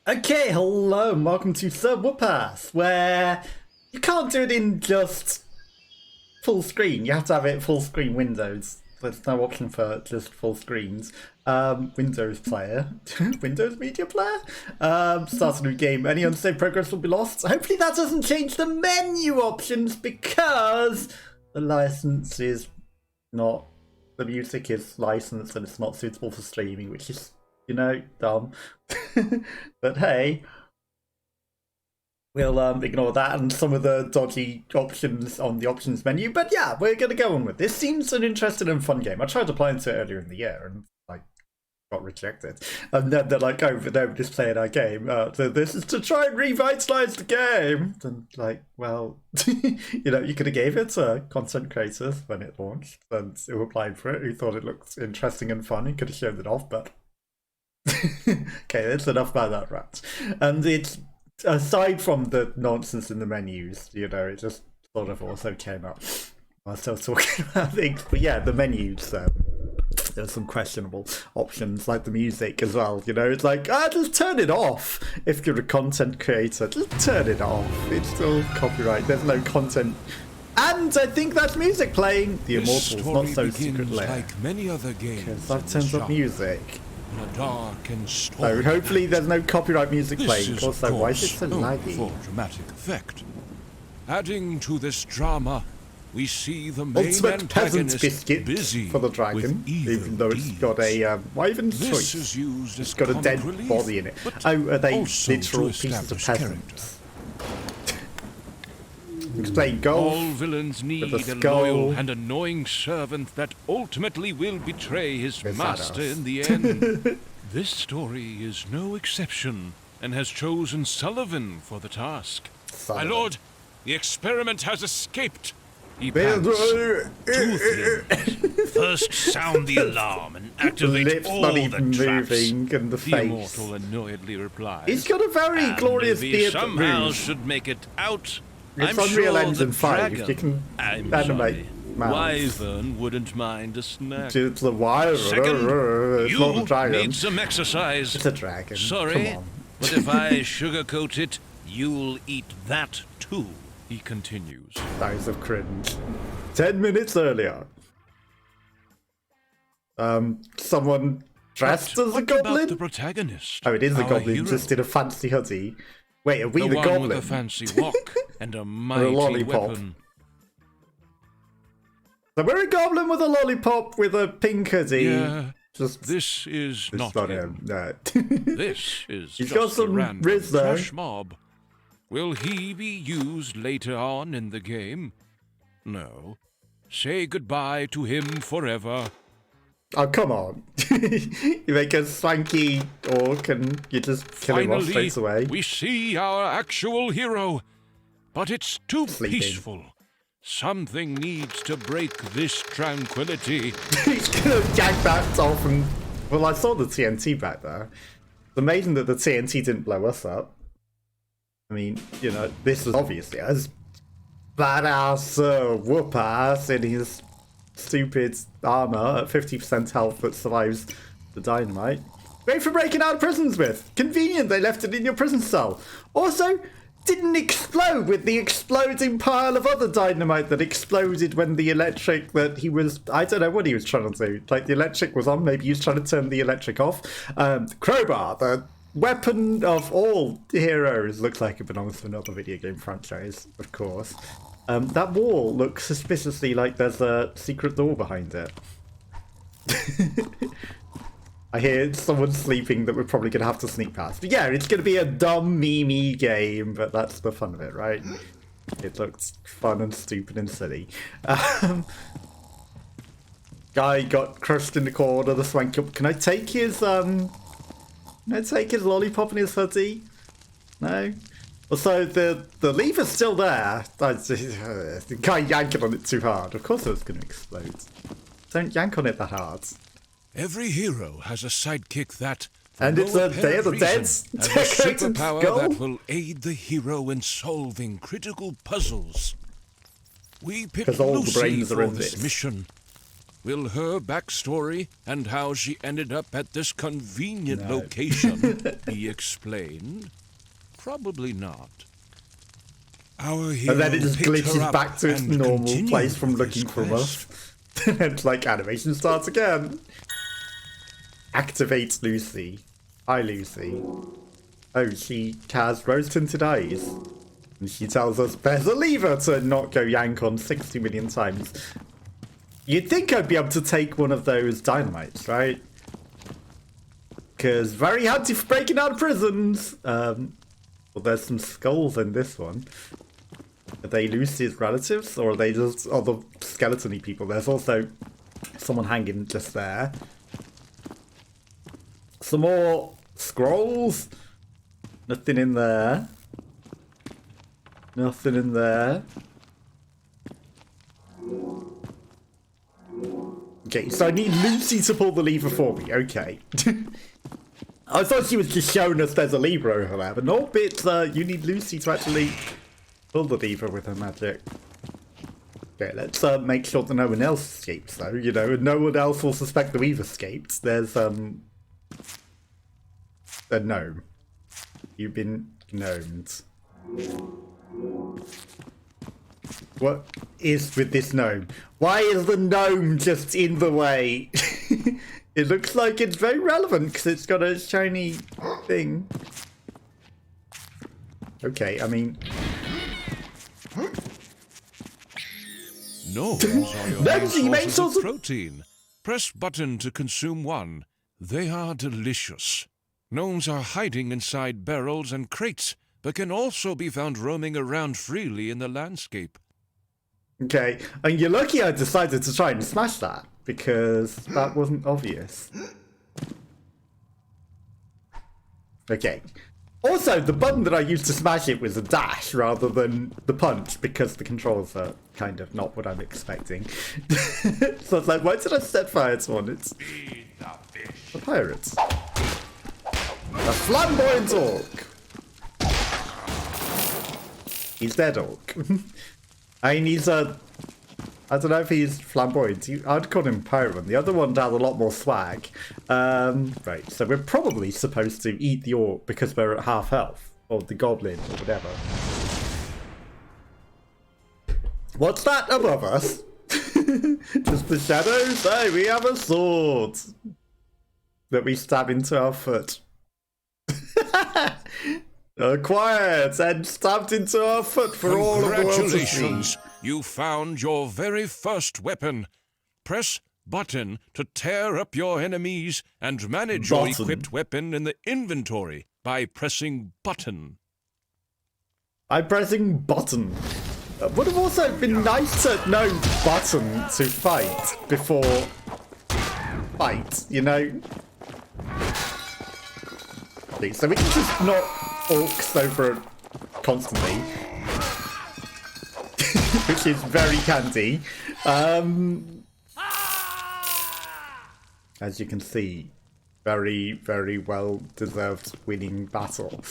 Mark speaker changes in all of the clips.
Speaker 1: Okay, hello and welcome to Sir Whoopass, where you can't do it in just full screen. You have to have it full screen Windows. There's no option for just full screens. Windows player, Windows media player. Start a new game. Any unsaved progress will be lost. Hopefully that doesn't change the menu options because the license is not. The music is licensed and it's not suitable for streaming, which is, you know, dumb. But hey, we'll ignore that and some of the dodgy options on the options menu. But yeah, we're gonna go on with this. Seems an interesting and fun game. I tried applying to it earlier in the year and like got rejected. And then they're like, "Oh, but no, we're just playing our game. So this is to try and revitalize the game." And like, well, you know, you could have gave it to content creators when it launched and who applied for it, who thought it looked interesting and fun. You could have shown it off, but. Okay, that's enough about that rant. And it's, aside from the nonsense in the menus, you know, it just sort of also came up while I was talking about things. But yeah, the menus, there's some questionable options, like the music as well, you know, it's like, just turn it off. If you're a content creator, just turn it off. It's still copyright, there's no content. And I think that's music playing. The Immortals, not so secret lair.
Speaker 2: Like many other games,
Speaker 1: because that turns up music.
Speaker 2: A dark and
Speaker 1: So hopefully there's no copyright music playing. Also, why is it so laggy?
Speaker 2: For dramatic effect. Adding to this drama, we see the main
Speaker 1: Ultimate peasant's biscuit
Speaker 2: busy
Speaker 1: for the dragon, even though it's got a wyvern choice.
Speaker 2: Is used as
Speaker 1: it's got a dead
Speaker 2: relief,
Speaker 1: body in it. Oh, are they literal pieces of
Speaker 2: establish
Speaker 1: peasants? Explain golf.
Speaker 2: All villains need
Speaker 1: with
Speaker 2: a
Speaker 1: skull.
Speaker 2: loyal and annoying servant that ultimately will betray his master in the end. This story is no exception and has chosen Sullivan for the task.
Speaker 1: Sullivan.
Speaker 2: My lord, the experiment has escaped. He pants. Two things. First, sound the alarm and activate
Speaker 1: lips
Speaker 2: all
Speaker 1: not
Speaker 2: the
Speaker 1: even
Speaker 2: traps.
Speaker 1: moving, and the face.
Speaker 2: Immortal annoyedly replies.
Speaker 1: He's got a very
Speaker 2: and
Speaker 1: glorious
Speaker 2: if he
Speaker 1: beard that
Speaker 2: somehow
Speaker 1: moves.
Speaker 2: should make it out.
Speaker 1: It's
Speaker 2: I'm
Speaker 1: Unreal
Speaker 2: sure
Speaker 1: Engine
Speaker 2: the
Speaker 1: 5.
Speaker 2: dragon,
Speaker 1: You can
Speaker 2: I'm
Speaker 1: animate
Speaker 2: sorry,
Speaker 1: mouths.
Speaker 2: Wyvern wouldn't mind a snack.
Speaker 1: It's the wyvern.
Speaker 2: Second,
Speaker 1: It's not a
Speaker 2: you
Speaker 1: dragon.
Speaker 2: need some exercise.
Speaker 1: It's a dragon.
Speaker 2: Sorry,
Speaker 1: Come on.
Speaker 2: but if I sugarcoat it, you'll eat that too, he continues.
Speaker 1: Those of cringe. 10 minutes earlier. Someone dressed as a
Speaker 2: What
Speaker 1: goblin?
Speaker 2: about the protagonist?
Speaker 1: Oh, it is a
Speaker 2: our
Speaker 1: goblin,
Speaker 2: hero?
Speaker 1: just in a fancy hoodie. Wait, are we the
Speaker 2: one
Speaker 1: goblin?
Speaker 2: with a fancy walk and a mighty
Speaker 1: lollipop.
Speaker 2: weapon.
Speaker 1: So we're a goblin with a lollipop with a pink hoodie.
Speaker 2: Yeah,
Speaker 1: Just
Speaker 2: this is
Speaker 1: it's
Speaker 2: not him.
Speaker 1: No.
Speaker 2: This is
Speaker 1: He's
Speaker 2: just
Speaker 1: got some
Speaker 2: a random
Speaker 1: riz there.
Speaker 2: trash mob. Will he be used later on in the game? No. Say goodbye to him forever.
Speaker 1: Oh, come on. You make a swanky orc and you just kill him off straight away.
Speaker 2: We see our actual hero, but it's too
Speaker 1: Sleeping.
Speaker 2: peaceful. Something needs to break this tranquility.
Speaker 1: He's gonna jag that off and... Well, I saw the TNT back there. It's amazing that the TNT didn't blow us up. I mean, you know, this is obviously as badass Whoopass in his stupid armor at 50% health that survives the dynamite. Great for breaking out of prisons with. Convenient they left it in your prison cell. Also, didn't explode with the exploding pile of other dynamite that exploded when the electric that he was... I don't know what he was trying to do. Like, the electric was on, maybe he was trying to turn the electric off. Crowbar, the weapon of all heroes. Looks like it belongs to another video game franchise, of course. That wall looks suspiciously like there's a secret door behind it. I hear someone sleeping that we're probably going to have to sneak past. But yeah, it's going to be a dumb, meme game, but that's the fun of it, right? It looks fun and stupid and silly. Guy got crushed in the corner, the swank up. Can I take his, lollipop and his hoodie? No? Also, the lever's still there. You can't yank it on it too hard. Of course it's going to explode. Don't yank on it that hard.
Speaker 2: Every hero has a sidekick that, for
Speaker 1: and
Speaker 2: no
Speaker 1: it's a Day of the
Speaker 2: apparent
Speaker 1: Dead
Speaker 2: reason, has a
Speaker 1: decorated
Speaker 2: superpower
Speaker 1: skull.
Speaker 2: that will aid the hero in solving critical puzzles. We picked
Speaker 1: 'Cause all the
Speaker 2: Lucy
Speaker 1: brains are
Speaker 2: for
Speaker 1: in
Speaker 2: this
Speaker 1: this.
Speaker 2: mission. Will her backstory and how she ended up at this convenient location be explained? Probably not. Our hero
Speaker 1: And then it just
Speaker 2: picked her
Speaker 1: glitches
Speaker 2: up
Speaker 1: back to its
Speaker 2: and
Speaker 1: normal
Speaker 2: continued
Speaker 1: place from
Speaker 2: with his
Speaker 1: looking from
Speaker 2: quest.
Speaker 1: us. And like animation starts again. Activates Lucy. Hi Lucy. Oh, she has rose-tinted eyes. And she tells us there's a lever to not go yank on 60 million times. You'd think I'd be able to take one of those dynamites, right? Because very handy for breaking out of prisons. Well, there's some skulls in this one. Are they Lucy's relatives, or are they just other skeleton-y people? There's also someone hanging just there. Some more scrolls. Nothing in there. Nothing in there. Okay, so I need Lucy to pull the lever for me. Okay. I thought she was just showing us there's a lever over there, but no, you need Lucy to actually pull the lever with her magic. Okay, let's make sure that no one else escapes, though. You know, no one else will suspect that we've escaped. There's a gnome. You've been gnomed. What is with this gnome? Why is the gnome just in the way? It looks like it's very relevant because it's got a shiny thing. Okay, I mean...
Speaker 2: Gnomes are your main sources of
Speaker 1: of
Speaker 2: protein. Press button to consume one. They are delicious. Gnomes are hiding inside barrels and crates, but can also be found roaming around freely in the landscape.
Speaker 1: Okay, and you're lucky I decided to try and smash that, because that wasn't obvious. Okay. Also, the button that I used to smash it was a dash rather than the punch, because the controls are kind of not what I'm expecting. So it's like, why did I set fire to one? It's the pirates. A flamboyant orc. He's dead orc. I mean, he's a... I don't know if he's flamboyant. I'd call him pirate. The other one has a lot more swag. Right, so we're probably supposed to eat the orc because we're at half health. Or the goblin, or whatever. What's that above us? Just the shadows? Hey, we have a sword that we stab into our foot. Acquired and stabbed into our foot for all of the world to see.
Speaker 2: Congratulations! You found your very first weapon. Press button to tear up your enemies and manage your equipped weapon in the inventory by pressing button.
Speaker 1: I'm pressing button. Would have also been nice to know button to fight before fight, you know? So we can just knock orcs over constantly. Which is very handy. As you can see, very, very well deserved winning battle.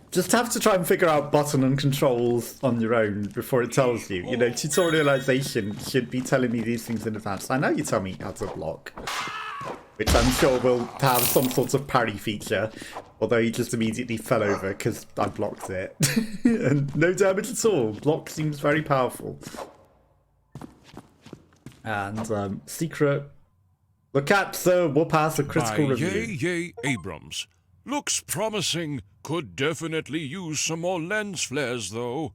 Speaker 1: Just have to try and figure out button and controls on your own before it tells you. You know, tutorialization should be telling me these things in advance. I know you tell me how to block, which I'm sure will have some sort of parry feature. Although he just immediately fell over because I blocked it. And no damage at all. Block seems very powerful. And secret. Look at the Whoopass a critical
Speaker 2: By
Speaker 1: review.
Speaker 2: Yay Abrams. Looks promising. Could definitely use some more lens flares though.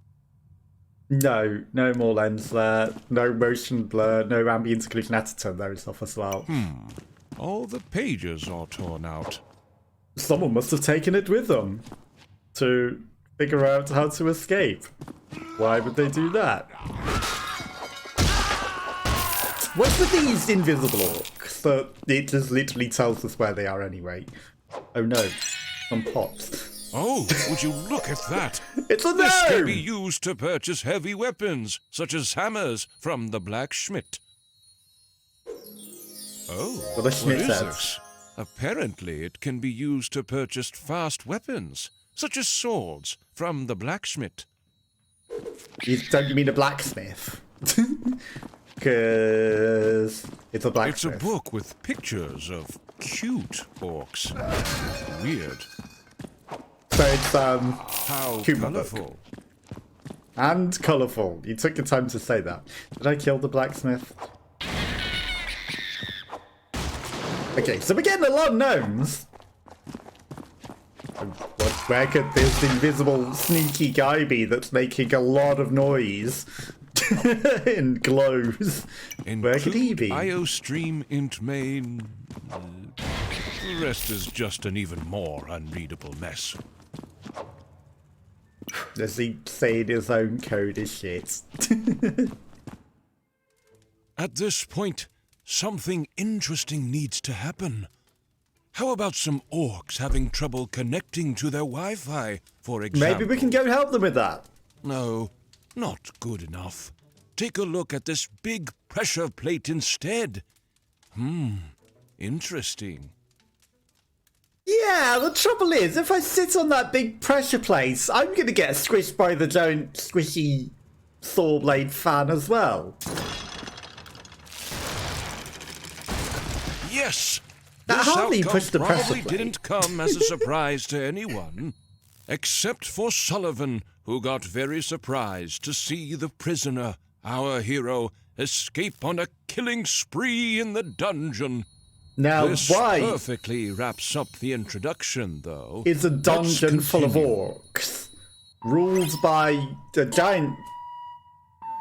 Speaker 1: No, no more lens flare, no motion blur, no ambient occlusion. I had to turn those off as well.
Speaker 2: All the pages are torn out.
Speaker 1: Someone must have taken it with them to figure out how to escape. Why would they do that? What's with these invisible orcs? So it just literally tells us where they are anyway. Oh no, some pots.
Speaker 2: Oh, would you look at that?
Speaker 1: It's a
Speaker 2: This can
Speaker 1: gnome!
Speaker 2: be used to purchase heavy weapons, such as hammers, from the blacksmith. Oh,
Speaker 1: Well, the
Speaker 2: what
Speaker 1: Schmidt
Speaker 2: is
Speaker 1: says.
Speaker 2: this? Apparently it can be used to purchase fast weapons, such as swords, from the blacksmith.
Speaker 1: Don't you mean a blacksmith? Because It's a blacksmith.
Speaker 2: It's a book with pictures of cute orcs. Weird.
Speaker 1: So it's
Speaker 2: How
Speaker 1: humour
Speaker 2: colourful.
Speaker 1: book. And colourful. You took your time to say that. Did I kill the blacksmith? Okay, so we're getting a lot of gnomes. Where could this invisible, sneaky guy be that's making a lot of noise and glows? Where could he be?
Speaker 2: IO stream int main. The rest is just an even more unreadable mess.
Speaker 1: Does he say his own code is shit?
Speaker 2: At this point, something interesting needs to happen. How about some orcs having trouble connecting to their Wi-Fi, for example?
Speaker 1: Maybe we can go help them with that.
Speaker 2: No, not good enough. Take a look at this big pressure plate instead. Interesting.
Speaker 1: Yeah, the trouble is, if I sit on that big pressure plate, I'm going to get squished by the giant squishy saw blade fan as well.
Speaker 2: Yes!
Speaker 1: Now,
Speaker 2: This
Speaker 1: how do you
Speaker 2: outcome
Speaker 1: push the pressure
Speaker 2: probably
Speaker 1: plate?
Speaker 2: didn't come as a surprise to anyone, except for Sullivan, who got very surprised to see the prisoner, our hero, escape on a killing spree in the dungeon.
Speaker 1: Now,
Speaker 2: This
Speaker 1: why
Speaker 2: perfectly wraps up the introduction, though.
Speaker 1: is a dungeon
Speaker 2: Let's
Speaker 1: full of
Speaker 2: continue.
Speaker 1: orcs ruled by a giant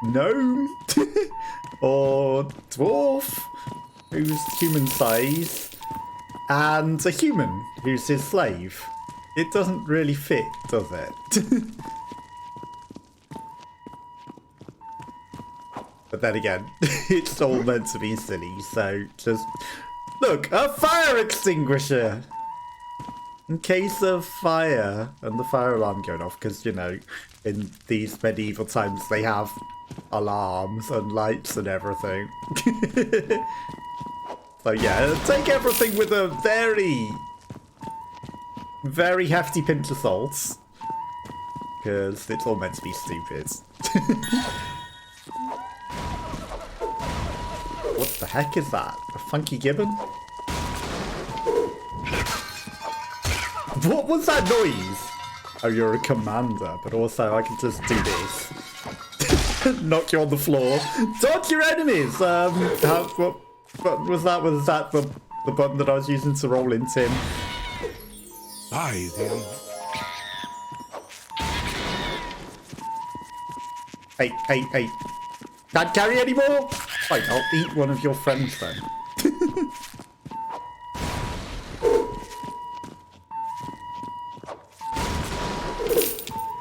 Speaker 1: gnome or dwarf who's human size and a human who's his slave? It doesn't really fit, does it? But then again, it's all meant to be silly, so just... Look, a fire extinguisher! In case of fire, and the fire alarm going off, because, you know, in these medieval times they have alarms and lights and everything. So yeah, take everything with a very, very hefty pinch of salt, because it's all meant to be stupid. What the heck is that? A funky gibbon? What was that noise? Oh, you're a commander, but also I can just do this. Knock you on the floor. Dodge your enemies! What was that? Was that the button that I was using to roll into him?
Speaker 2: By then.
Speaker 1: Hey. Can't carry any more? Right, I'll eat one of your friends then.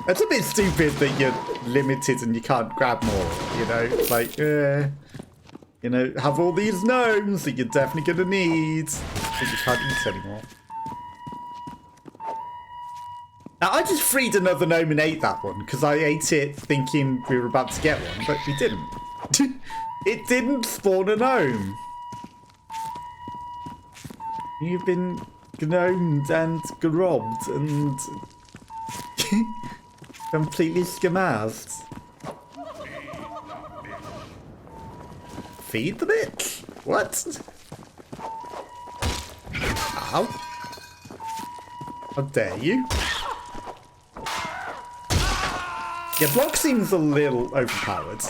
Speaker 1: It's a bit stupid that you're limited and you can't grab more, you know? It's like, you know, have all these gnomes that you're definitely gonna need, but you can't eat anymore. Now, I just freed another gnome and ate that one, because I ate it thinking we were about to get one, but we didn't. It didn't spawn a gnome. You've been gnomed and grobbed and completely skamazed. Feed the bitch? What? Ow. How dare you? Your block seems a little overpowered.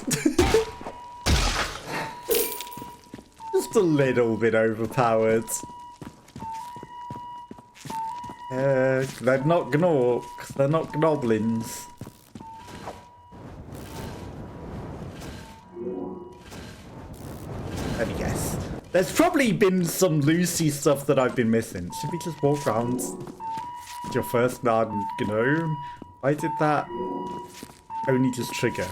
Speaker 1: Just a little bit overpowered. They're not gnorks, they're not goblins. Let me guess. There's probably been some Lucy stuff that I've been missing. Should we just walk around your first non-gnome? Why did that only just trigger?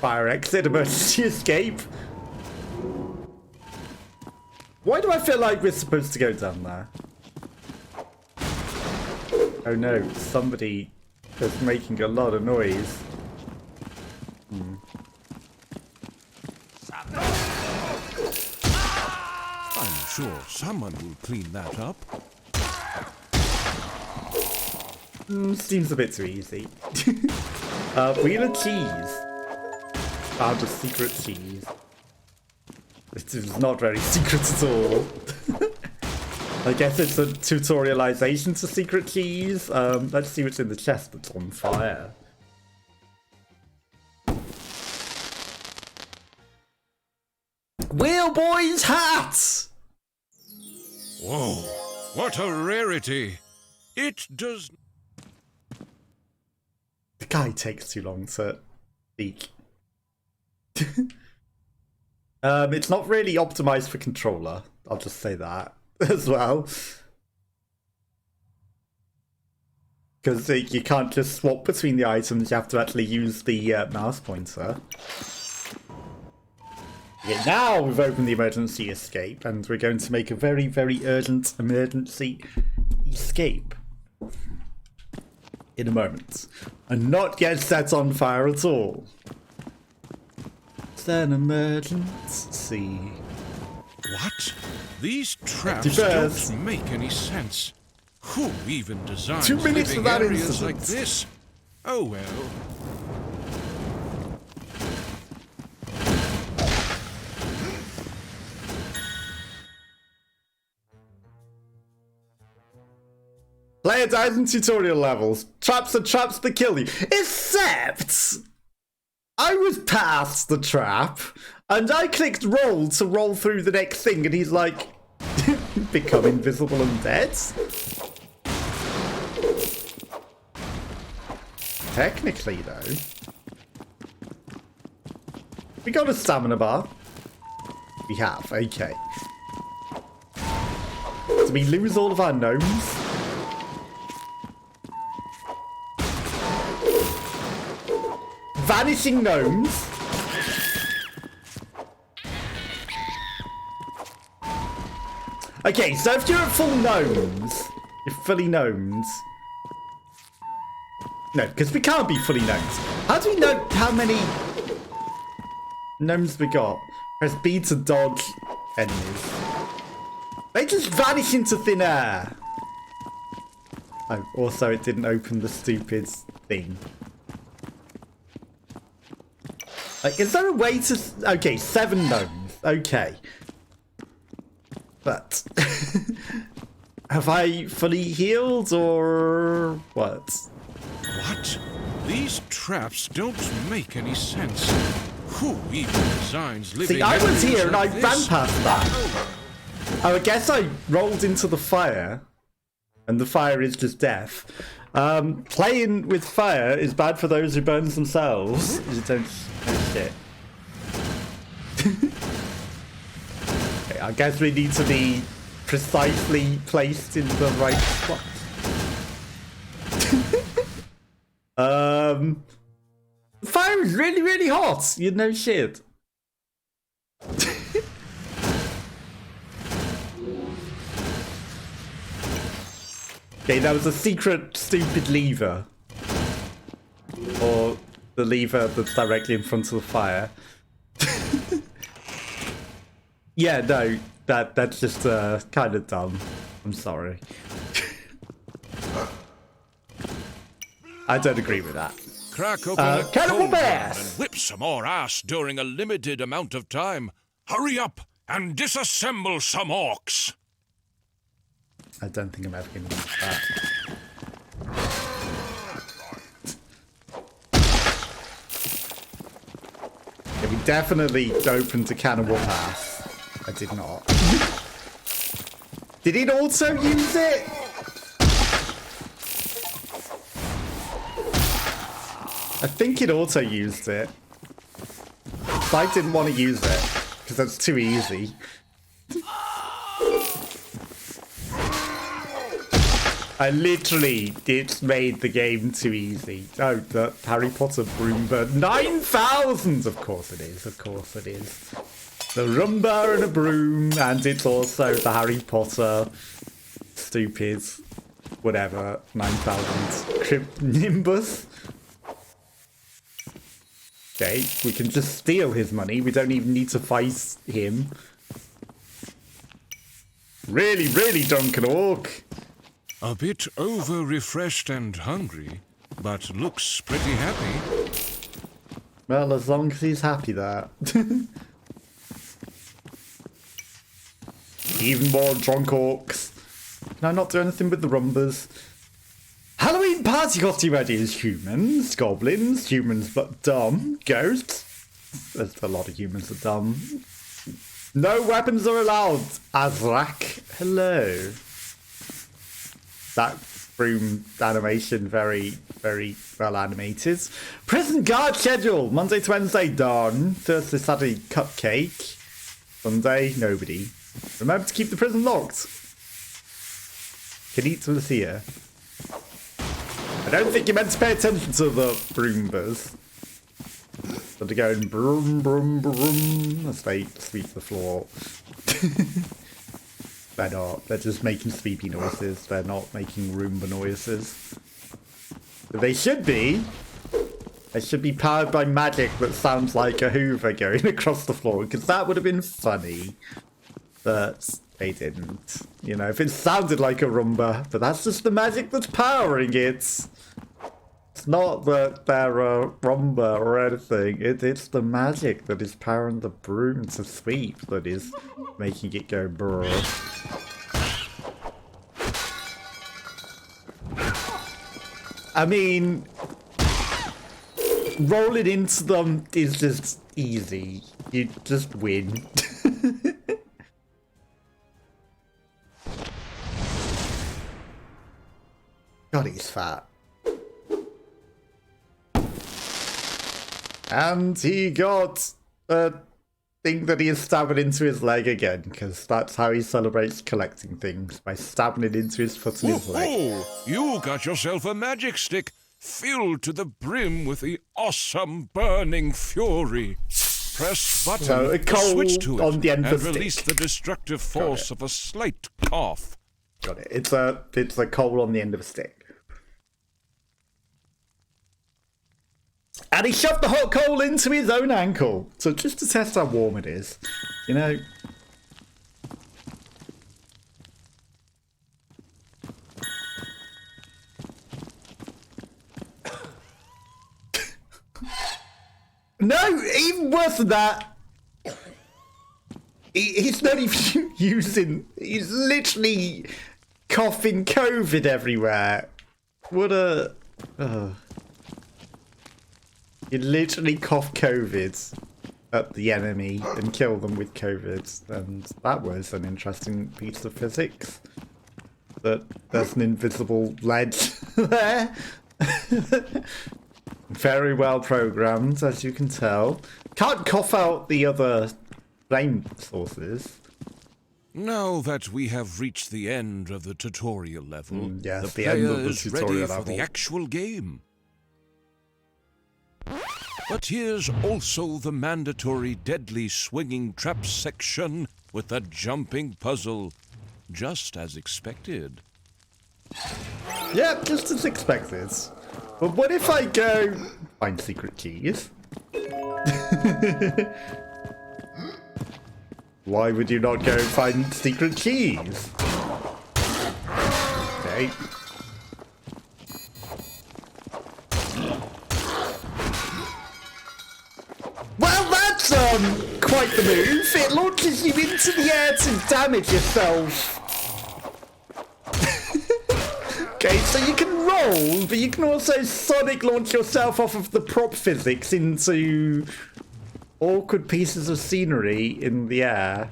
Speaker 1: Fire exit, emergency escape. Why do I feel like we're supposed to go down there? Oh no, somebody is making a lot of noise.
Speaker 2: I'm sure someone will clean that up.
Speaker 1: Seems a bit too easy. Wheel of cheese. Found a secret cheese. This is not very secret at all. I guess it's a tutorialization to secret keys. Let's see what's in the chest that's on fire. Wheelboy's hat!
Speaker 2: Whoa, what a rarity. It does...
Speaker 1: The guy takes too long to speak. It's not really optimized for controller. I'll just say that as well. Because you can't just swap between the items, you have to actually use the mouse pointer. Yeah, now we've opened the emergency escape, and we're going to make a very, very urgent emergency escape in a moment. And not get set on fire at all. It's an emergency.
Speaker 2: What? These traps don't make any sense. Who even designs
Speaker 1: 2 minutes
Speaker 2: living
Speaker 1: for that
Speaker 2: areas
Speaker 1: incident.
Speaker 2: like this? Oh well.
Speaker 1: Play 1,000 tutorial levels. Traps are traps that kill you. Except, I was past the trap, and I clicked roll to roll through the next thing, and he's like, become invisible and dead? Technically, though. We got a stamina bar. We have, okay. Did we lose all of our gnomes? Vanishing gnomes. Okay, so if you're at full gnomes, you're fully gnomes. No, because we can't be fully gnomes. How do we know how many gnomes we got? Press B to dodge enemies. They just vanish into thin air. Oh, also it didn't open the stupid thing. Like, is there a way to... Okay, 7 gnomes. Okay. But... have I fully healed, or... what?
Speaker 2: What? These traps don't make any sense. Who even designs living
Speaker 1: See, I was here and I
Speaker 2: like
Speaker 1: ran
Speaker 2: this?
Speaker 1: past that. Oh, I guess I rolled into the fire. And the fire is just death. Playing with fire is bad for those who burn themselves. You don't shit. Okay, I guess we need to be precisely placed in the right spot. The fire is really, really hot. You know shit. Okay, that was a secret, stupid lever. Or the lever that's directly in front of the fire. Yeah, no, that's just kind of dumb. I'm sorry. I don't agree with that.
Speaker 2: Crack open a
Speaker 1: Cannibal
Speaker 2: cold one
Speaker 1: Bears!
Speaker 2: and whip some more ass during a limited amount of time. Hurry up and disassemble some orcs.
Speaker 1: I don't think I'm ever going to use that. Yeah, we definitely opened a can of Whoopass. I did not. Did it also use it? I think it auto used it. But I didn't want to use it because that's too easy. I literally made the game too easy. Oh, the Harry Potter broom bird. 9,000! Of course it is, of course it is. The Roomba and a broom, and it's also the Harry Potter stupid, whatever, 9,000 Crypt Nimbus. Okay, we can just steal his money. We don't even need to fight him. Really, really drunken orc.
Speaker 2: A bit over-refreshed and hungry, but looks pretty happy.
Speaker 1: Well, as long as he's happy there. Even more drunk orcs. Can I not do anything with the rumbers? Halloween party costume ideas. Humans, goblins, humans but dumb, ghosts. There's a lot of humans that are dumb. No weapons are allowed. Azrak. Hello. That broom animation, very, very well animated. Prison guard schedule. Monday to Wednesday, done. Thursday, Saturday, cupcake. Sunday, nobody. Remember to keep the prison locked. Kenita Lucia. I don't think you're meant to pay attention to the broombers. So they're going broom, broom, broom as they sweep the floor. They're not. They're just making sleepy noises. They're not making Roomba noises. But they should be. They should be powered by magic that sounds like a Hoover going across the floor, because that would have been funny. But they didn't. You know, if it sounded like a Roomba, but that's just the magic that's powering it. It's not that they're a Roomba or anything. It's the magic that is powering the broom to sweep that is making it go brrr. I mean, rolling into them is just easy. You just win. God, he's fat. And he got a thing that he is stabbing into his leg again, because that's how he celebrates collecting things, by stabbing it into his foot and his leg.
Speaker 2: Oh, you got yourself a magic stick filled to the brim with the awesome burning fury. Press button
Speaker 1: So a
Speaker 2: to
Speaker 1: coal
Speaker 2: switch to it
Speaker 1: on the end
Speaker 2: and
Speaker 1: of the
Speaker 2: release
Speaker 1: stick.
Speaker 2: the destructive force of a slight cough.
Speaker 1: Got it. It's a coal on the end of a stick. And he shoved the hot coal into his own ankle. So just to test how warm it is. You know. No, even worse than that. He's not even using... He's literally coughing COVID everywhere. What a... You literally cough COVID at the enemy and kill them with COVID. And that was an interesting piece of physics. That there's an invisible ledge there. Very well programmed, as you can tell. Can't cough out the other flame sources.
Speaker 2: Now that we have reached the end of the tutorial level,
Speaker 1: yes,
Speaker 2: the
Speaker 1: the end
Speaker 2: player
Speaker 1: of the
Speaker 2: is
Speaker 1: tutorial
Speaker 2: ready
Speaker 1: level.
Speaker 2: for the actual game. But here's also the mandatory deadly swinging trap section with the jumping puzzle, just as expected.
Speaker 1: Yeah, just as expected. But what if I go find secret keys? Why would you not go find secret keys? Okay. Well, that's quite the move. It launches you into the air to damage yourself. Okay, so you can roll, but you can also sonic launch yourself off of the prop physics into awkward pieces of scenery in the air.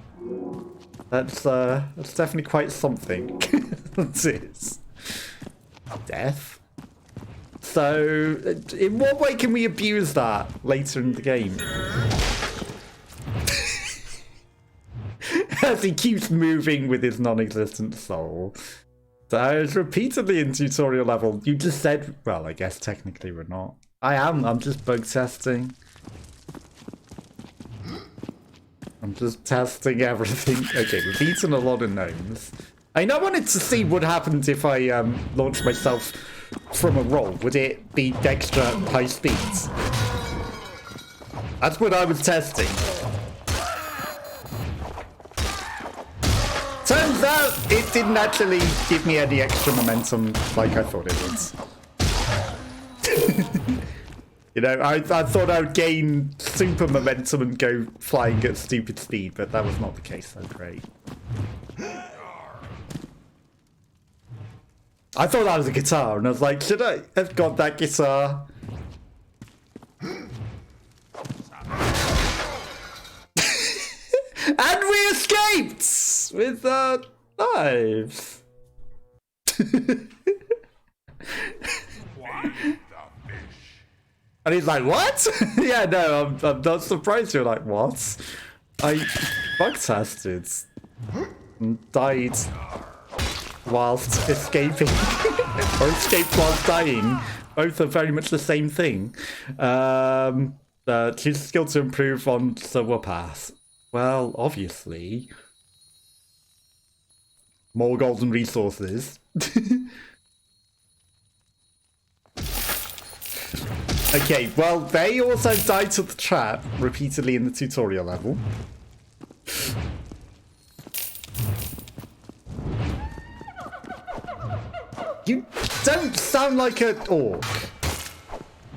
Speaker 1: That's definitely quite something. That is. Death. So, in what way can we abuse that later in the game? As he keeps moving with his non-existent soul. So it's repeatedly in tutorial level. You just said, well, I guess technically we're not. I'm just bug testing. I'm just testing everything. Okay, we've beaten a lot of gnomes. I wanted to see what happened if I launched myself from a roll. Would it be extra high speeds? That's what I was testing. Turns out it didn't actually give me any extra momentum like I thought it would. You know, I thought I would gain super momentum and go flying at stupid speed, but that was not the case, so great. I thought that was a guitar, and I was like, should I have got that guitar? And we escaped with knives. And he's like, what? Yeah, no, I'm not surprised you're like, what? I bug tested and died whilst escaping. Or escaped whilst dying. Both are very much the same thing. Choose skill to improve on the Whoopass. Well, obviously. More golden resources. Okay, well, they also died to the trap repeatedly in the tutorial level. You don't sound like an orc.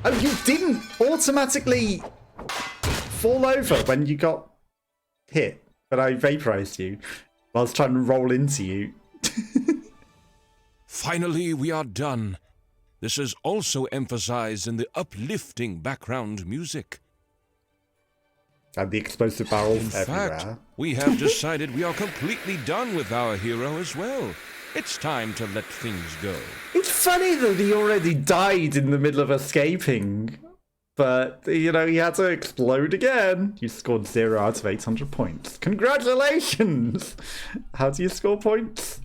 Speaker 1: Oh, you didn't automatically fall over when you got hit, but I vaporized you while I was trying to roll into you.
Speaker 2: Finally, we are done. This is also emphasized in the uplifting background music.
Speaker 1: And the explosive barrels everywhere.
Speaker 2: In fact, we have decided we are completely done with our hero as well. It's time to let things go.
Speaker 1: It's funny that he already died in the middle of escaping. But, you know, he had to explode again. You scored 0 out of 800 points. Congratulations! How do you score points?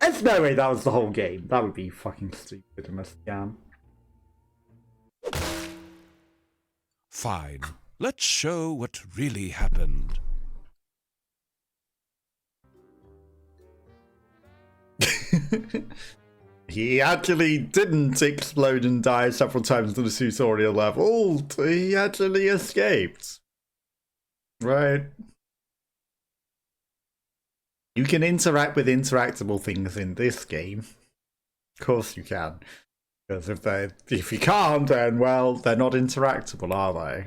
Speaker 1: There's no way that was the whole game. That would be fucking stupid and a scam.
Speaker 2: Fine. Let's show what really happened.
Speaker 1: He actually didn't explode and die several times in the tutorial level. He actually escaped. Right. You can interact with interactable things in this game. Of course you can. Because if you can't, then, well, they're not interactable, are they?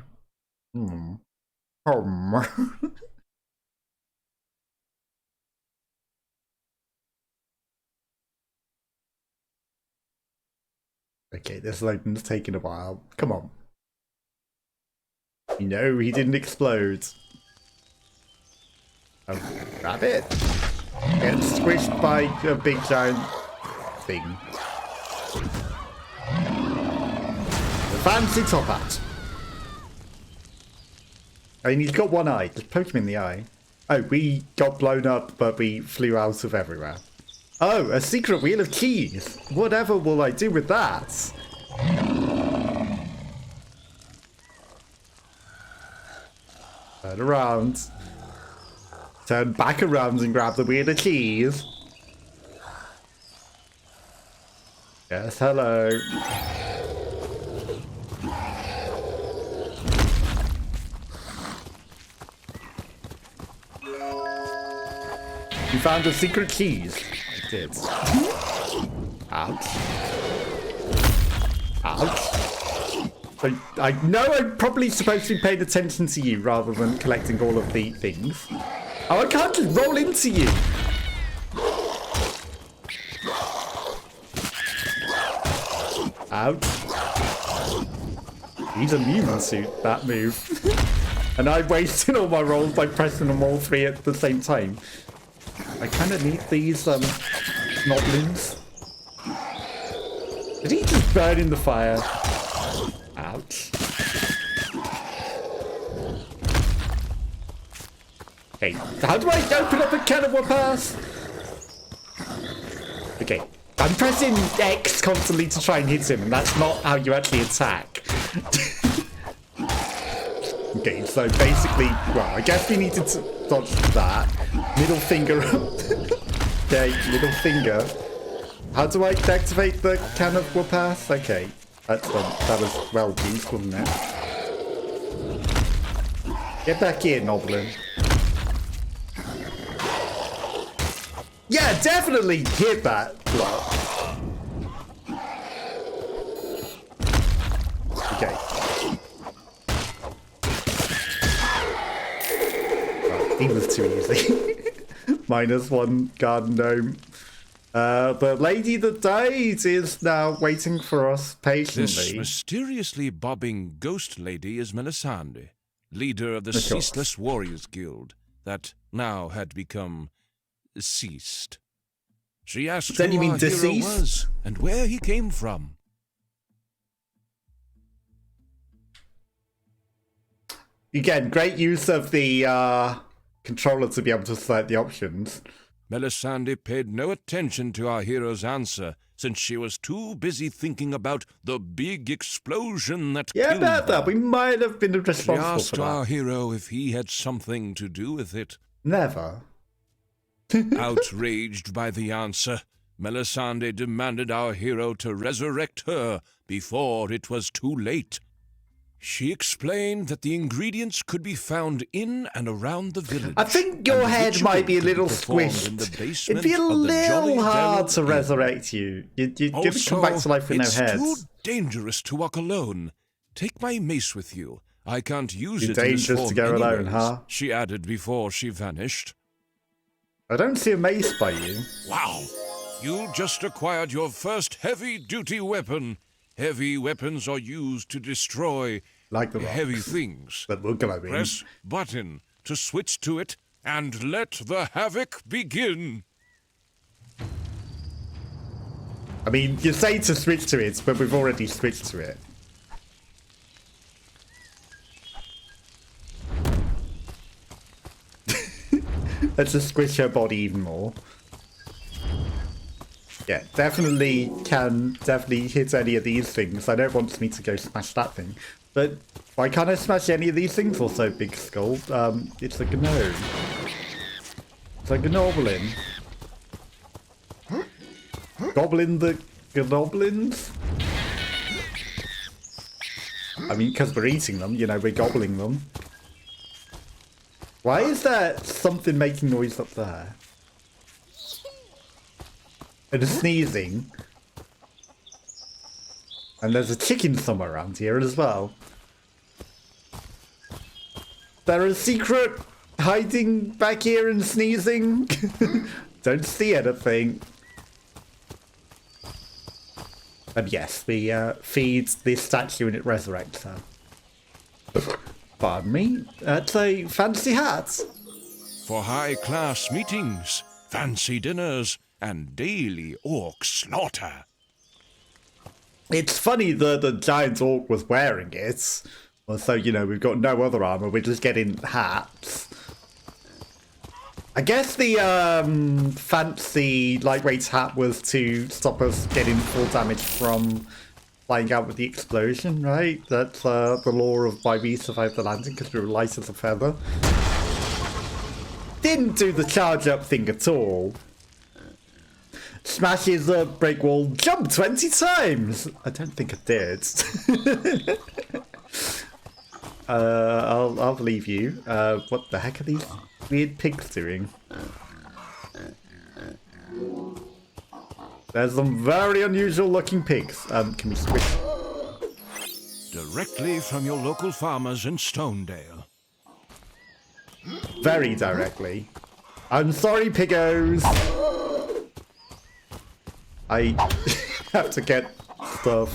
Speaker 1: Okay, this loading's taking a while. Come on. No, he didn't explode. Oh, rabbit. Get squished by a big giant thing. The fancy top hat. I mean, he's got one eye. Just poke him in the eye. Oh, we got blown up, but we flew out of everywhere. Oh, a secret wheel of keys. Whatever will I do with that? Turn around. Turn back around and grab the wheel of keys. Yes, hello. You found the secret keys. I did. Ouch. Ouch. I know I'm probably supposed to be paying attention to you rather than collecting all of the things. Oh, I can't just roll into you. Ouch. He's immune to that move. And I wasted all my rolls by pressing them all 3 at the same time. I kind of need these noblins. Did he just burn in the fire? Ouch. Okay, how do I open up a can of Whoopass? Okay, I'm pressing X constantly to try and hit him, and that's not how you actually attack. Okay, so basically, well, I guess we needed to dodge that. Middle finger up. Okay, middle finger. How do I activate the can of Whoopass? Okay, that was well used, wasn't it? Get back in, Noblin. Yeah, definitely hit that block. He was too easy. -1 garden gnome. The lady that died is now waiting for us patiently.
Speaker 2: This mysteriously bobbing ghost lady is Melisande, leader of the Ceaseless Warriors Guild, that now had become ceased. She asked who our hero was and where he came from.
Speaker 1: Again, great use of the controller to be able to select the options.
Speaker 2: Melisande paid no attention to our hero's answer, since she was too busy thinking about the big explosion that killed
Speaker 1: about
Speaker 2: her.
Speaker 1: that. We might have been responsible
Speaker 2: She asked
Speaker 1: for that.
Speaker 2: our hero if he had something to do with it.
Speaker 1: Never.
Speaker 2: Outraged by the answer, Melisande demanded our hero to resurrect her before it was too late. She explained that the ingredients could be found in and around the village.
Speaker 1: I think your head might be a little squished. It'd be a little hard to resurrect you. You'd come back to life with no head.
Speaker 2: It's too dangerous to walk alone. Take my mace with you. I can't use it
Speaker 1: dangerous
Speaker 2: in this form
Speaker 1: to go alone,
Speaker 2: anyways,
Speaker 1: huh?
Speaker 2: she added before she vanished.
Speaker 1: I don't see a mace by you.
Speaker 2: Wow! You just acquired your first heavy-duty weapon. Heavy weapons are used to destroy heavy things.
Speaker 1: But we're gonna
Speaker 2: press button to switch to it and let the havoc begin.
Speaker 1: I mean, you say to switch to it, but we've already switched to it. Let's just squish her body even more. Yeah, definitely hit any of these things. I know it wants me to go smash that thing. But why can't I smash any of these things also, Big Skull? It's a gnome. It's a gnoblin. Goblin the goblins? I mean, because we're eating them, you know, we're gobbling them. Why is there something making noise up there? And a sneezing. And there's a chicken somewhere around here as well. There is a secret hiding back here and sneezing. Don't see anything. And yes, we feed this statue and it resurrects her. Pardon me? That's a fancy hat.
Speaker 2: For high-class meetings, fancy dinners, and daily orc slaughter.
Speaker 1: It's funny that the giant orc was wearing it. So, you know, we've got no other armor, we're just getting hats. I guess the fancy lightweight hat was to stop us getting full damage from flying out with the explosion, right? That's the law of why we survived the landing, because we were light as a feather. Didn't do the charge up thing at all. Smashes a break wall, jump 20 times! I don't think I did. I'll believe you. What the heck are these weird pigs doing? There's some very unusual looking pigs. Can we switch?
Speaker 2: Directly from your local farmers in Stonedale.
Speaker 1: Very directly. I'm sorry, piggos. I have to get stuff.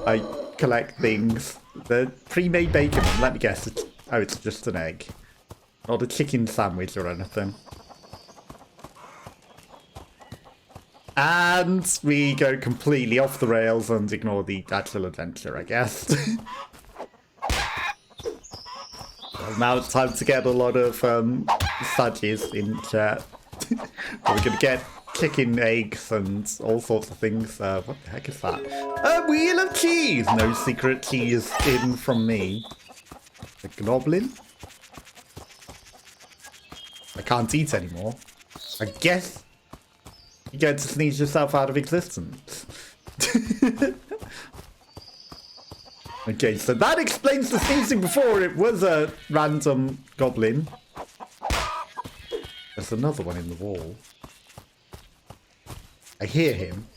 Speaker 1: I collect things. The pre-made bacon, let me guess. It's just an egg. Not a chicken sandwich or anything. And we go completely off the rails and ignore the actual adventure, I guess. Well, now it's time to get a lot of sadges in chat. We're gonna get chicken eggs and all sorts of things. What the heck is that? A wheel of cheese! No secret cheese hidden from me. A goblin? I can't eat anymore. I guess you get to sneeze yourself out of existence. Okay, so that explains the sneezing before. It was a random goblin. There's another one in the wall. I hear him.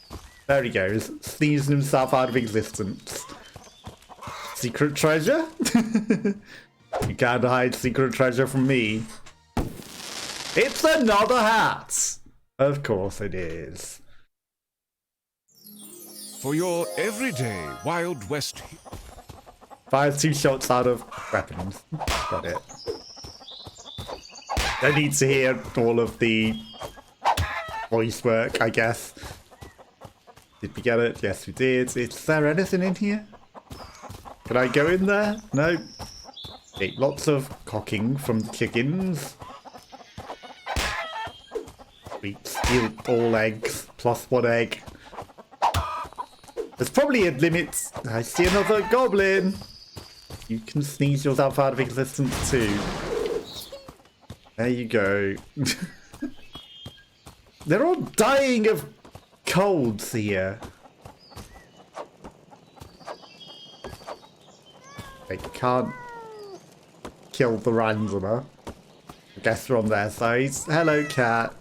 Speaker 1: There he goes, sneezing himself out of existence. Secret treasure? You can't hide secret treasure from me. It's another hat! Of course it is.
Speaker 2: For your everyday Wild West.
Speaker 1: Fires 2 shots out of weapons. Got it. I need to hear all of the voice work, I guess. Did we get it? Yes, we did. Is there anything in here? Can I go in there? No. Okay, lots of cocking from the chickens. We steal all eggs, plus 1 egg. There's probably a limit. I see another goblin. You can sneeze yourself out of existence too. There you go. They're all dying of colds here. They can't kill the randomer. I guess we're on their side. Hello, cat.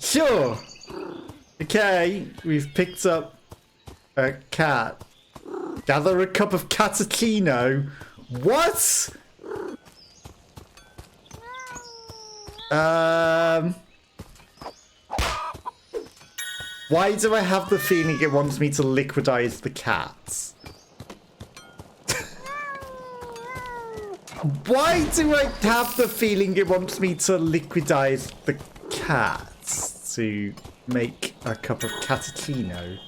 Speaker 1: Sure. Okay, we've picked up a cat. Gather a cup of cappuccino. What? Why do I have the feeling it wants me to liquidize the cats? Why do I have the feeling it wants me to liquidize the cats to make a cup of cappuccino?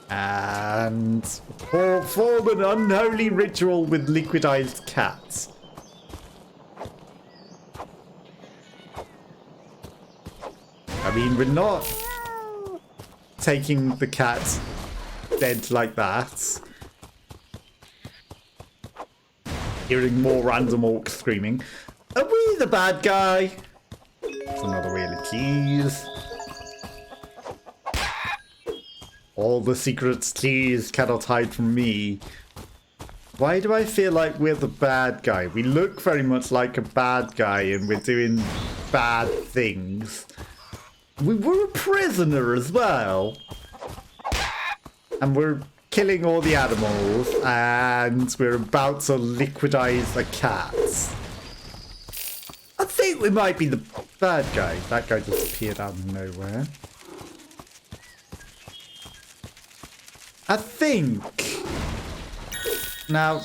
Speaker 1: And form an unholy ritual with liquidized cats. I mean, we're not taking the cat dead like that. Hearing more random orcs screaming. Are we the bad guy? It's another wheel of keys. All the secret keys cannot hide from me. Why do I feel like we're the bad guy? We look very much like a bad guy and we're doing bad things. We were a prisoner as well. And we're killing all the animals. And we're about to liquidize a cat. I think we might be the bad guy. That guy just appeared out of nowhere. I think. Now,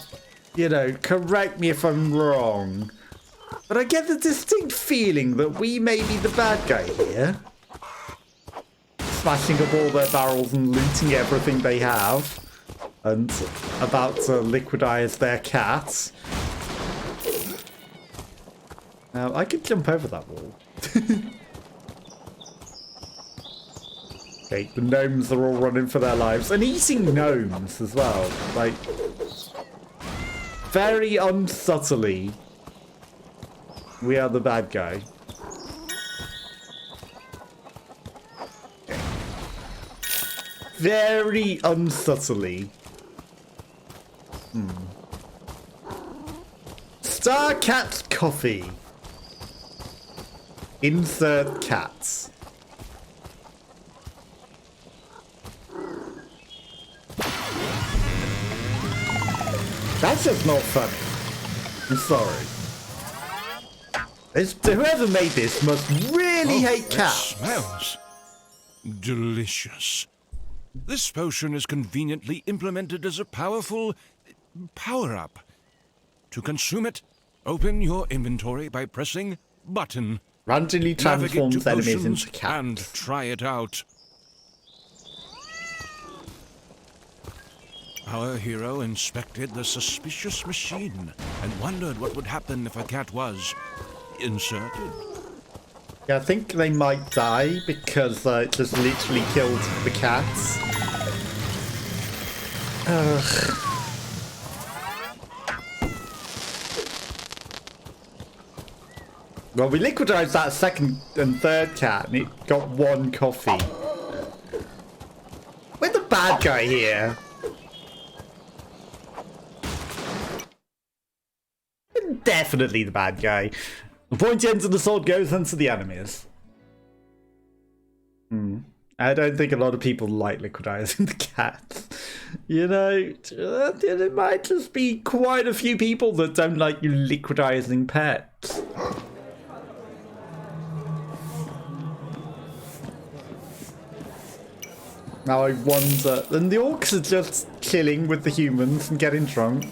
Speaker 1: you know, correct me if I'm wrong. But I get the distinct feeling that we may be the bad guy here. Smashing up all their barrels and looting everything they have. And about to liquidize their cats. Now, I could jump over that wall. Okay, the gnomes are all running for their lives. And eating gnomes as well. Like, very unsubtly, we are the bad guy. Okay. Very unsubtly. Star Cat Coffee. Insert cats. That's just not funny. I'm sorry. Whoever made this must really hate cats.
Speaker 2: It smells delicious. This potion is conveniently implemented as a powerful power-up. To consume it, open your inventory by pressing button.
Speaker 1: Randomly transforms enemies into cats.
Speaker 2: And try it out. Our hero inspected the suspicious machine and wondered what would happen if a cat was inserted.
Speaker 1: Yeah, I think they might die because it just literally killed the cats. Ugh. Well, we liquidized that second and third cat and it got 1 coffee. We're the bad guy here. Definitely the bad guy. The pointy end of the sword goes into the enemies. I don't think a lot of people like liquidizing the cats. You know, there might just be quite a few people that don't like you liquidizing pets. Now I wonder, and the orcs are just chilling with the humans and getting drunk.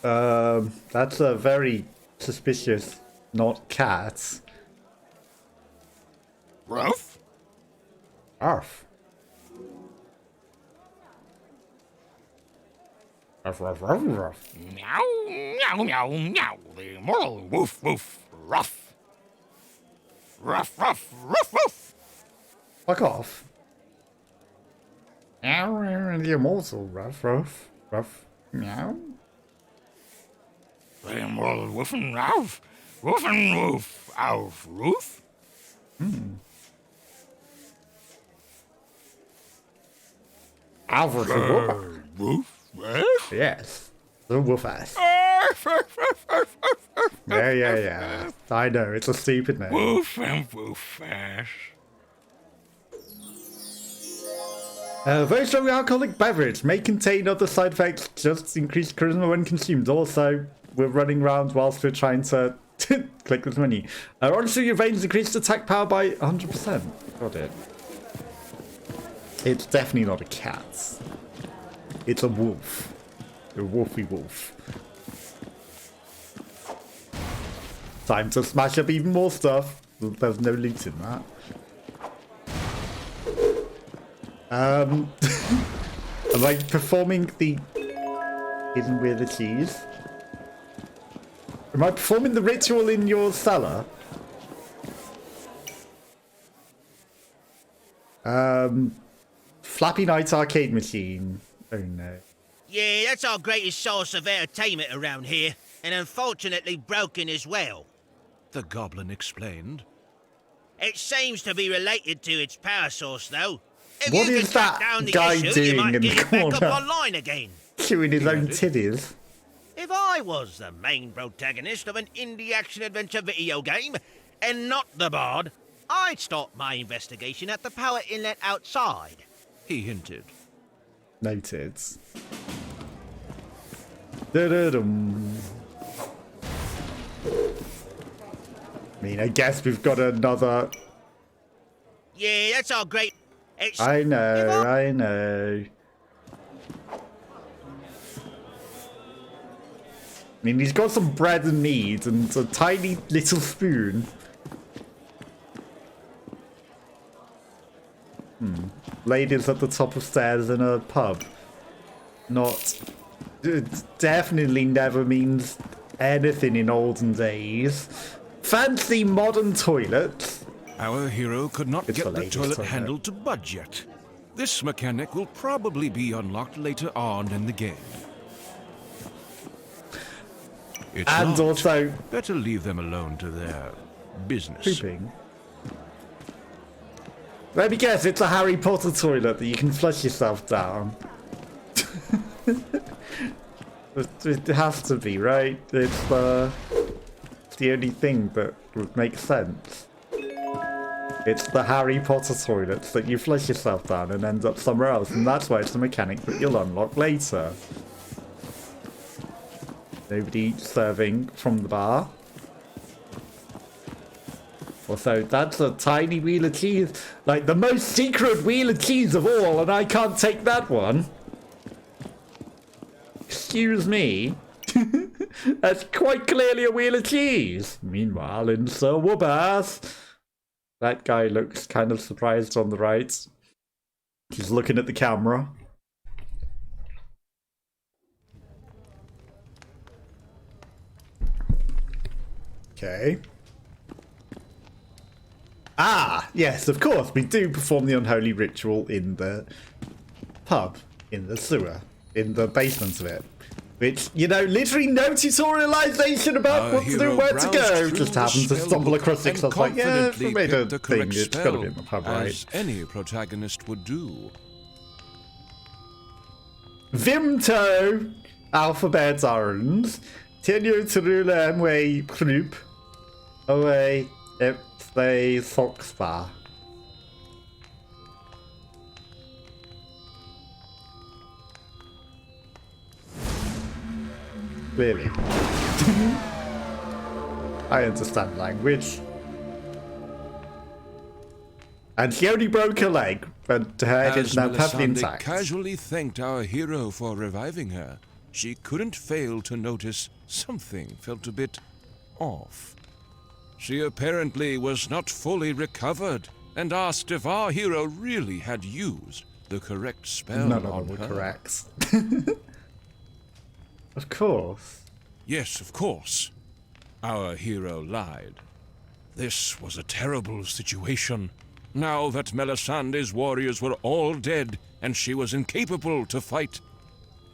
Speaker 1: That's a very suspicious, not cats.
Speaker 2: Ruff?
Speaker 1: Arf. Ruff, ruff, ruff, ruff.
Speaker 2: Meow, meow, meow, meow. The immortal woof, woof, ruff. Ruff, ruff, ruff, ruff.
Speaker 1: Fuck off. Meow, the immortal ruff, ruff, ruff, meow.
Speaker 2: The immortal woof and ruff, woof and woof, ouf, roof.
Speaker 1: Alfred the Whoopass.
Speaker 2: Woof,
Speaker 1: Yes, the Whoopass. Yeah. I know, it's a stupid name.
Speaker 2: Woof and woof ass.
Speaker 1: Very strong alcoholic beverage may contain other side effects, just increased charisma when consumed. Also, we're running around whilst we're trying to click this menu. Honestly, your veins increased attack power by 100%. Got it. It's definitely not a cat. It's a wolf. A wolfy wolf. Time to smash up even more stuff. There's no loot in that. Am I performing the hidden wheel of cheese? Am I performing the ritual in your cellar? Flappy Night arcade machine. Oh no.
Speaker 3: Yeah, that's our greatest source of entertainment around here, and unfortunately broken as well.
Speaker 2: The goblin explained.
Speaker 3: It seems to be related to its power source, though. If
Speaker 1: What
Speaker 3: you
Speaker 1: is
Speaker 3: can track
Speaker 1: that
Speaker 3: down the
Speaker 1: guy
Speaker 3: issue,
Speaker 1: doing
Speaker 3: you might
Speaker 1: in
Speaker 3: get
Speaker 1: the
Speaker 3: it back
Speaker 1: corner?
Speaker 3: up online again.
Speaker 1: Chewing his own titties.
Speaker 3: If I was the main protagonist of an indie action-adventure video game, and not the bard, I'd start my investigation at the power inlet outside.
Speaker 2: He hinted.
Speaker 1: Noted. Da-da-dum. I mean, I guess we've got another...
Speaker 3: Yeah, that's our great...
Speaker 1: I know. I mean, he's got some bread and meat and a tiny little spoon. Ladies at the top of stairs in a pub. Not... It definitely never means anything in olden days. Fancy modern toilets.
Speaker 2: Our hero could not
Speaker 1: It's the
Speaker 2: get the
Speaker 1: latest
Speaker 2: toilet
Speaker 1: toilet.
Speaker 2: handle to budge yet. This mechanic will probably be unlocked later on in the game. It's
Speaker 1: And
Speaker 2: not.
Speaker 1: also...
Speaker 2: Better leave them alone to their business.
Speaker 1: Pooping. Let me guess, it's a Harry Potter toilet that you can flush yourself down. It has to be, right? It's the only thing that would make sense. It's the Harry Potter toilets that you flush yourself down and end up somewhere else, and that's why it's a mechanic that you'll unlock later. Nobody serving from the bar. Also, that's a tiny wheel of cheese. Like, the most secret wheel of cheese of all, and I can't take that one. Excuse me. That's quite clearly a wheel of cheese. Meanwhile, in Sir Whoopass, that guy looks kind of surprised on the right. He's looking at the camera. Okay. Ah, yes, of course, we do perform the unholy ritual in the pub, in the sewer, in the basement of it. Which, you know, literally no tutorialization about what to do, where to go. Just happened to stumble across it, so I was like, yeah, if we made a thing, it's gotta be in the pub, right?
Speaker 2: As any protagonist would do.
Speaker 1: Vimto, alphabet orange, tenio terula emwe prup, away, epsay soxpa. clearly. I understand language. And she only broke her leg, but her head is now perfectly intact.
Speaker 2: Casually thanked our hero for reviving her, she couldn't fail to notice something felt a bit off. She apparently was not fully recovered and asked if our hero really had used the correct spell
Speaker 1: None
Speaker 2: on
Speaker 1: of them were
Speaker 2: her.
Speaker 1: correct. Of course.
Speaker 2: Yes, of course. Our hero lied. This was a terrible situation. Now that Melisandre's warriors were all dead and she was incapable to fight,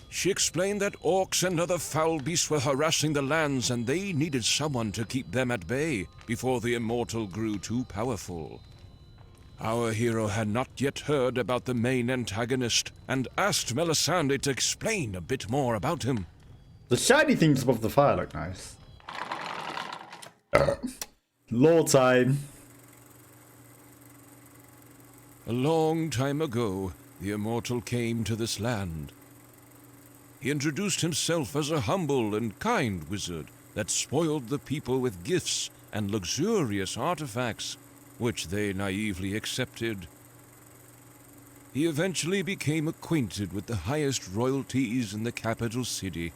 Speaker 2: she explained that orcs and other foul beasts were harassing the lands and they needed someone to keep them at bay before the immortal grew too powerful. Our hero had not yet heard about the main antagonist and asked Melisandre to explain a bit more about him.
Speaker 1: The shiny things above the fire look nice. Lore time.
Speaker 2: A long time ago, the immortal came to this land. He introduced himself as a humble and kind wizard that spoiled the people with gifts and luxurious artifacts, which they naively accepted. He eventually became acquainted with the highest royalties in the capital city,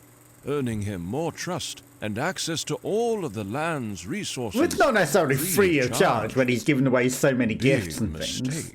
Speaker 2: earning him more trust and access to all of the land's resources.
Speaker 1: Well, it's not necessarily free of charge when he's given away so many gifts and things.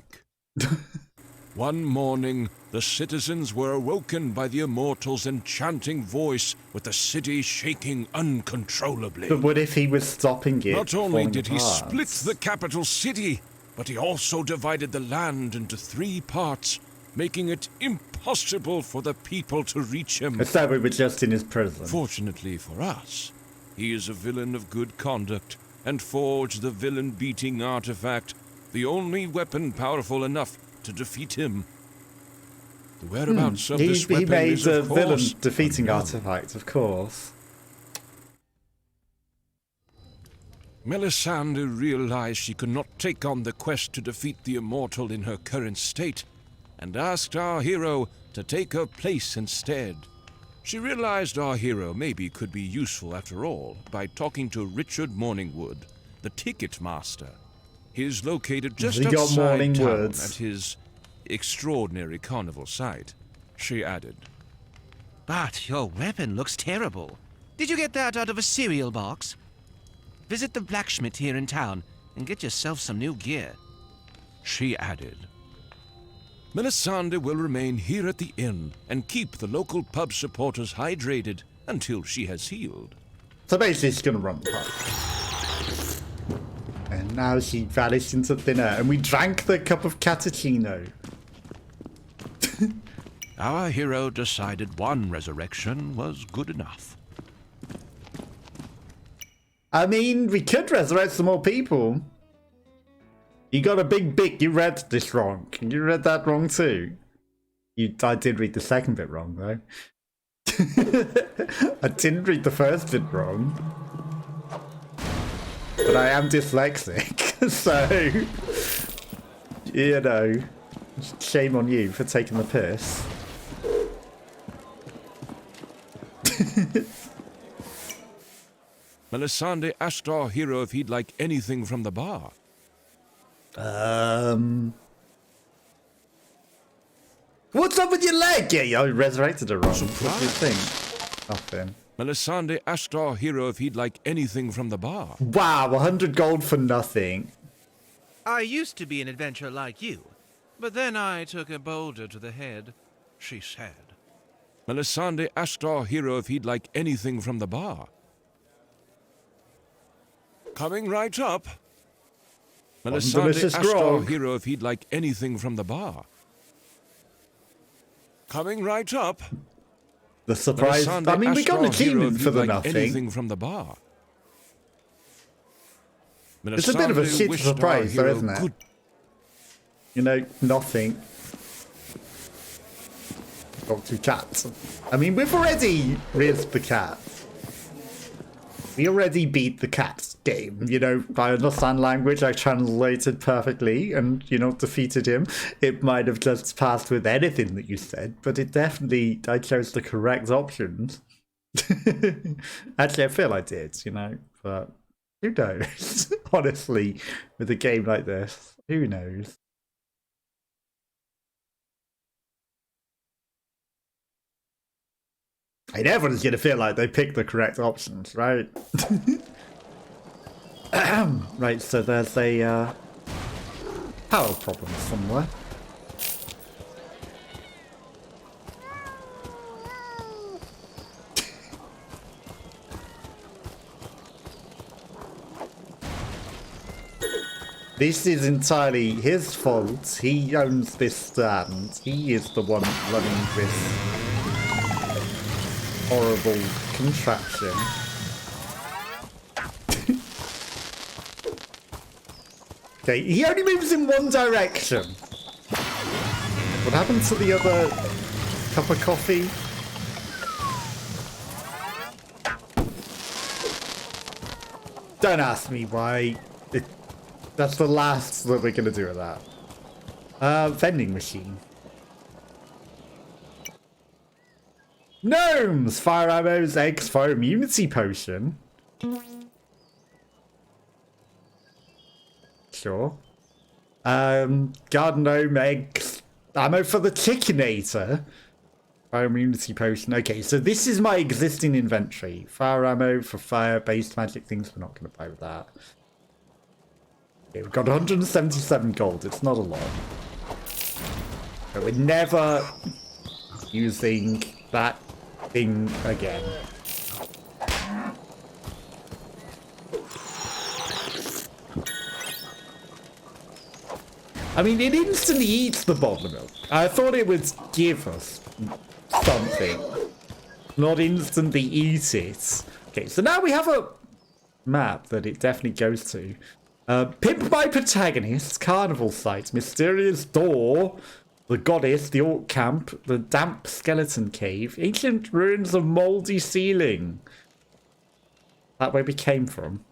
Speaker 2: One morning, the citizens were awoken by the immortal's enchanting voice, with the city shaking uncontrollably.
Speaker 1: But what if he was stopping it?
Speaker 2: Not only did he
Speaker 1: apart?
Speaker 2: split the capital city, but he also divided the land into 3 parts, making it impossible for the people to reach him.
Speaker 1: As though we were just in his prison.
Speaker 2: Fortunately for us, he is a villain of good conduct, and forged the villain-beating artifact, the only weapon powerful enough to defeat him. The whereabouts of this weapon is,
Speaker 1: a
Speaker 2: of course,
Speaker 1: villain defeating
Speaker 2: unknown.
Speaker 1: artifact, of course.
Speaker 2: Melisandre realized she could not take on the quest to defeat the immortal in her current state, and asked our hero to take her place instead. She realized our hero maybe could be useful after all by talking to Richard Morningwood, the ticket master. He is located just outside town at his extraordinary carnival site. She added,
Speaker 4: But your weapon looks terrible. Did you get that out of a cereal box? Visit the blacksmith here in town and get yourself some new gear.
Speaker 2: She added, Melisandre will remain here at the inn and keep the local pub supporters hydrated until she has healed.
Speaker 1: So basically she's gonna run the pub. And now she vanished into thin air, and we drank the cup of cappuccino.
Speaker 2: Our hero decided one resurrection was good enough.
Speaker 1: I mean, we could resurrect some more people. You got a big bit. You read this wrong. You read that wrong too. I did read the second bit wrong though. I didn't read the first bit wrong. But I am dyslexic, so you know, shame on you for taking the piss.
Speaker 2: Melisandre asked our hero if he'd like anything from the bar.
Speaker 1: What's up with your leg? Yeah, I resurrected her wrong.
Speaker 2: Surprise.
Speaker 1: What do you think? Nothing.
Speaker 2: Melisandre asked our hero if he'd like anything from the bar.
Speaker 1: Wow, 100 gold for nothing.
Speaker 4: I used to be an adventurer like you, but then I took a boulder to the head, she said.
Speaker 2: Melisandre asked our hero if he'd like anything from the bar. Coming right up. Melisandre asked our hero if he'd like anything from the bar. Coming right up.
Speaker 1: The surprise.
Speaker 2: Melisandre
Speaker 1: I mean, we
Speaker 2: asked
Speaker 1: got an
Speaker 2: our hero
Speaker 1: achievement
Speaker 2: if
Speaker 1: for
Speaker 2: he'd
Speaker 1: the
Speaker 2: like
Speaker 1: nothing.
Speaker 2: anything from the bar.
Speaker 1: It's a bit of a
Speaker 2: Melisandre
Speaker 1: shit
Speaker 2: wished our
Speaker 1: surprise, though,
Speaker 2: hero
Speaker 1: isn't it?
Speaker 2: good.
Speaker 1: You know, nothing. Got 2 cats. I mean, we've already raised the cat. We already beat the cat game. You know, I understand language. I translated perfectly and, you know, defeated him. It might have just passed with anything that you said, but it definitely, I chose the correct options. Actually, I feel I did, you know, but who knows? Honestly, with a game like this, who knows? I mean, everyone's going to feel like they picked the correct options, right? Right, so there's a power problem somewhere. This is entirely his fault. He owns this stand. He is the one running this horrible contraption. Okay, he only moves in one direction. What happened to the other cup of coffee? Don't ask me why. That's the last that we're gonna do with that. Vending machine. Gnomes! Fire ammos, eggs, fire immunity potion. Sure. Garden gnome, eggs, ammo for the chickinator. Fire immunity potion. Okay, so this is my existing inventory. Fire ammo for fire-based magic things. We're not gonna play with that. Okay, we've got 177 gold. It's not a lot. But we're never using that thing again. I mean, it instantly eats the bottle of milk. I thought it would give us something, not instantly eat it. Okay, so now we have a map that it definitely goes to. Pimped by protagonist, carnival site, mysterious door, the goddess, the orc camp, the damp skeleton cave, ancient ruins of mouldy ceiling. That where we came from.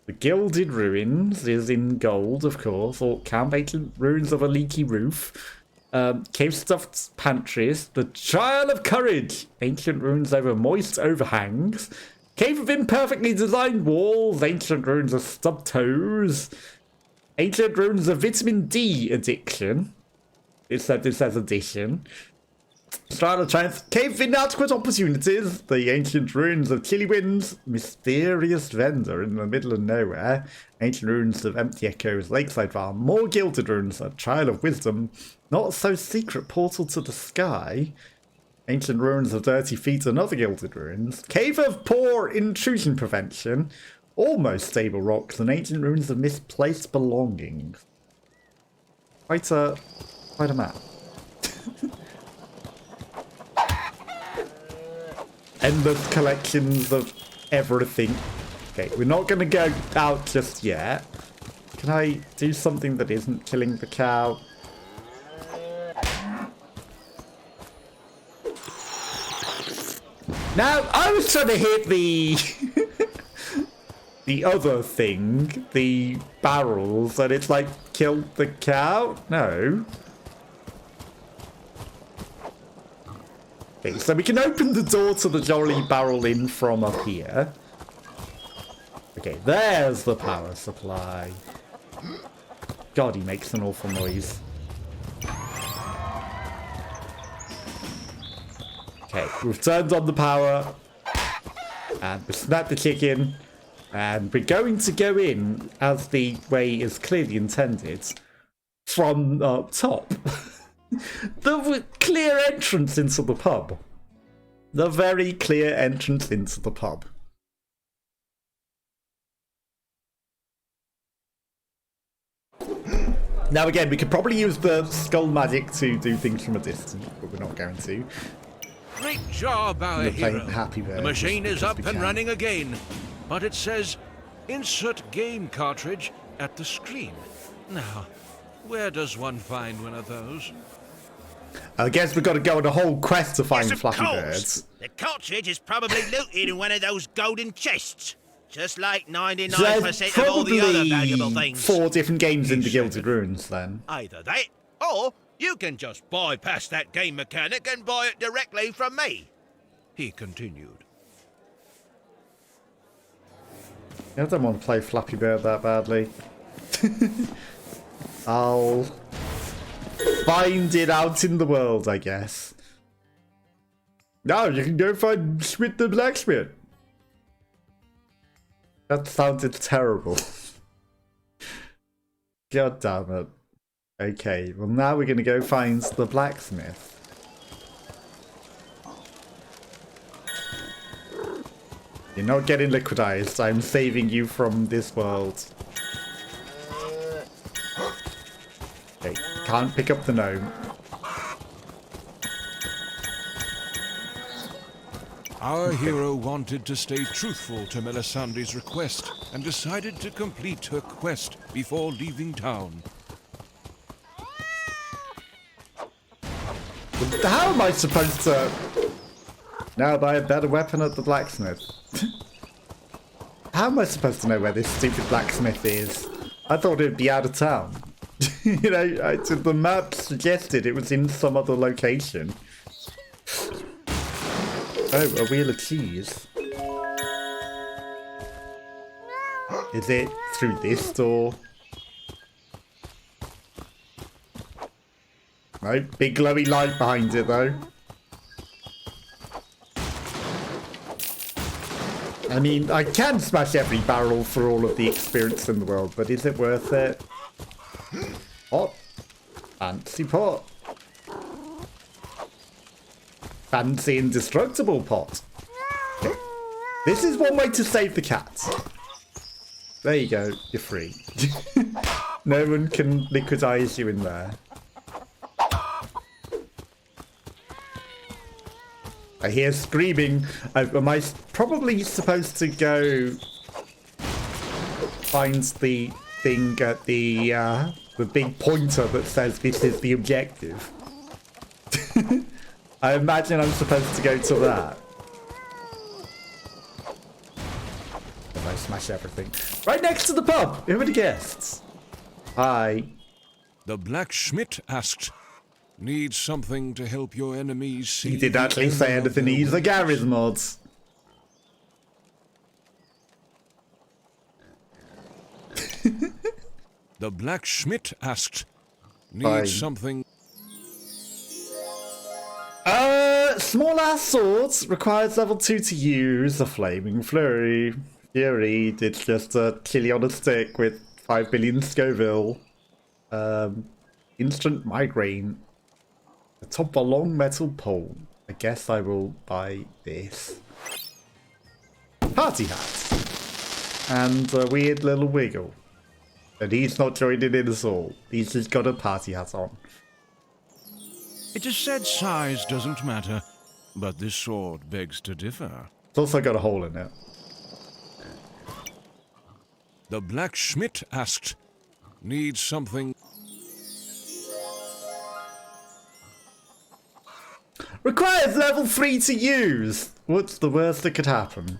Speaker 1: The gilded ruins is in gold, of course. Orc camp, ancient ruins of a leaky roof. Cave stuffed pantries, the trial of courage, ancient ruins over moist overhangs. Cave of imperfectly designed walls, ancient ruins of stubbed toes, ancient ruins of vitamin D addiction. It says addition. Trial of triumph, cave of inadequate opportunities, the ancient ruins of chilly winds, mysterious vendor in the middle of nowhere, ancient ruins of empty echoes, lakeside farm, more gilded ruins, a trial of wisdom, not so secret portal to the sky. Ancient ruins of dirty feet and other gilded ruins. Cave of poor intrusion prevention. Almost stable rocks and ancient ruins of misplaced belongings. Quite a map. Endless collections of everything. Okay, we're not going to go out just yet. Can I do something that isn't killing the cow? Now, I was trying to hit the the other thing, the barrels, and it's like killed the cow? No. Okay, so we can open the door to the jolly barrel in from up here. Okay, there's the power supply. God, he makes an awful noise. Okay, we've turned on the power, and we've snapped the chicken, and we're going to go in, as the way is clearly intended, from up top. The clear entrance into the pub. The very clear entrance into the pub. Now again, we could probably use the skull magic to do things from a distance, but we're not going to.
Speaker 2: Great job, our hero. The machine is up and running again, but it says insert game cartridge at the screen. Now, where does one find one of those?
Speaker 1: I guess we've got to go on a whole quest to find
Speaker 3: Yes,
Speaker 1: Flappy
Speaker 3: of course.
Speaker 1: Birds.
Speaker 3: The cartridge is probably looted in one of those golden chests, just like
Speaker 1: So
Speaker 3: 99%
Speaker 1: there's
Speaker 3: of all the other valuable
Speaker 1: probably
Speaker 3: things.
Speaker 1: 4 different games in the Gilded Ruins then.
Speaker 3: Either that, or you can just bypass that game mechanic and buy it directly from me.
Speaker 2: He continued.
Speaker 1: I don't want to play Flappy Bird that badly. I'll find it out in the world, I guess. Now you can go find Schmidt the blacksmith. That sounded terrible. God damn it. Okay, well now we're going to go find the blacksmith. You're not getting liquidized. I'm saving you from this world. Okay, can't pick up the gnome.
Speaker 2: Our hero wanted to stay truthful to Melisandre's request and decided to complete her quest before leaving town.
Speaker 1: How am I supposed to now buy a better weapon at the blacksmith? How am I supposed to know where this stupid blacksmith is? I thought it'd be out of town. You know, the map suggested it was in some other location. Oh, a wheel of cheese. Is it through this door? No, big glowy light behind it though. I mean, I can smash every barrel for all of the experience in the world, but is it worth it? Pot. Fancy pot. Fancy indestructible pot. Okay. This is one way to save the cat. There you go, you're free. No one can liquidize you in there. I hear screaming. Am I probably supposed to go find the thing at the big pointer that says this is the objective? I imagine I'm supposed to go to that. If I smash everything. Right next to the pub! Who would have guessed? Hi.
Speaker 2: The blacksmith asked, "Need something to help your enemies see?"
Speaker 1: He did actually say anything. He's a garage mod.
Speaker 2: The blacksmith asked, "Need
Speaker 1: Fine.
Speaker 2: something?"
Speaker 1: Small ass swords requires level 2 to use. A flaming flurry. Fury, it's just a chili on a stick with 5 billion Scoville. Instant migraine. Atop a long metal pole. I guess I will buy this. Party hat. And a weird little wiggle. And he's not joining in at all. He's just got a party hat on.
Speaker 2: It is said size doesn't matter, but this sword begs to differ.
Speaker 1: It's also got a hole in it.
Speaker 2: The blacksmith asked, "Need something?"
Speaker 1: Requires level 3 to use! What's the worst that could happen?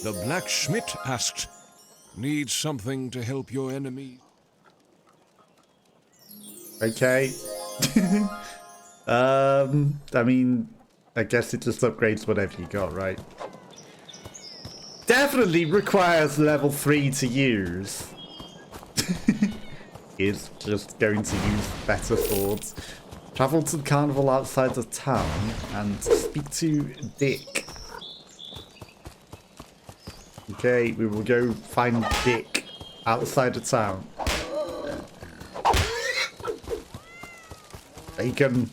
Speaker 2: The blacksmith asked, "Need something to help your enemy?"
Speaker 1: Okay. I mean, I guess it just upgrades whatever you got, right? Definitely requires level 3 to use. Is just going to use better swords. Travel to the carnival outside of town and speak to Dick. Okay, we will go find Dick outside of town. Bacon.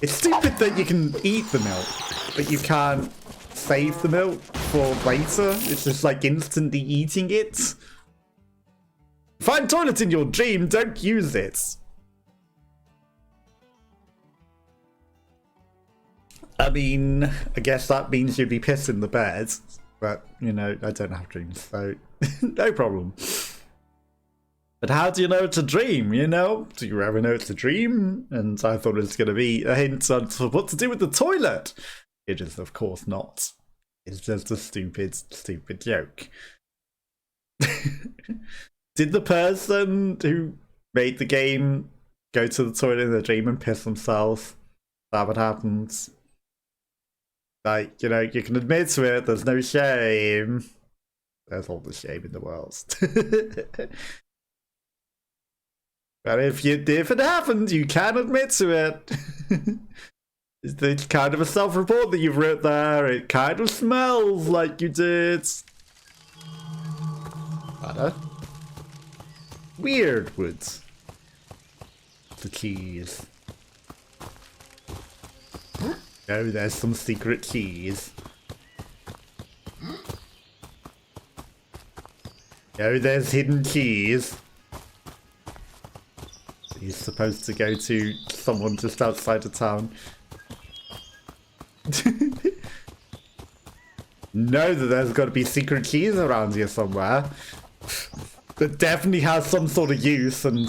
Speaker 1: It's stupid that you can eat the milk, but you can't save the milk for later. It's just like instantly eating it. Find toilet in your dream, don't use it. I mean, I guess that means you'd be pissing the bed. But, you know, I don't have dreams, so no problem. But how do you know it's a dream, you know? Do you ever know it's a dream? And I thought it was going to be a hint on what to do with the toilet. It is, of course, not. It's just a stupid, stupid joke. Did the person who made the game go to the toilet in the dream and piss themselves? Is that what happens? Like, you know, you can admit to it, there's no shame. There's all the shame in the world. But if it happened, you can admit to it. It's kind of a self-report that you've written there. It kind of smells like you did. Weird woods. The keys. Oh, there's some secret keys. Oh, there's hidden keys. He's supposed to go to someone just outside of town. Know that there's got to be secret keys around here somewhere. That definitely has some sort of use and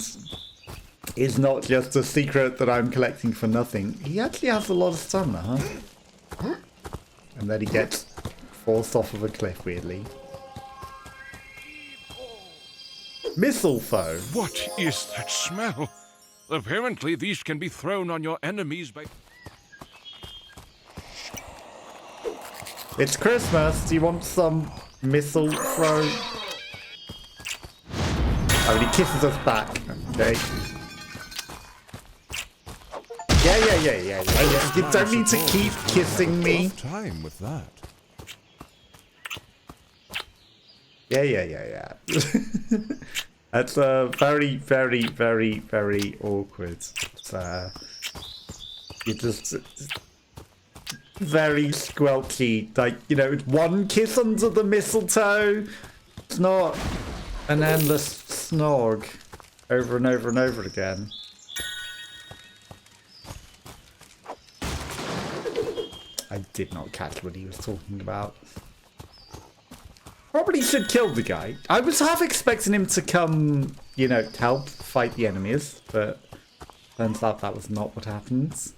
Speaker 1: is not just a secret that I'm collecting for nothing. He actually has a lot of stamina, huh? And then he gets forced off of a cliff, weirdly. Mistletoe.
Speaker 2: What is that smell? Apparently these can be thrown on your enemies by...
Speaker 1: It's Christmas. Do you want some missile throw? Oh, he kisses us back. Okay. Yeah. You don't need to keep kissing me.
Speaker 2: Time with that.
Speaker 1: Yeah. That's very, very, very, very awkward. You just very squelchy. Like, you know, it's one kiss under the mistletoe. It's not an endless snog over and over and over again. I did not catch what he was talking about. Probably should kill the guy. I was half expecting him to come, you know, help fight the enemies, but turns out that was not what happens.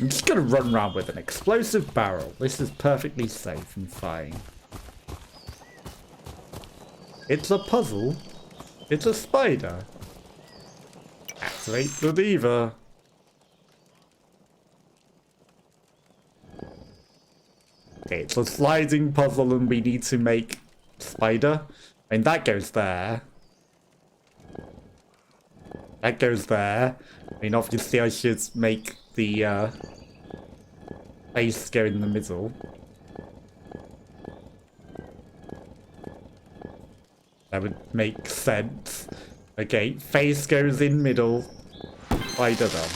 Speaker 1: I'm just gonna run around with an explosive barrel. This is perfectly safe and fine. It's a puzzle. It's a spider. Activate the lever. Okay, it's a sliding puzzle and we need to make spider. I mean, that goes there. That goes there. I mean, obviously I should make the face go in the middle. That would make sense. Okay, face goes in middle. Spider then.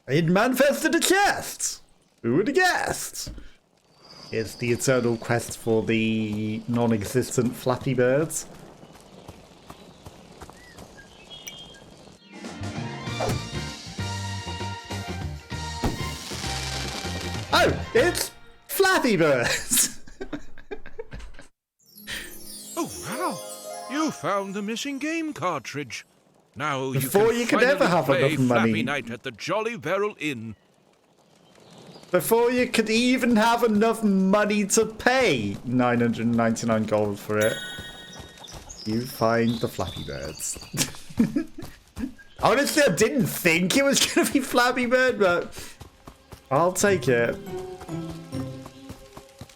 Speaker 1: It manifested a chest! Who would have guessed? It's the eternal quest for the non-existent flappy birds. Oh, it's Flappy Birds!
Speaker 2: Oh, wow! You found the missing game cartridge. Now
Speaker 1: Before you could ever have enough money.
Speaker 2: Flappy Night at the Jolly Barrel Inn.
Speaker 1: Before you could even have enough money to pay 999 gold for it, you find the Flappy Birds. Honestly, I didn't think it was going to be Flappy Bird, but I'll take it.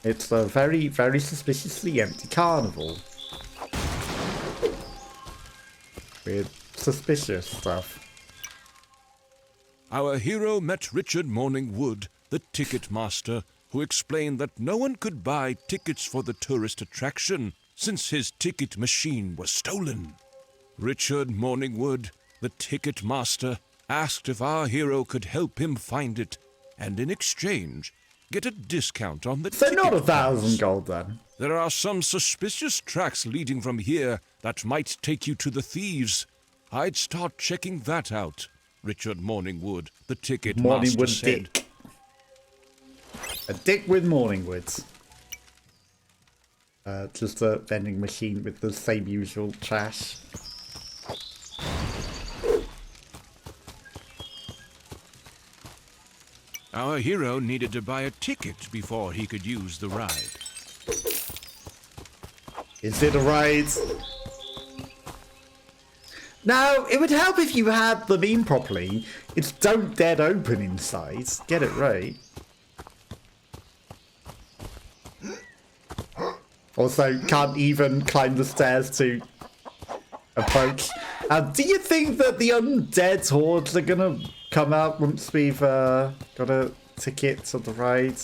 Speaker 1: It's a very, very suspiciously empty carnival. With suspicious stuff.
Speaker 2: Our hero met Richard Morningwood, the ticket master, who explained that no one could buy tickets for the tourist attraction since his ticket machine was stolen. Richard Morningwood, the ticket master, asked if our hero could help him find it, and in exchange, get a discount on the ticket.
Speaker 1: So not 1,000 gold then.
Speaker 2: There are some suspicious tracks leading from here that might take you to the thieves. I'd start checking that out, Richard Morningwood, the ticket master said.
Speaker 1: Dick. A dick with Morningwoods. Just a vending machine with the same usual trash.
Speaker 2: Our hero needed to buy a ticket before he could use the ride.
Speaker 1: Is it a ride? Now, it would help if you had the meme properly. It's don't dead open inside. Get it right. Also, can't even climb the stairs to approach. Do you think that the undead hordes are gonna come out once we've got a ticket to the ride?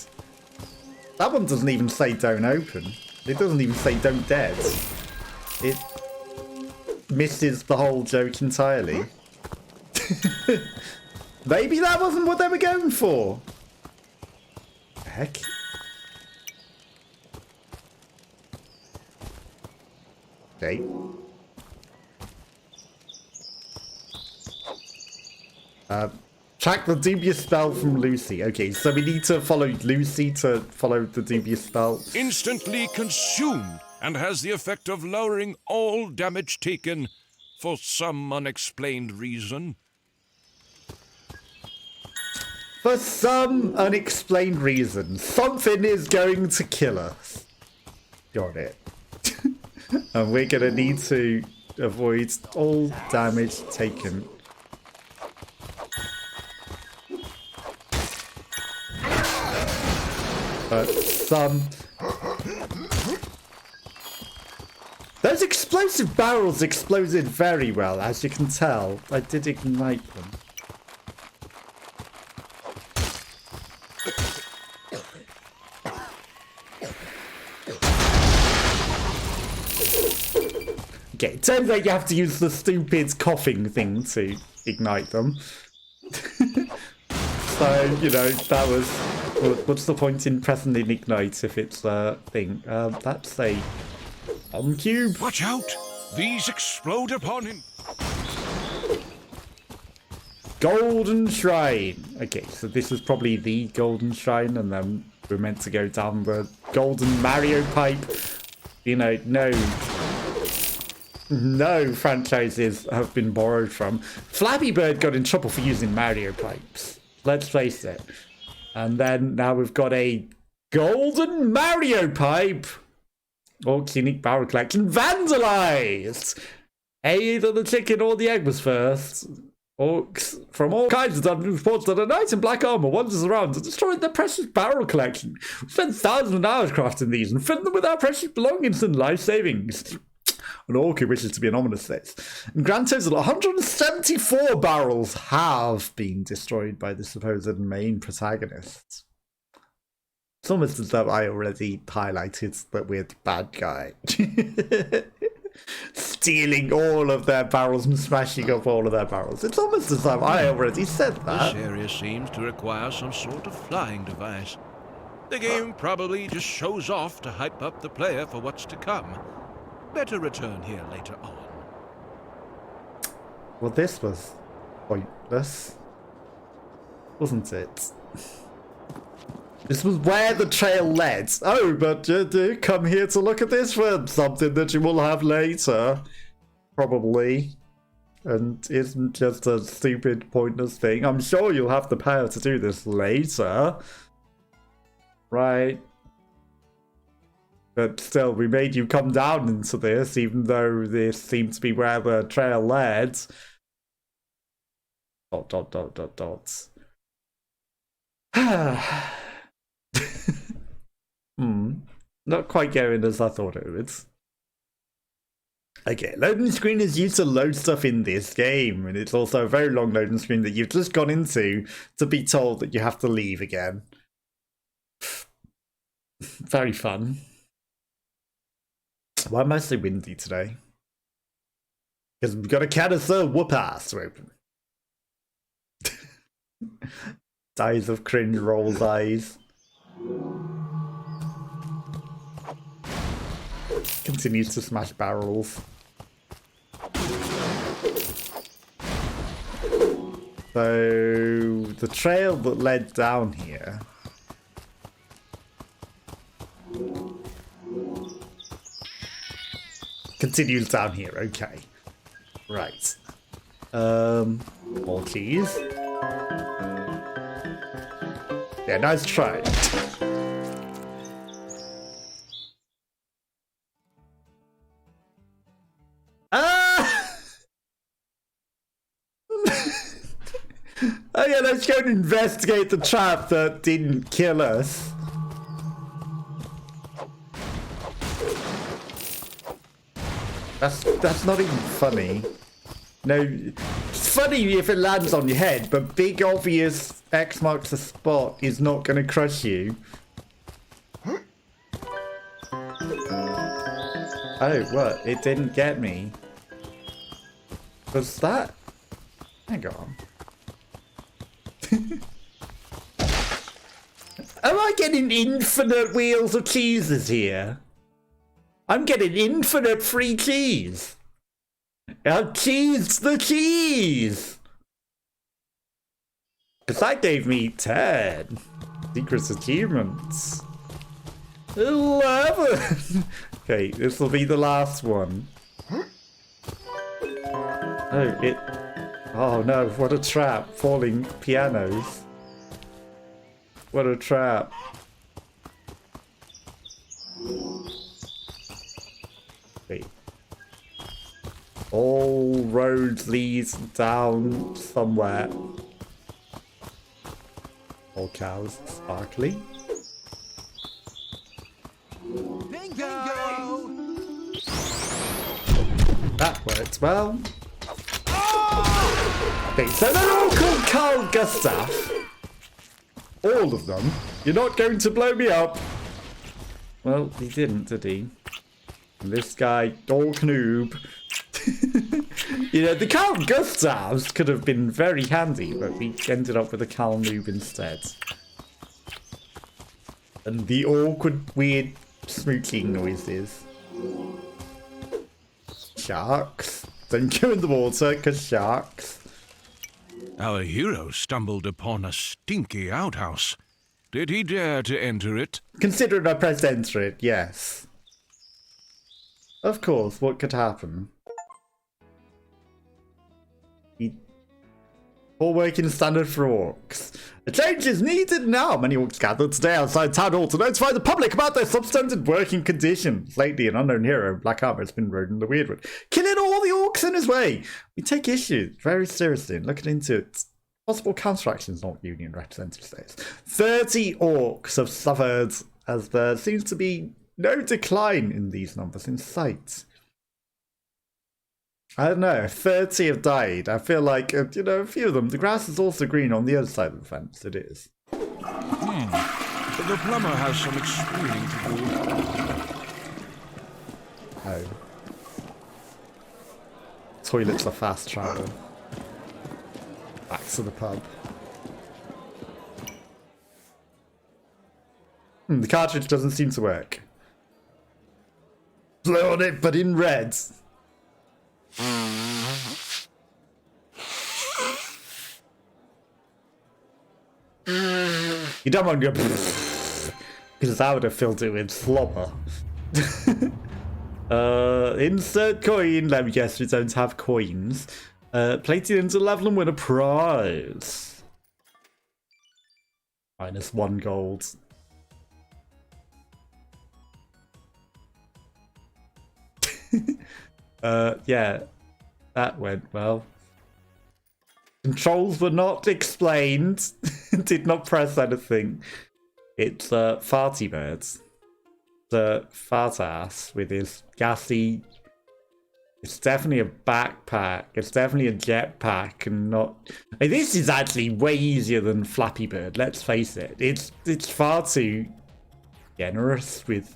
Speaker 1: That one doesn't even say don't open. It doesn't even say don't dead. It misses the whole joke entirely. Maybe that wasn't what they were going for. Heck. Okay. Track the dubious spell from Lucy. Okay, so we need to follow Lucy to follow the dubious spell.
Speaker 2: Instantly consumed and has the effect of lowering all damage taken for some unexplained reason.
Speaker 1: For some unexplained reason, something is going to kill us. Got it. And we're gonna need to avoid all damage taken. But those explosive barrels exploded very well, as you can tell. I did ignite them. Okay, it turns out you have to use the stupid coughing thing to ignite them. So, you know, that was... What's the point in pressing an ignite if it's a thing? That's a... cube.
Speaker 2: Watch out! These explode upon him.
Speaker 1: Golden Shrine. Okay, so this is probably the Golden Shrine, and then we're meant to go down the Golden Mario Pipe. You know, no franchises have been borrowed from. Flappy Bird got in trouble for using Mario Pipes. Let's face it. And then now we've got a Golden Mario Pipe. Orcs Unique Barrel Collection vandalized. Either the chicken or the egg was first. Orcs from all kinds of dungeons reports that a knight in black armor wanders around and destroyed their precious barrel collection. We spent thousands of hours crafting these and filled them with our precious belongings and life savings. An orc who wishes to be anonymous says. In grand total, 174 barrels have been destroyed by the supposed main protagonist. It's almost as though I already highlighted that weird bad guy. Stealing all of their barrels and smashing up all of their barrels. It's almost as though I already said that.
Speaker 2: This area seems to require some sort of flying device. The game probably just shows off to hype up the player for what's to come. Better return here later on.
Speaker 1: Well, this was pointless, wasn't it? This was where the trail led. Oh, but you do come here to look at this for something that you will have later. Probably. And isn't just a stupid, pointless thing. I'm sure you'll have the power to do this later. Right. But still, we made you come down into this, even though this seemed to be where the trail led. ... Not quite going as I thought it would. Okay, loading screen is used to load stuff in this game, and it's also a very long loading screen that you've just gone into to be told that you have to leave again. Very fun. Why am I so windy today? Because we've got a canister Whoopass to open. Dies of cringe rolls eyes. Continues to smash barrels. So the trail that led down here continues down here. Okay, right. More keys. Yeah, nice try. let's go and investigate the trap that didn't kill us. That's not even funny. No, it's funny if it lands on your head, but big obvious X marks the spot is not going to crush you. Oh, what? It didn't get me. Was that? Hang on. Am I getting infinite wheels of cheeses here? I'm getting infinite free cheese. I've cheesed the cheese. Because that gave me 10. Secrets achievements. 11. Okay, this will be the last one. Oh no, what a trap. Falling pianos. What a trap. Okay. All roads lead down somewhere. All cows sparkly.
Speaker 4: Bingo!
Speaker 1: That worked well. Okay, so they're all called Carl Gustav. All of them. You're not going to blow me up. Well, he didn't, did he? And this guy, Dol Knoob. You know, the Carl Gustavs could have been very handy, but we ended up with a Carl Noob instead. And the awkward, weird smooching noises. Sharks. Don't go in the water, because sharks.
Speaker 2: Our hero stumbled upon a stinky outhouse. Did he dare to enter it?
Speaker 1: Considering I pressed enter it, yes. Of course, what could happen? Poor working standard for orcs. A change is needed now. Many orcs gathered today outside town hall to notify the public about their substandard working conditions. Lately, an unknown hero in black armor has been roding the Weirdwood, killing all the orcs in his way. We take issue very seriously and looking into it. Possible counteractions not union representative states. 30 orcs have suffered, as there seems to be no decline in these numbers in sight. I don't know, 30 have died. I feel like, you know, a few of them. The grass is also green on the other side of the fence. It is.
Speaker 2: But the plumber has some explaining to do.
Speaker 1: Oh. Toilets are fast travel. Back to the pub. The cartridge doesn't seem to work. Blow on it, but in red. You don't want to go because that would have filled it with slobber. Insert coin. Let me guess, we don't have coins. Plate it into level and win a prize. -1 gold. Yeah, that went well. Controls were not explained. Did not press anything. It's Farty Birds. The fart ass with his gassy. It's definitely a backpack. It's definitely a jetpack, and not. Like, this is actually way easier than Flappy Bird. Let's face it. It's far too generous with.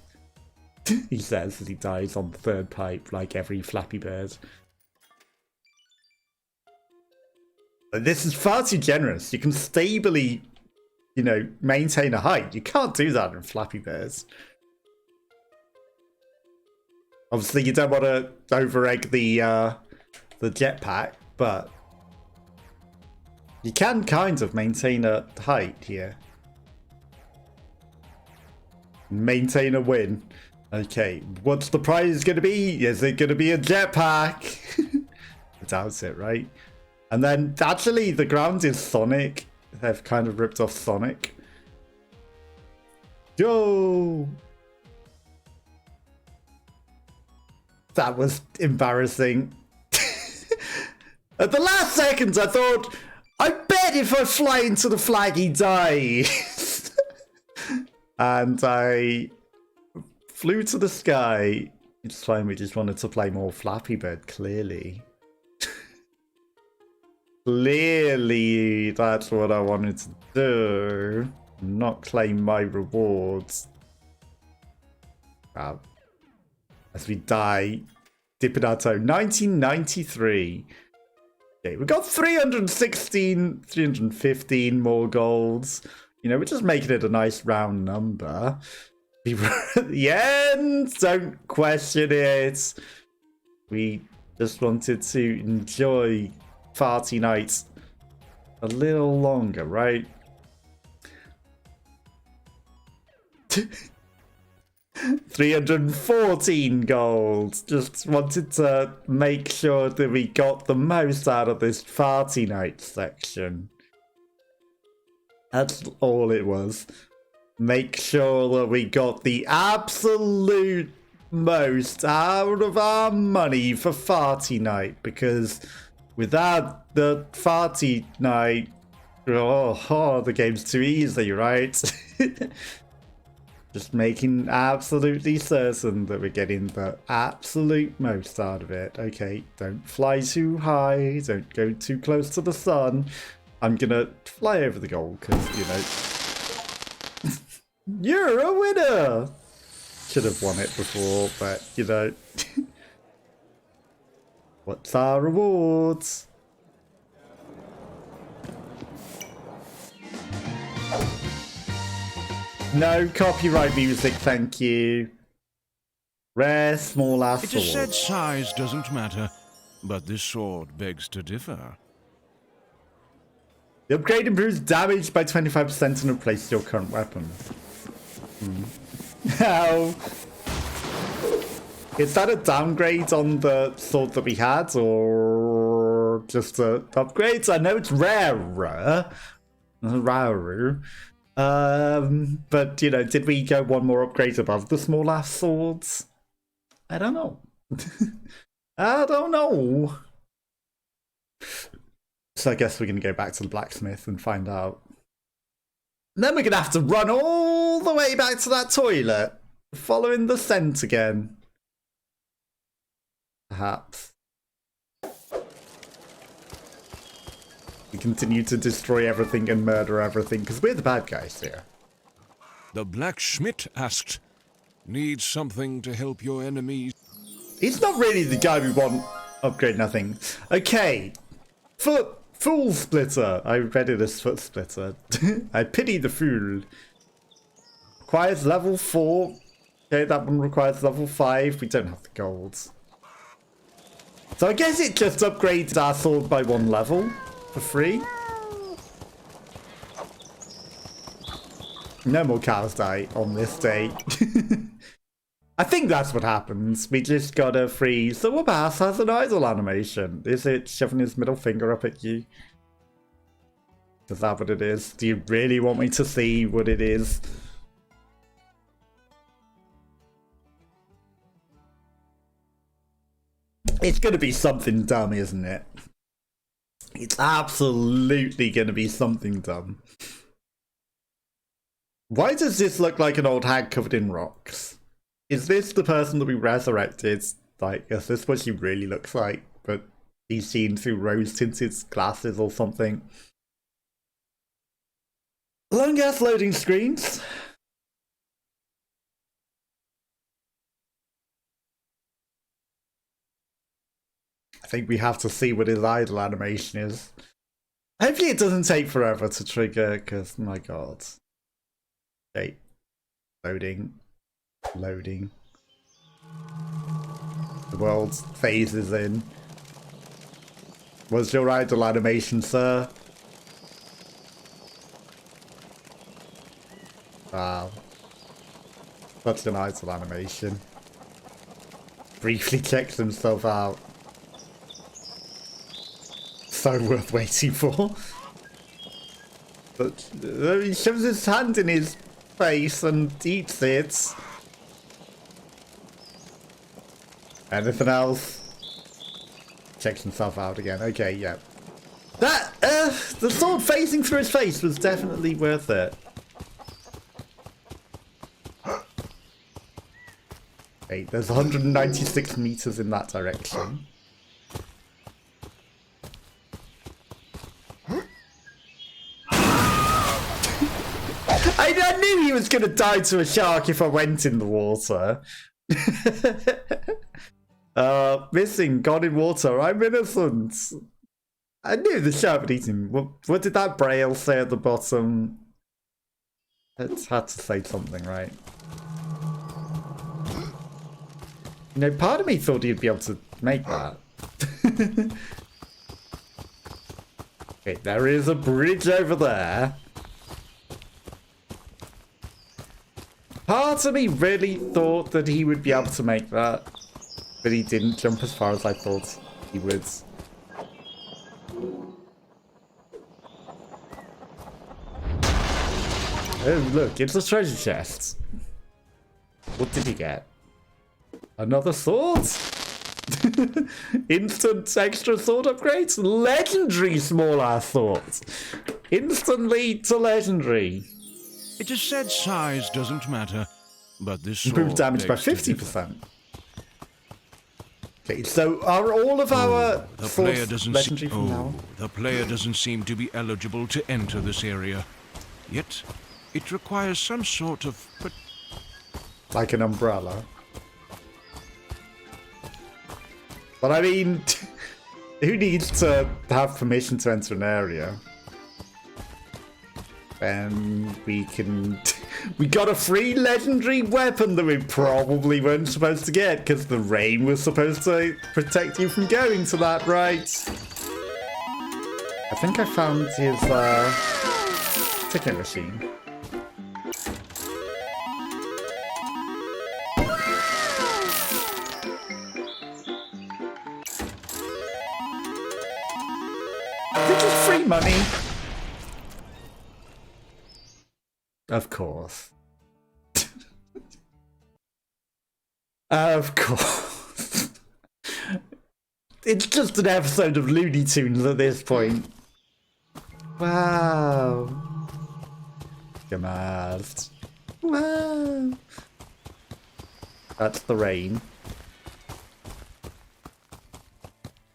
Speaker 1: He says as he dies on the third pipe, like every Flappy Bird. This is far too generous. You can stably, you know, maintain a height. You can't do that in Flappy Birds. Obviously, you don't want to over-egg the jetpack, but you can kind of maintain a height here. Maintain a win. Okay, what's the prize going to be? Is it going to be a jetpack? I doubt it, right? And then, actually, the ground is Sonic. They've kind of ripped off Sonic. Yo! That was embarrassing. At the last seconds, I thought I bet if I fly into the flag, he dies. And I flew to the sky. It's fine, we just wanted to play more Flappy Bird, clearly. Clearly, that's what I wanted to do. Not claim my rewards. Wow. As we die, dip in our toe. 1993. Okay, we got 315 more golds. You know, we're just making it a nice round number. We were at the end. Don't question it. We just wanted to enjoy party nights a little longer, right? 314 gold. Just wanted to make sure that we got the most out of this party night section. That's all it was. Make sure that we got the absolute most out of our money for party night, because without the party night, the game's too easy, right? Just making absolutely certain that we're getting the absolute most out of it. Okay, don't fly too high, don't go too close to the sun. I'm gonna fly over the goal, because, you know... You're a winner! Should have won it before, but, you know... What's our rewards? No copyright music, thank you. Rare small ass
Speaker 2: It is
Speaker 1: sword.
Speaker 2: said size doesn't matter, but this sword begs to differ.
Speaker 1: The upgrade improves damage by 25% and replaces your current weapon. How? Is that a downgrade on the sword that we had, or just a upgrade? I know it's rarer. But, you know, did we go one more upgrade above the small ass swords? I don't know. I don't know. So I guess we're going to go back to the blacksmith and find out. And then we're going to have to run all the way back to that toilet, following the scent again. Perhaps. We continue to destroy everything and murder everything, because we're the bad guys here.
Speaker 2: The blacksmith asked, "Need something to help your enemies?"
Speaker 1: He's not really the guy we want. Upgrade nothing. Okay. Fool splitter. I read it as foot splitter. I pity the fool. Requires level 4. Okay, that one requires level 5. We don't have the golds. So I guess it just upgrades our sword by 1 level for free. No more cows die on this day. I think that's what happens. We just got a free. So Whoopass has an idle animation. Is it shoving his middle finger up at you? Is that what it is? Do you really want me to see what it is? It's going to be something dumb, isn't it? It's absolutely going to be something dumb. Why does this look like an old hag covered in rocks? Is this the person that we resurrected? Like, is this what she really looks like? But he's seen through rose-tinted glasses or something. Long-ass loading screens. I think we have to see what his idle animation is. Hopefully it doesn't take forever to trigger, because, my god. Okay. Loading. Loading. The world phases in. What's your idle animation, sir? Wow. Such an idle animation. Briefly checks himself out. So worth waiting for. But he shoves his hand in his face and eats it. Anything else? Checks himself out again. Okay, yeah. That, the sword phasing through his face was definitely worth it. Okay, there's 196 meters in that direction. I knew he was going to die to a shark if I went in the water. Missing, gone in water, I'm innocent. I knew the shark would eat him. What did that braille say at the bottom? It had to say something, right? You know, part of me thought he'd be able to make that. Okay, there is a bridge over there. Part of me really thought that he would be able to make that, but he didn't jump as far as I thought he would. Oh, look, it's a treasure chest. What did he get? Another sword? Instant extra sword upgrades? Legendary small ass swords. Instantly to legendary.
Speaker 2: It is said size doesn't matter, but this sword
Speaker 1: Improved damage by 50%. Okay, so are all of our swords legendary from now on?
Speaker 2: The player doesn't seem to be eligible to enter this area. Yet, it requires some sort of...
Speaker 1: Like an umbrella. But I mean, who needs to have permission to enter an area? And we got a free legendary weapon that we probably weren't supposed to get because the rain was supposed to protect you from going to that, right? I think I found his ticket machine. I think it's free money. Of course. Of course. It's just an episode of Looney Tunes at this point. Wow. Gamazed. Wow. That's the rain.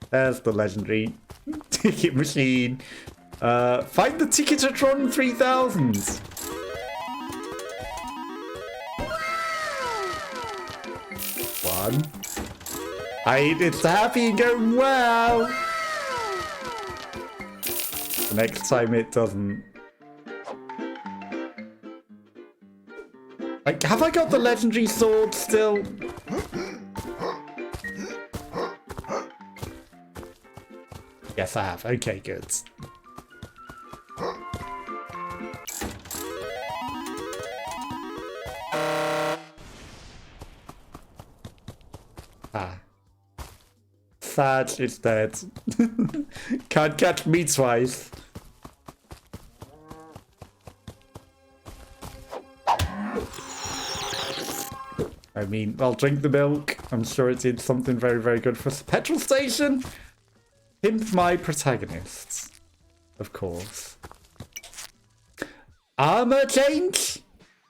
Speaker 1: There's the legendary ticket machine. Find the Ticketatron 3000. It's happy and going wow. The next time it doesn't. Like, have I got the legendary sword still? Yes, I have. Okay, good. Sad, it's dead. Can't catch me twice. I mean, I'll drink the milk. I'm sure it did something very, very good for us. Petrol station? Hint my protagonists. Of course. Armor change?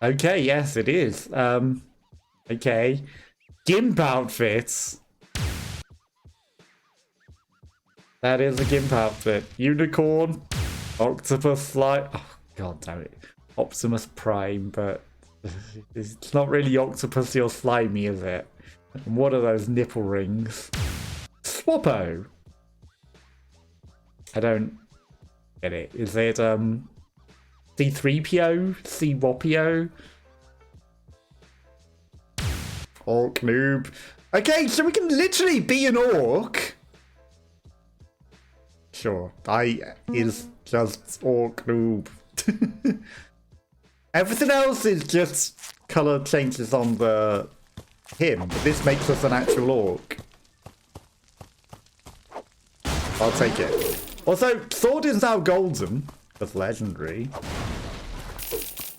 Speaker 1: Okay, yes, it is. Okay. Gimp outfits. That is a Gimp outfit. Unicorn. Octopus slime. Oh, god damn it. Optimus Prime, but it's not really octopusy or slimy, is it? And what are those nipple rings? Swappo. I don't get it. Is it C3PO? C-Wopio? Orc noob. Okay, so we can literally be an orc. Sure, I is just orc noob. Everything else is just colour changes on the him, but this makes us an actual orc. I'll take it. Also, sword is now golden. That's legendary.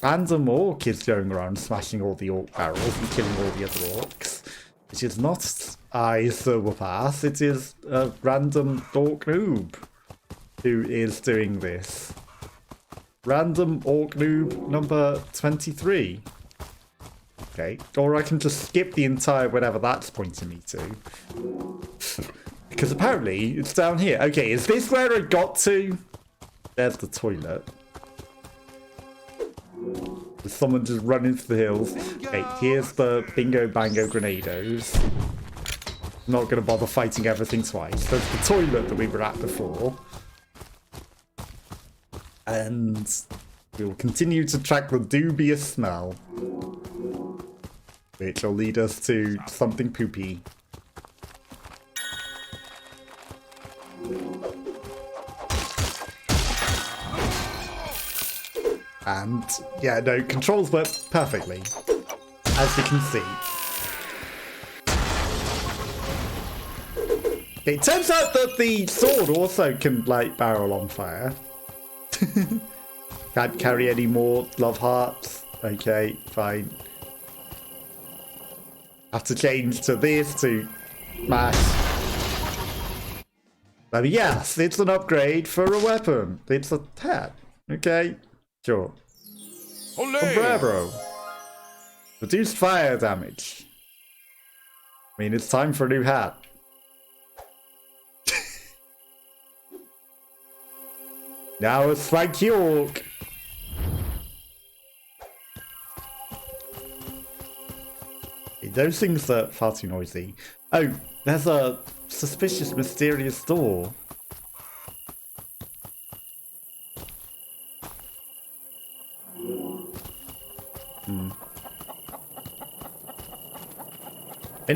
Speaker 1: Random orc is going around smashing all the orc barrels and killing all the other orcs. Which is not I, Sir Whoopass, it is a random orc noob. who is doing this. Random orc noob number 23. Okay, or I can just skip the entire whatever that's pointing me to. Because apparently it's down here. Okay, is this where I got to? There's the toilet. There's someone just running through the hills. Okay, here's the bingo bango grenados. Not going to bother fighting everything twice. There's the toilet that we were at before. And we'll continue to track the dubious smell, which will lead us to something poopy. And yeah, no, controls work perfectly, as you can see. It turns out that the sword also can light barrel on fire. Can't carry any more love hearts. Okay, fine. Have to change to this to mash. I mean, yes, it's an upgrade for a weapon. It's a hat. Okay, sure. Sombrero. Reduced fire damage. I mean, it's time for a new hat. Now it's like York. Those things are far too noisy. Oh, there's a suspicious, mysterious door. And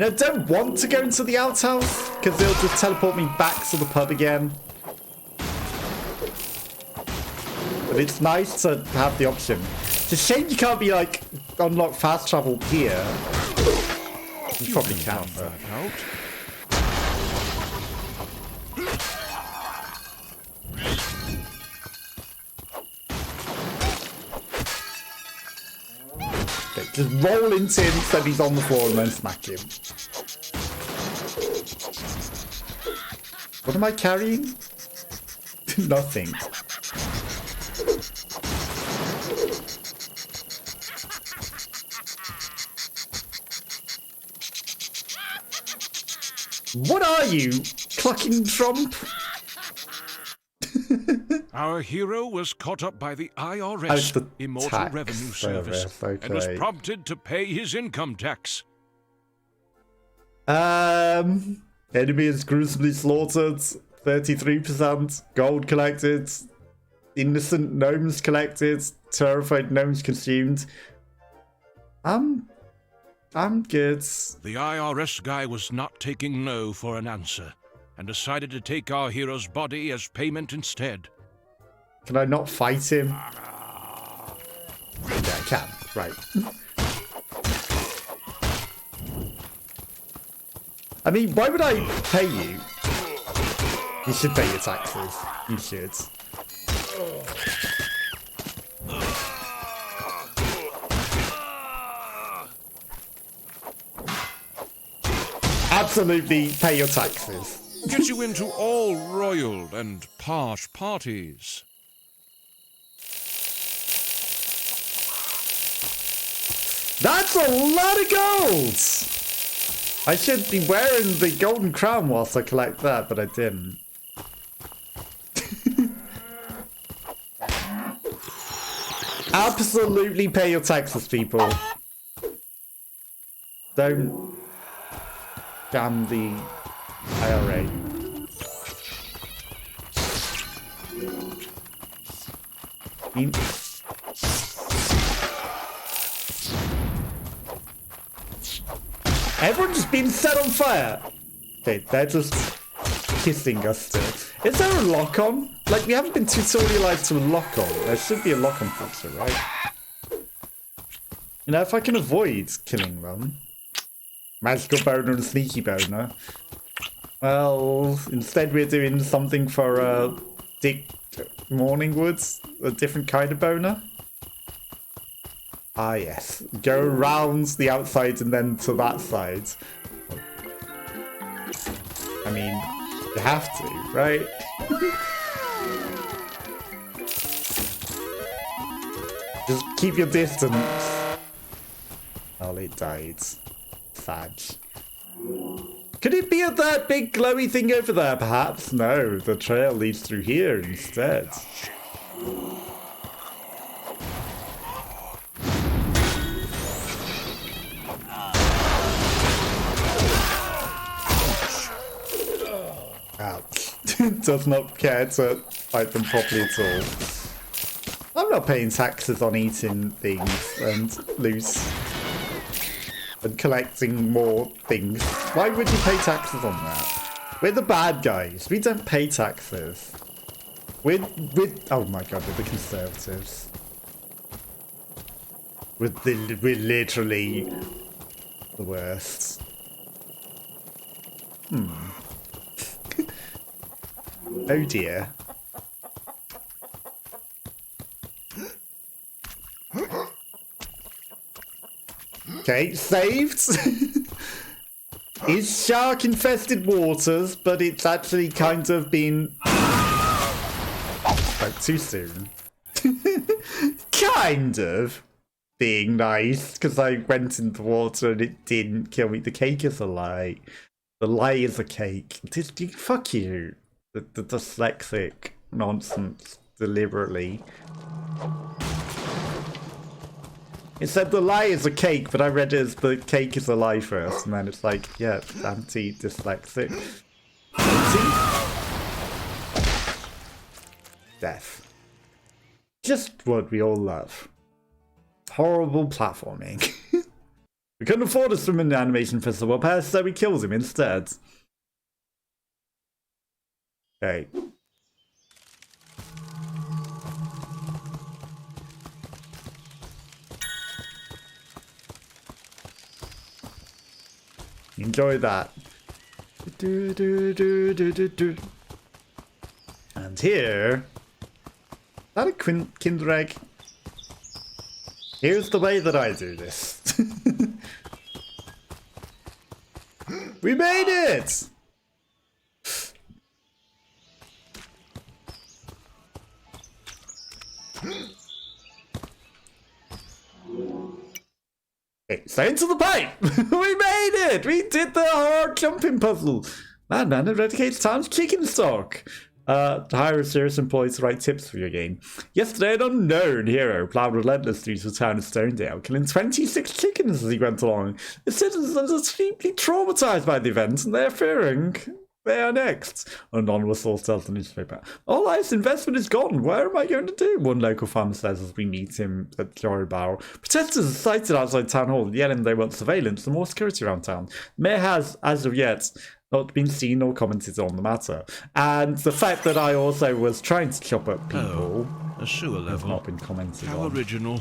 Speaker 1: I don't want to go into the outhouse because it'll just teleport me back to the pub again. But it's nice to have the option. It's a shame you can't be like unlock fast travel here. You probably can, but okay, just roll into him so he's on the floor and then smack him. What am I carrying? Nothing. What are you, clucking Trump?
Speaker 2: Our hero was caught up by the IRS,
Speaker 1: the
Speaker 2: Immortal Revenue Service,
Speaker 1: okay.
Speaker 2: and was prompted to pay his income tax.
Speaker 1: Enemy is gruesomely slaughtered. 33%. Gold collected. Innocent gnomes collected. Terrified gnomes consumed. I'm good.
Speaker 2: The IRS guy was not taking no for an answer, and decided to take our hero's body as payment instead.
Speaker 1: Can I not fight him? Yeah, I can. Right. I mean, why would I pay you? You should pay your taxes. You should. Absolutely pay your taxes.
Speaker 2: Gets you into all royal and posh parties.
Speaker 1: That's a lot of gold! I should be wearing the golden crown whilst I collect that, but I didn't. Absolutely pay your taxes, people. Don't damn the IRA. Everyone's been set on fire. Okay, they're just kissing us still. Is there a lock-on? Like, we haven't been tutorialized to a lock-on. There should be a lock-on feature, right? You know, if I can avoid killing them. Magical boner and sneaky boner. Well, instead we're doing something for Dick Morningwoods. A different kind of boner. Ah, yes. Go around the outside and then to that side. I mean, you have to, right? Just keep your distance. Oh, it died. Sad. Could it be that big glowy thing over there, perhaps? No, the trail leads through here instead. Ouch. Does not care to fight them properly at all. I'm not paying taxes on eating things and loose and collecting more things. Why would you pay taxes on that? We're the bad guys. We don't pay taxes. We're oh my god, we're the conservatives. We're literally the worst. Oh dear. Okay, saved. It's shark infested waters, but it's actually kind of been like too soon. Kind of being nice, because I went in the water and it didn't kill me. The cake is a lie. The lie is a cake. Fuck you. The dyslexic nonsense deliberately. It said the lie is a cake, but I read it as the cake is a lie first, and then it's like, yeah, anti-dyslexic. Death. Just what we all love. Horrible platforming. We couldn't afford a swim in the animation festival pass, so we killed him instead. Okay. Enjoy that. And here, is that a Kinder egg? Here's the way that I do this. We made it! Okay, so into the pipe! We made it! We did the hard jumping puzzle! Madman eradicates town's chicken stock! To hire a serious employee to write tips for your game. Yesterday, an unknown hero plowed relentlessly to the town of Stonedale, killing 26 chickens as he went along. The citizens are deeply traumatized by the event, and they're fearing they are next. An anonymous source tells the newspaper. All life's investment is gone. Where am I going to do? One local farmer says as we meet him at Jory Barrow. Protesters are sighted outside town hall, yelling they want surveillance and more security around town. The mayor has, as of yet, not been seen or commented on the matter. And the fact that I also was trying to chop up people
Speaker 2: a sewer level.
Speaker 1: has not been commented
Speaker 2: How
Speaker 1: on.
Speaker 2: original.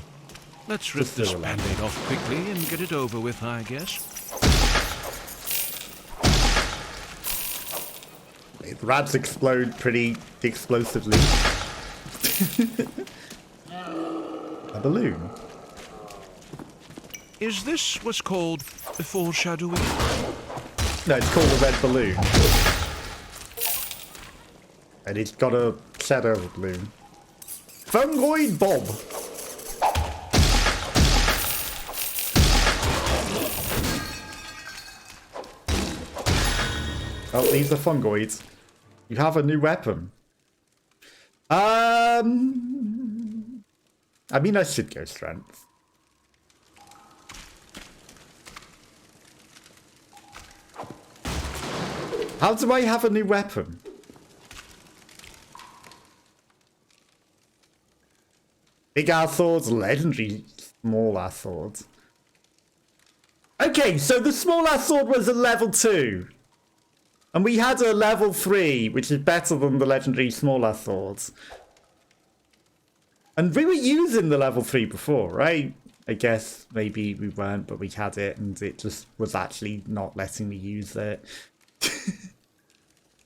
Speaker 2: Let's rip this band-aid off quickly and get it over with, I guess.
Speaker 1: The rats explode pretty explosively. A balloon.
Speaker 2: Is this what's called foreshadowing?
Speaker 1: No, it's called a red balloon. And it's got a shadow balloon. Fungoid Bob! Oh, these are fungoids. You have a new weapon. I mean, I should go strength. How do I have a new weapon? Big ass swords, legendary small ass swords. Okay, so the small ass sword was a level 2. And we had a level 3, which is better than the legendary small ass swords. And we were using the level 3 before, right? I guess maybe we weren't, but we had it and it just was actually not letting me use it.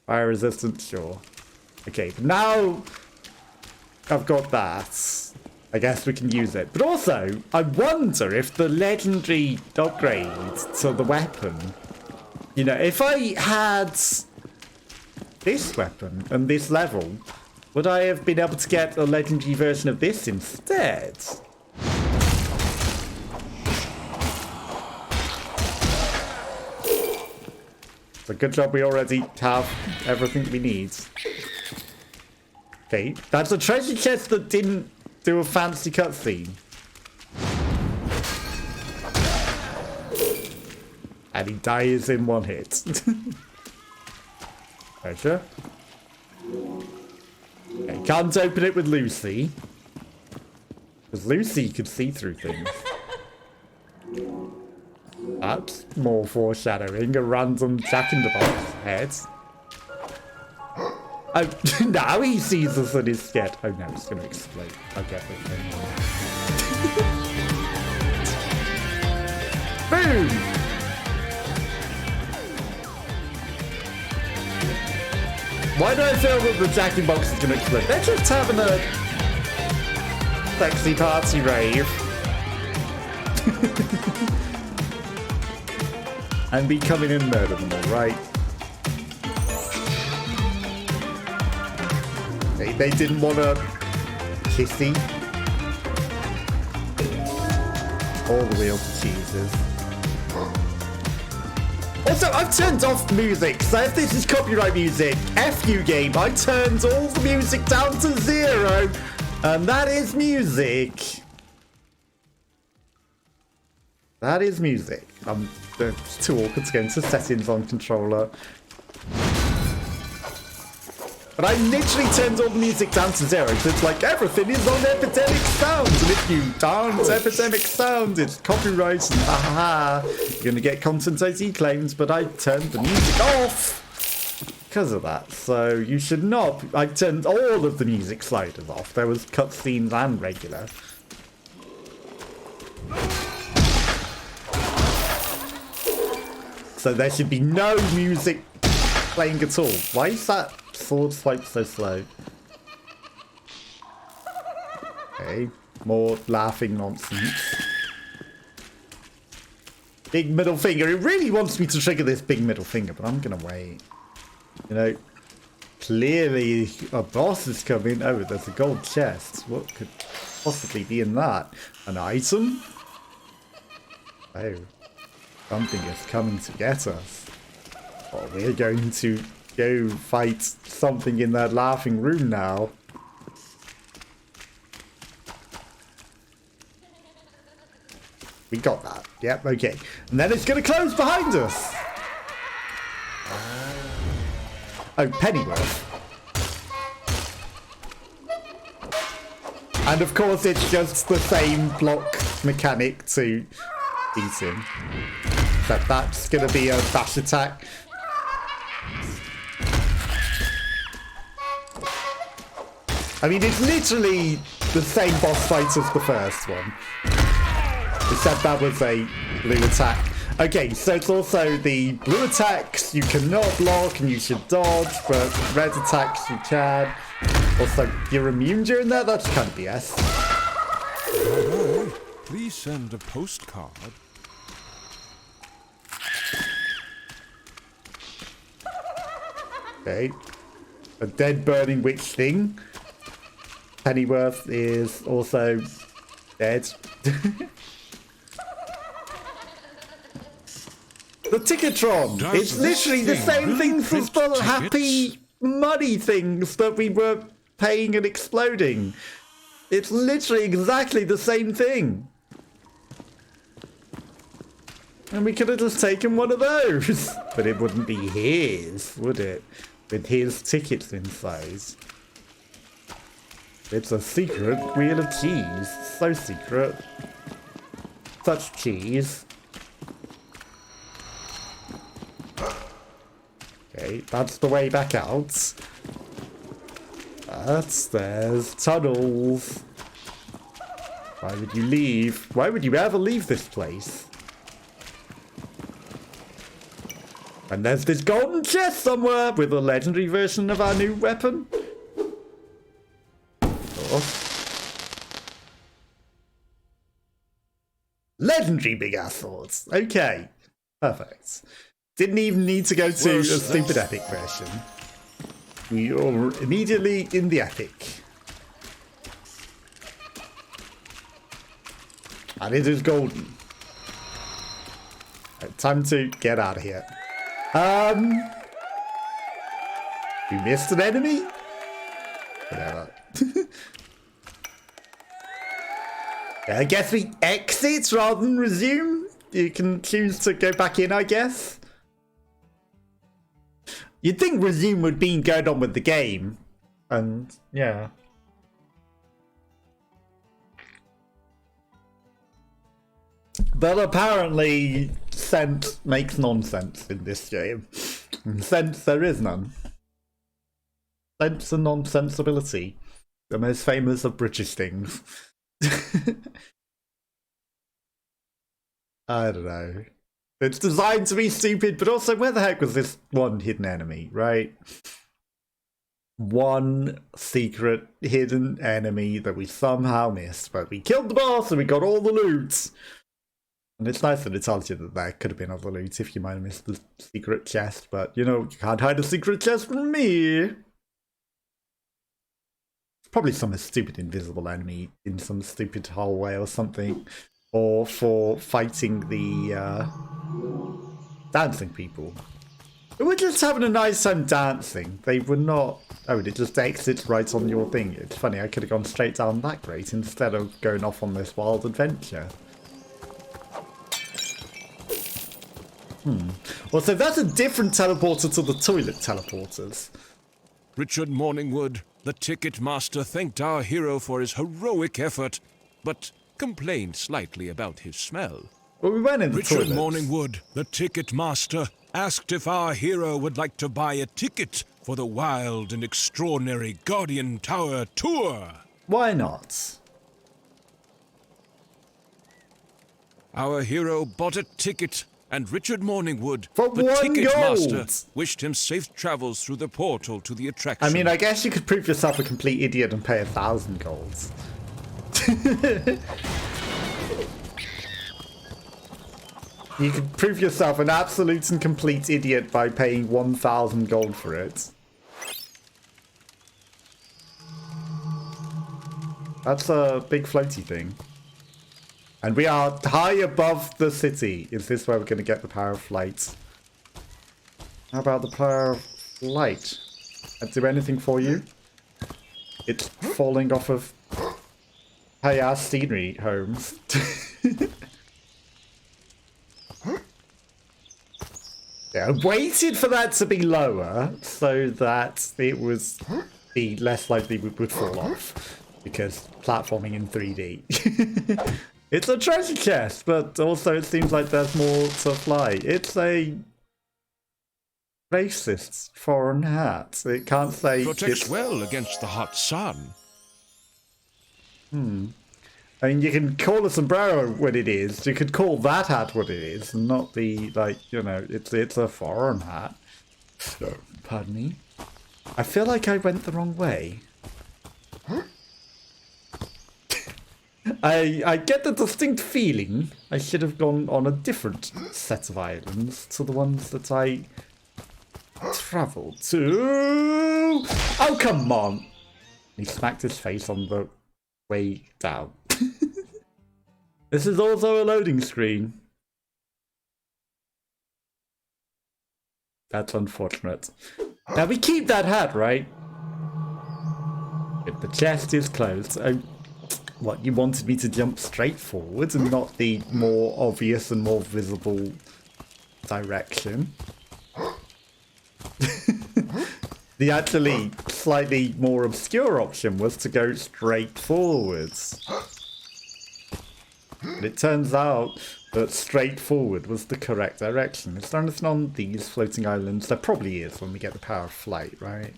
Speaker 1: Fire resistance, sure. Okay, but now I've got that. I guess we can use it. But also, I wonder if the legendary upgrade to the weapon, you know, if I had this weapon and this level, would I have been able to get a legendary version of this instead? It's a good job we already have everything we need. Okay, that's a treasure chest that didn't do a fancy cutscene. And he dies in one hit. Treasure. Okay, can't open it with Lucy. Because Lucy could see through things. That's more foreshadowing. A random Jack-in-the-Box head. Oh, now he sees us and is scared. Oh no, it's going to explode. I get it. Boom! Why do I feel that the Jack-in-the-Box is going to explode? They're just having a sexy party rave. And be coming in and murder them all, right? They didn't want a kissy. All the real cheeses. Also, I've turned off music, so if this is copyright music, F you game, I turned all the music down to 0, and that is music. That is music. It's too awkward to go into settings on controller. But I literally turned all the music down to 0, so it's like everything is on epidemic sound, and if you don't epidemic sound, it's copyright, and haha, you're gonna get content ID claims, but I turned the music off because of that, so you should not. I turned all of the music sliders off. There was cutscenes and regular. So there should be no music playing at all. Why is that sword swipe so slow? Okay, more laughing nonsense. Big middle finger. It really wants me to trigger this big middle finger, but I'm gonna wait. You know, clearly a boss is coming. Oh, there's a gold chest. What could possibly be in that? An item? Oh, something is coming to get us. Oh, we're going to go fight something in that laughing room now. We got that. Yep, okay. And then it's going to close behind us. Oh, Pennyworth. And of course it's just the same block mechanic to beat him. So that's going to be a dash attack. I mean, it's literally the same boss fight as the first one. Except that was a blue attack. Okay, so it's also the blue attacks you cannot block and you should dodge, but red attacks you can. Also, you're immune during that? That's kind of BS.
Speaker 2: Please send a postcard.
Speaker 1: Okay. A dead burning witch thing. Pennyworth is also dead. The Ticketron! It's literally the same things as the happy money things that we were paying and exploding. It's literally exactly the same thing. And we could have just taken one of those. But it wouldn't be his, would it? With his tickets inside. It's a secret wheel of cheese. So secret. Such cheese. Okay, that's the way back out. But there's tunnels. Why would you leave? Why would you ever leave this place? And there's this golden chest somewhere with a legendary version of our new weapon. Legendary big ass swords. Okay. Perfect. Didn't even need to go to a stupid epic version. We are immediately in the epic. And it is golden. Right, time to get out of here. You missed an enemy? Whatever. I guess we exit rather than resume. You can choose to go back in, I guess. You'd think resume would be going on with the game. And, yeah. But apparently, sense makes nonsense in this game. And sense, there is none. Sense and nonsensibility. The most famous of British things. I don't know. It's designed to be stupid, but also where the heck was this one hidden enemy, right? One secret hidden enemy that we somehow missed, but we killed the boss and we got all the loot. And it's nice that it tells you that there could have been other loot if you might have missed the secret chest, but you know, you can't hide a secret chest from me. Probably some stupid invisible enemy in some stupid hallway or something. Or for fighting the dancing people. They were just having a nice time dancing. They were not... Oh, it just exits right on your thing. It's funny, I could have gone straight down that grate instead of going off on this wild adventure. Well, so that's a different teleporter to the toilet teleporters.
Speaker 2: Richard Morningwood, the ticket master, thanked our hero for his heroic effort, but complained slightly about his smell.
Speaker 1: Well, we went in the
Speaker 2: Richard
Speaker 1: toilets.
Speaker 2: Morningwood, the ticket master, asked if our hero would like to buy a ticket for the wild and extraordinary Guardian Tower tour.
Speaker 1: Why not?
Speaker 2: Our hero bought a ticket, and Richard Morningwood,
Speaker 1: For
Speaker 2: the
Speaker 1: 1
Speaker 2: ticket
Speaker 1: gold!
Speaker 2: master, wished him safe travels through the portal to the attraction.
Speaker 1: I mean, I guess you could prove yourself a complete idiot and pay 1,000 golds. You could prove yourself an absolute and complete idiot by paying 1,000 gold for it. That's a big floaty thing. And we are high above the city. Is this where we're going to get the power of flight? How about the power of flight? I'd do anything for you. It's falling off of high-ass scenery homes. Yeah, I waited for that to be lower so that it was be less likely we would fall off. Because platforming in 3D. It's a treasure chest, but also it seems like there's more to fly. It's a racist foreign hat. It can't say
Speaker 2: protects
Speaker 1: it's...
Speaker 2: well against the hot sun.
Speaker 1: I mean, you can call a sombrero what it is. You could call that hat what it is, and not be like, you know, it's a foreign hat. So, pardon me. I feel like I went the wrong way. I get the distinct feeling I should have gone on a different set of islands to the ones that I travelled to. Oh, come on! He smacked his face on the way down. This is also a loading screen. That's unfortunate. Now we keep that hat, right? If the chest is closed. Oh, what, you wanted me to jump straight forwards and not the more obvious and more visible direction? The actually slightly more obscure option was to go straight forwards. But it turns out that straight forward was the correct direction. Is there anything on these floating islands? There probably is when we get the power of flight, right?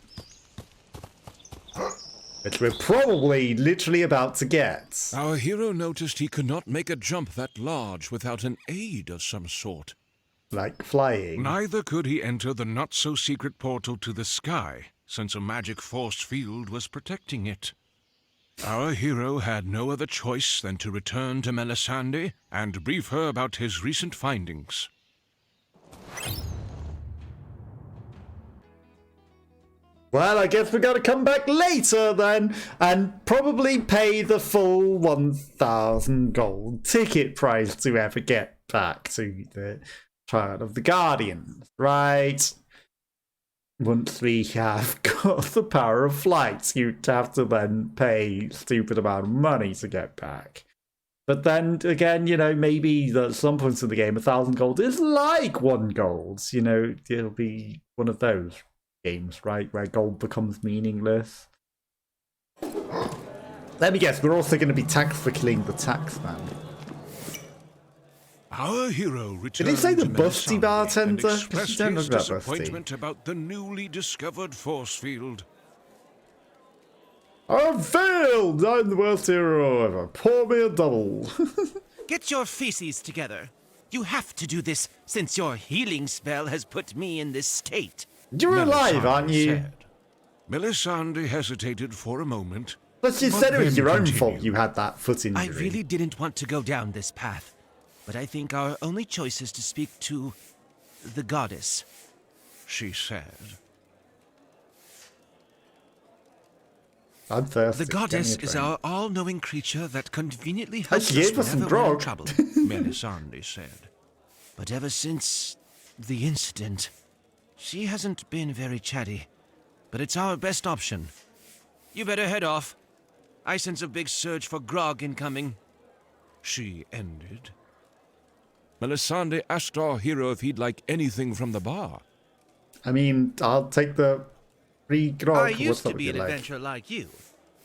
Speaker 1: Which we're probably literally about to get.
Speaker 2: Our hero noticed he could not make a jump that large without an aid of some sort.
Speaker 1: Like flying.
Speaker 2: Neither could he enter the not-so-secret portal to the sky, since a magic force field was protecting it. Our hero had no other choice than to return to Melisande and brief her about his recent findings.
Speaker 1: Well, I guess we gotta come back later then, and probably pay the full 1,000 gold ticket price to ever get back to the Triad of the Guardians, right? Once we have got the power of flight, you'd have to then pay stupid amount of money to get back. But then again, you know, maybe at some points in the game, 1,000 gold is like 1 gold. You know, it'll be one of those games, right, where gold becomes meaningless. Let me guess, we're also going to be taxed for killing the taxman.
Speaker 2: Our hero returned.
Speaker 1: Did he say the
Speaker 2: to
Speaker 1: busty
Speaker 2: Melisande
Speaker 1: bartender?
Speaker 2: and expressed
Speaker 1: You don't
Speaker 2: his
Speaker 1: look that busty.
Speaker 2: disappointment about the newly discovered force field.
Speaker 1: I've failed! I'm the worst hero ever. Pour me a double.
Speaker 4: Get your feces together. You have to do this since your healing spell has put me in this state.
Speaker 1: You're alive, aren't you?
Speaker 2: Said. Melisande hesitated for a moment.
Speaker 1: But you said it was
Speaker 2: then
Speaker 1: your own
Speaker 2: continued.
Speaker 1: fault you had that foot injury.
Speaker 4: I really didn't want to go down this path, but I think our only choice is to speak to the goddess,
Speaker 2: She said.
Speaker 1: I'm thirsty.
Speaker 4: The
Speaker 1: Get me a
Speaker 4: goddess is
Speaker 1: drink.
Speaker 4: our all-knowing creature that conveniently
Speaker 1: Hey,
Speaker 4: helps
Speaker 1: she
Speaker 4: us
Speaker 1: gave us some
Speaker 4: whenever we're in
Speaker 1: grog.
Speaker 4: trouble.
Speaker 2: Melisande said.
Speaker 4: But ever since the incident, she hasn't been very chatty. But it's our best option. You better head off. I sense a big surge for grog incoming.
Speaker 2: She ended. Melisande asked our hero if he'd like anything from the bar.
Speaker 1: I mean, I'll take the free grog.
Speaker 4: I
Speaker 1: What's
Speaker 4: used
Speaker 1: up
Speaker 4: to
Speaker 1: with
Speaker 4: be
Speaker 1: you,
Speaker 4: an
Speaker 1: like?
Speaker 4: adventurer like you,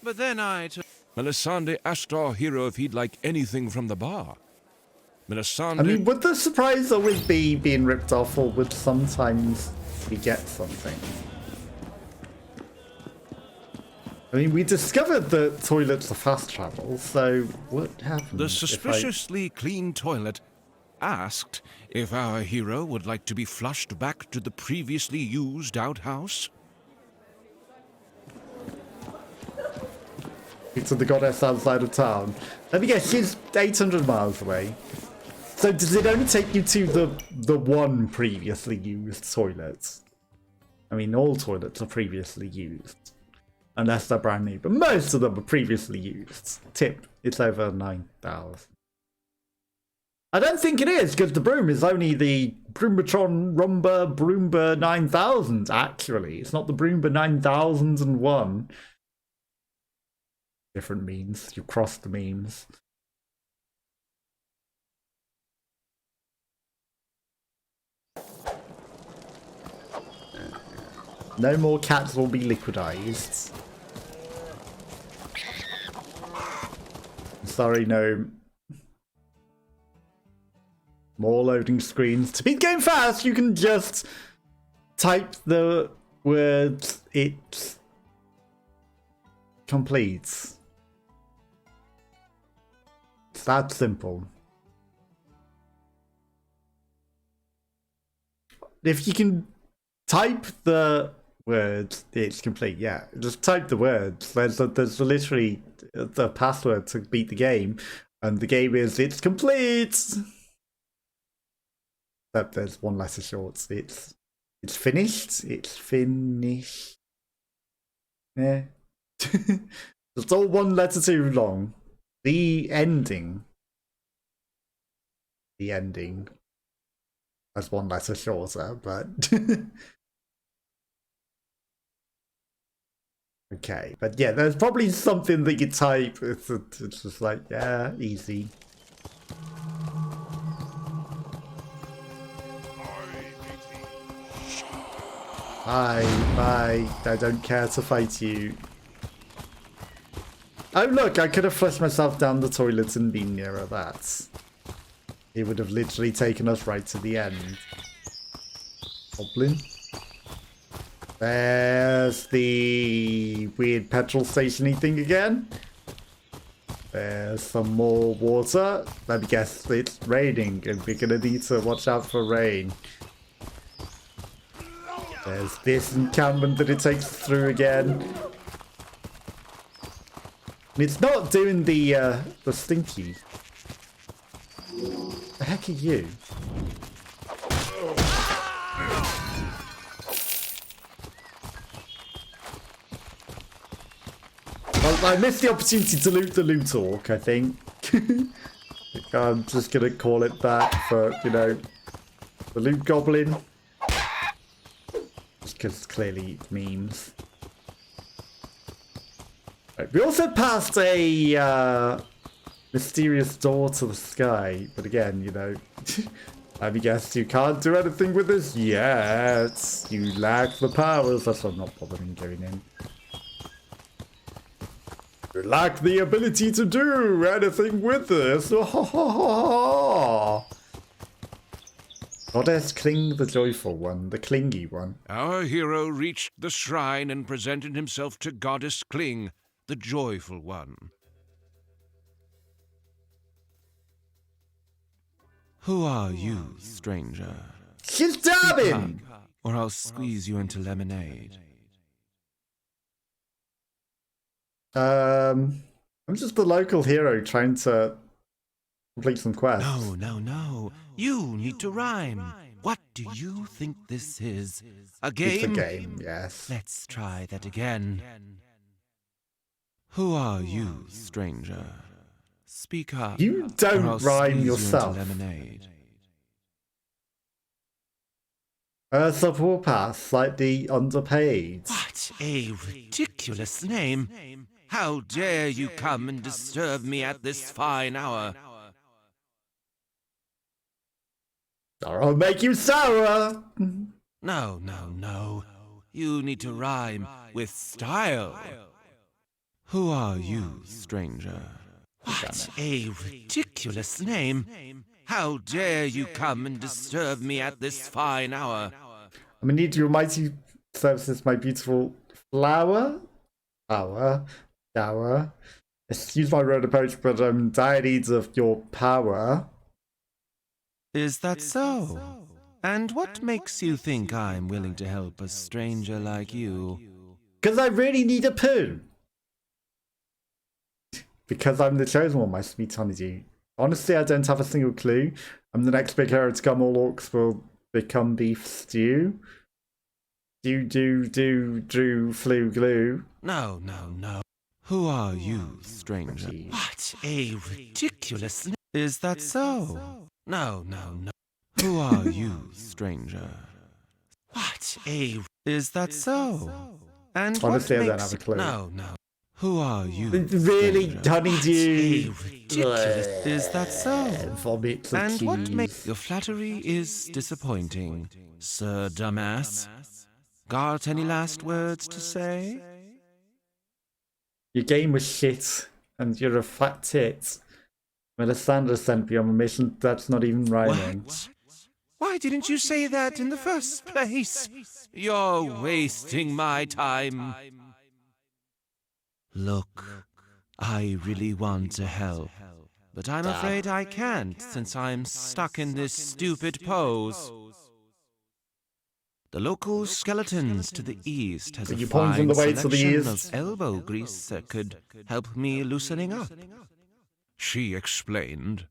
Speaker 4: but then I took...
Speaker 2: Melisande asked our hero if he'd like anything from the bar. Melisande...
Speaker 1: I mean, would the surprise always be being ripped off, or would sometimes we get something? I mean, we discovered that toilets are fast travel, so what happens
Speaker 2: The
Speaker 1: if
Speaker 2: suspiciously clean toilet asked if our hero would like to be flushed back to the previously used outhouse.
Speaker 1: to the goddess outside of town? Let me guess, she's 800 miles away. So does it only take you to the one previously used toilet? I mean, all toilets are previously used. Unless they're brand new, but most of them are previously used. Tip, it's over 9,000. I don't think it is, because the broom is only the Broomatron Rumba Broomba 9000, actually. It's not the Broomba 9001. Different memes. You cross the memes. No more cats will be liquidized. Sorry, no. More loading screens. To beat the game fast, you can just type the words it completes. It's that simple. If you can type the words, it's complete. Yeah, just type the words. There's literally the password to beat the game, and the game is it's complete. Except there's one letter short. It's finished. It's finished. Yeah, it's all one letter too long. The ending. The ending. That's one letter shorter, but okay. But yeah, there's probably something that you type. It's just like, yeah, easy. Bye. I don't care to fight you. Oh look, I could have flushed myself down the toilet and been nearer that. It would have literally taken us right to the end. Goblin. There's the weird petrol station-y thing again. There's some more water. Let me guess, it's raining and we're gonna need to watch out for rain. There's this encampment that it takes us through again. It's not doing the stinky. The heck are you? Well, I missed the opportunity to loot the loot orc, I think. I'm just gonna call it that for, you know, The loot goblin. Just because clearly memes. Right, we also passed a mysterious door to the sky, but again, you know, have you guessed you can't do anything with this yet? You lack the powers. That's why I'm not bothering going in. You lack the ability to do anything with this. Goddess Cling the joyful one, the clingy one.
Speaker 2: Our hero reached the shrine and presented himself to Goddess Cling, the joyful one.
Speaker 4: Who are you, stranger?
Speaker 1: She's dabbing!
Speaker 4: Or I'll squeeze you into lemonade.
Speaker 1: I'm just the local hero trying to complete some quests.
Speaker 4: No. You need to rhyme. What do you think this is? A game?
Speaker 1: It's a game, yes.
Speaker 4: Let's try that again. Who are you, stranger? Speak up.
Speaker 1: You
Speaker 4: or
Speaker 1: don't
Speaker 4: I'll
Speaker 1: rhyme
Speaker 4: squeeze
Speaker 1: yourself.
Speaker 4: You into lemonade.
Speaker 1: Sub Whoopass, slightly underpaid.
Speaker 4: What a ridiculous name. How dare you come and disturb me at this fine hour?
Speaker 1: Or I'll make you sour.
Speaker 4: No. You need to rhyme with style. Who are you, stranger? What a ridiculous name. How dare you come and disturb me at this fine hour?
Speaker 1: I'm gonna need your mighty services, my beautiful flower. Flower. Excuse my road approach, but I'm dire needs of your power.
Speaker 4: Is that so? And what makes you think I'm willing to help a stranger like you?
Speaker 1: Because I really need a poo. Because I'm the chosen one, my sweet honeydew. Honestly, I don't have a single clue. I'm the next big hero to come. All orcs will become beef stew. Drew, flew, glue.
Speaker 4: No. Who are you, stranger? What a ridiculous name. Is that so? No. Who are you, stranger? What a... Is that so? And
Speaker 1: Honestly,
Speaker 4: what
Speaker 1: I don't
Speaker 4: makes
Speaker 1: have a clue.
Speaker 4: No. Who are you?
Speaker 1: Really,
Speaker 4: stranger?
Speaker 1: honeydew.
Speaker 4: What a ridiculous... Is that so?
Speaker 1: Vomit the
Speaker 4: And what
Speaker 1: cheese.
Speaker 4: makes... Your flattery is disappointing, Sir Dumbass. Got any last words to say?
Speaker 1: Your game was shit, and you're a fat tit. Melisandre sent me on a mission that's not even rhyming.
Speaker 4: What? Why didn't you say that in the first place? You're wasting my time. Look, I really want to help, but I'm afraid I can't since I'm stuck in this stupid pose. The local skeletons to the east has a
Speaker 1: you pointing
Speaker 4: fine
Speaker 1: the way to the
Speaker 4: selection
Speaker 1: east?
Speaker 4: of elbow grease that could help me loosening up.
Speaker 2: She explained.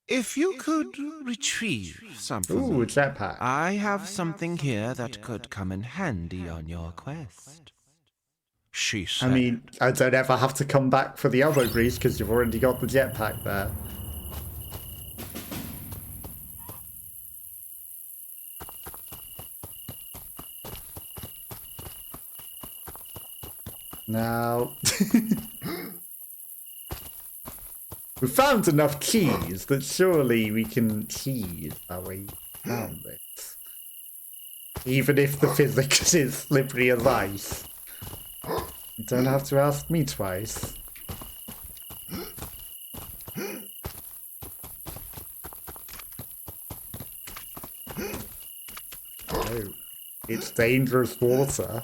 Speaker 4: If you could retrieve something.
Speaker 1: Ooh, a jetpack.
Speaker 4: I have something here that could come in handy on your quest.
Speaker 2: She said.
Speaker 1: I mean, I don't ever have to come back for the elbow grease because you've already got the jetpack there. Now, we found enough cheese that surely we can cheese our way around this. Even if the physics is slippery as ice. You don't have to ask me twice. Oh, it's dangerous water.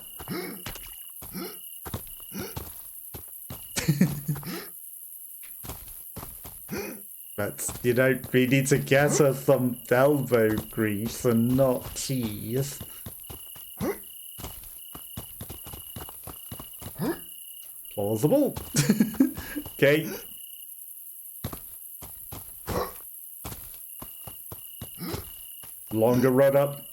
Speaker 1: But, you know, we need to get her some elbow grease and not cheese. Plausible. Okay. Longer run up.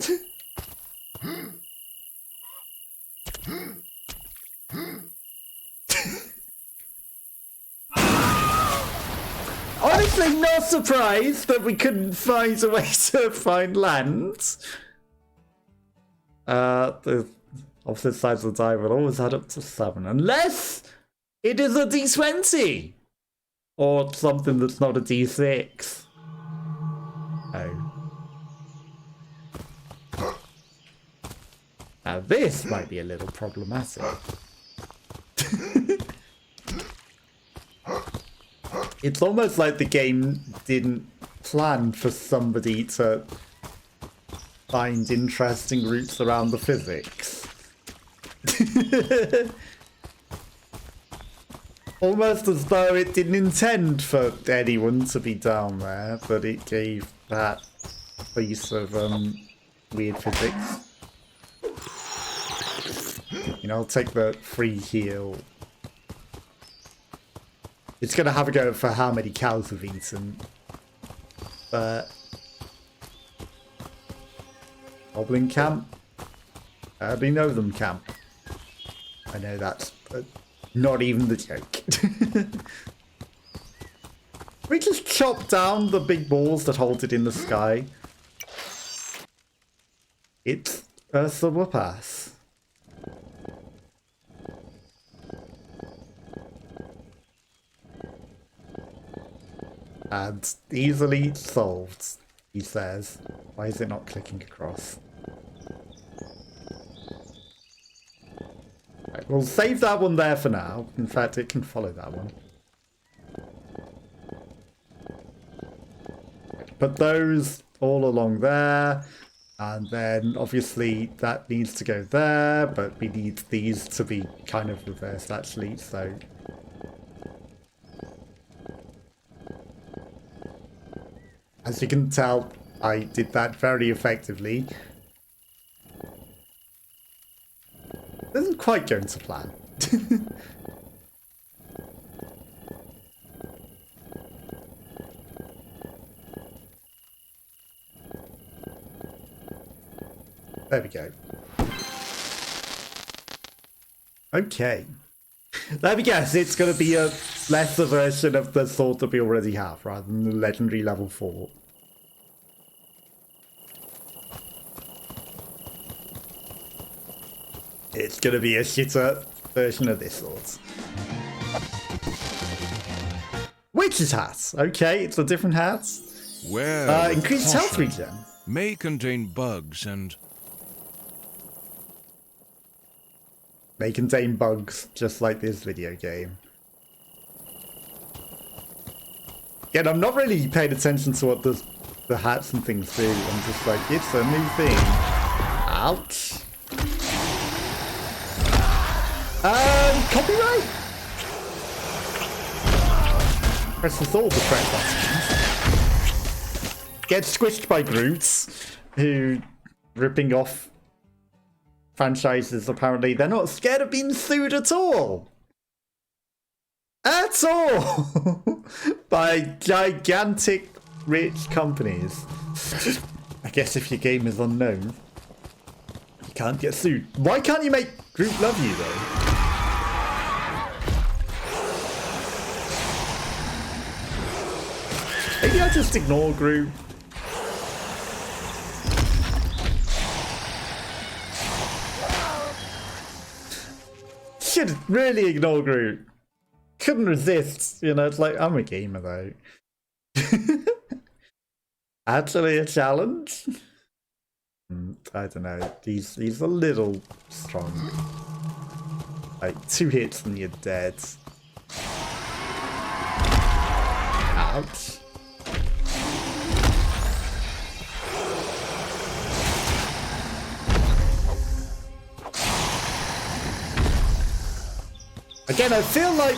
Speaker 1: Honestly, I'm not surprised that we couldn't find a way to find land. The opposite sides of the die will always add up to 7, unless it is a d20 or something that's not a d6. Oh. Now this might be a little problematic. It's almost like the game didn't plan for somebody to find interesting routes around the physics. Almost as though it didn't intend for anyone to be down there, but it gave that piece of weird physics. You know, I'll take the free heal. It's gonna have a go for how many cows we've eaten. But Goblin camp? I already know them camp. I know that's not even the joke. We just chop down the big balls that hold it in the sky. It's the Whoopass. And easily solved, he says. Why is it not clicking across? Right, we'll save that one there for now. In fact, it can follow that one. Right, put those all along there. And then, obviously, that needs to go there. But we need these to be kind of reversed, actually. So as you can tell, I did that very effectively. Isn't quite going to plan. There we go. Okay. There we go. It's going to be a lesser version of the sword that we already have, rather than the legendary level 4. It's going to be a shitter version of this sword. Witch's hat. Okay, it's a different hat.
Speaker 2: Where
Speaker 1: increased health regen.
Speaker 2: May contain bugs and...
Speaker 1: May contain bugs, just like this video game. Again, I'm not really paying attention to what the hats and things do. I'm just like, it's a new thing. Ouch. Copyright? Press all the correct buttons. Get squished by Groots, who ripping off franchises, apparently. They're not scared of being sued at all. At all! By gigantic rich companies. I guess if your game is unknown, you can't get sued. Why can't you make Groot love you, though? Maybe I just ignore Groot. Should really ignore Groot. Couldn't resist. You know, it's like, I'm a gamer, though. Actually a challenge? I don't know. He's a little strong. Like, 2 hits and you're dead. Ouch. Again, I feel like...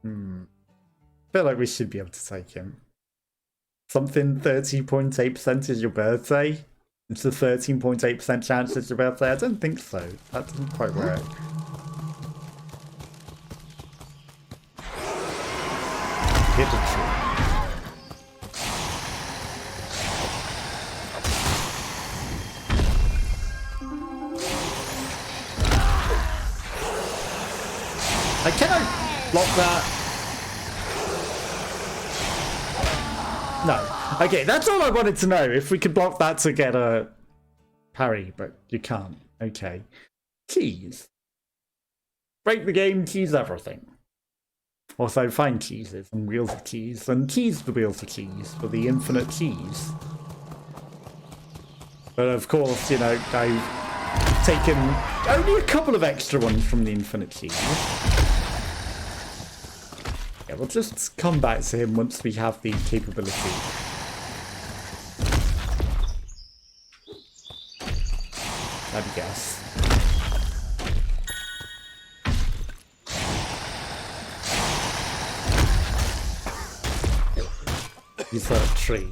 Speaker 1: I feel like we should be able to take him. Something 30.8% is your birthday? It's a 13.8% chance it's your birthday? I don't think so. That doesn't quite work. Hit a tree. Can I block that? No. Okay, that's all I wanted to know. If we could block that to get a parry, but you can't. Okay. Keys. Break the game, keys everything. Also, find keys and wheels of keys, and keys the wheels of keys for the infinite keys. But of course, you know, I've taken only a couple of extra ones from the infinite keys. Yeah, we'll just come back to him once we have the capability. I'd guess. He's a tree.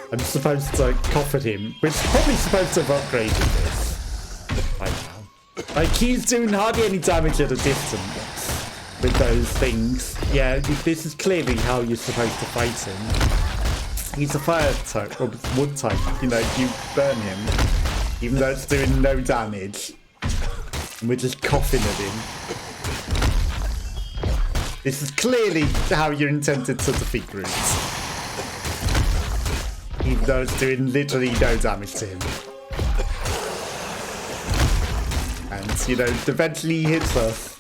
Speaker 1: I'm supposed to cough at him. We're probably supposed to have upgraded this by now. Like, he's doing hardly any damage at a distance with those things. Yeah, this is clearly how you're supposed to fight him. He's a fire type, or wood type. You know, you burn him, even though it's doing no damage. And we're just coughing at him. This is clearly how you're intended to defeat Groot. Even though it's doing literally no damage to him. And, you know, eventually he hits us.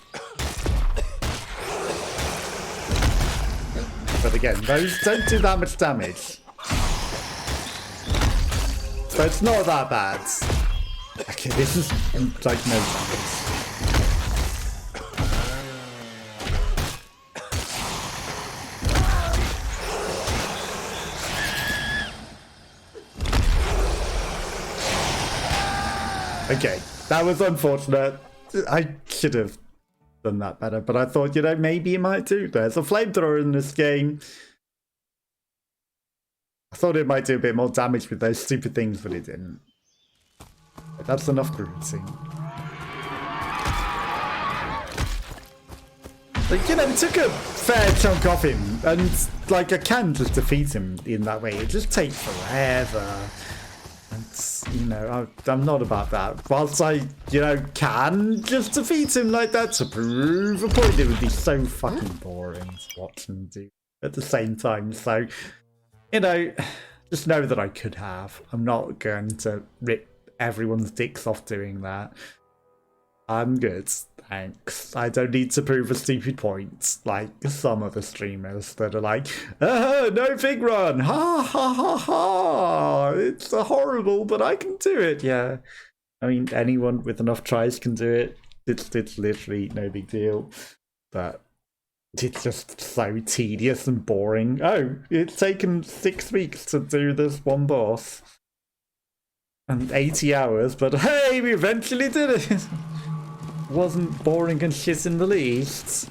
Speaker 1: But again, those don't do that much damage. So it's not that bad. Okay, this is like no damage. Okay, that was unfortunate. I should have done that better, but I thought, you know, maybe it might do. There's a flamethrower in this game. I thought it might do a bit more damage with those stupid things, but it didn't. But that's enough grunting. Like, you know, it took a fair chunk off him, and, like, I can just defeat him in that way. It just takes forever. You know, I'm not about that. Whilst I, you know, can just defeat him like that to prove a point, it would be so fucking boring to watch him do at the same time. So, you know, just know that I could have. I'm not going to rip everyone's dicks off doing that. I'm good, thanks. I don't need to prove a stupid point like some other streamers that are like, no fig run, ha ha ha ha, it's horrible, but I can do it. Yeah, I mean, anyone with enough tries can do it. It's literally no big deal, but it's just so tedious and boring. Oh, it's taken 6 weeks to do this one boss. And 80 hours, but hey, we eventually did it! Wasn't boring and shit in the least.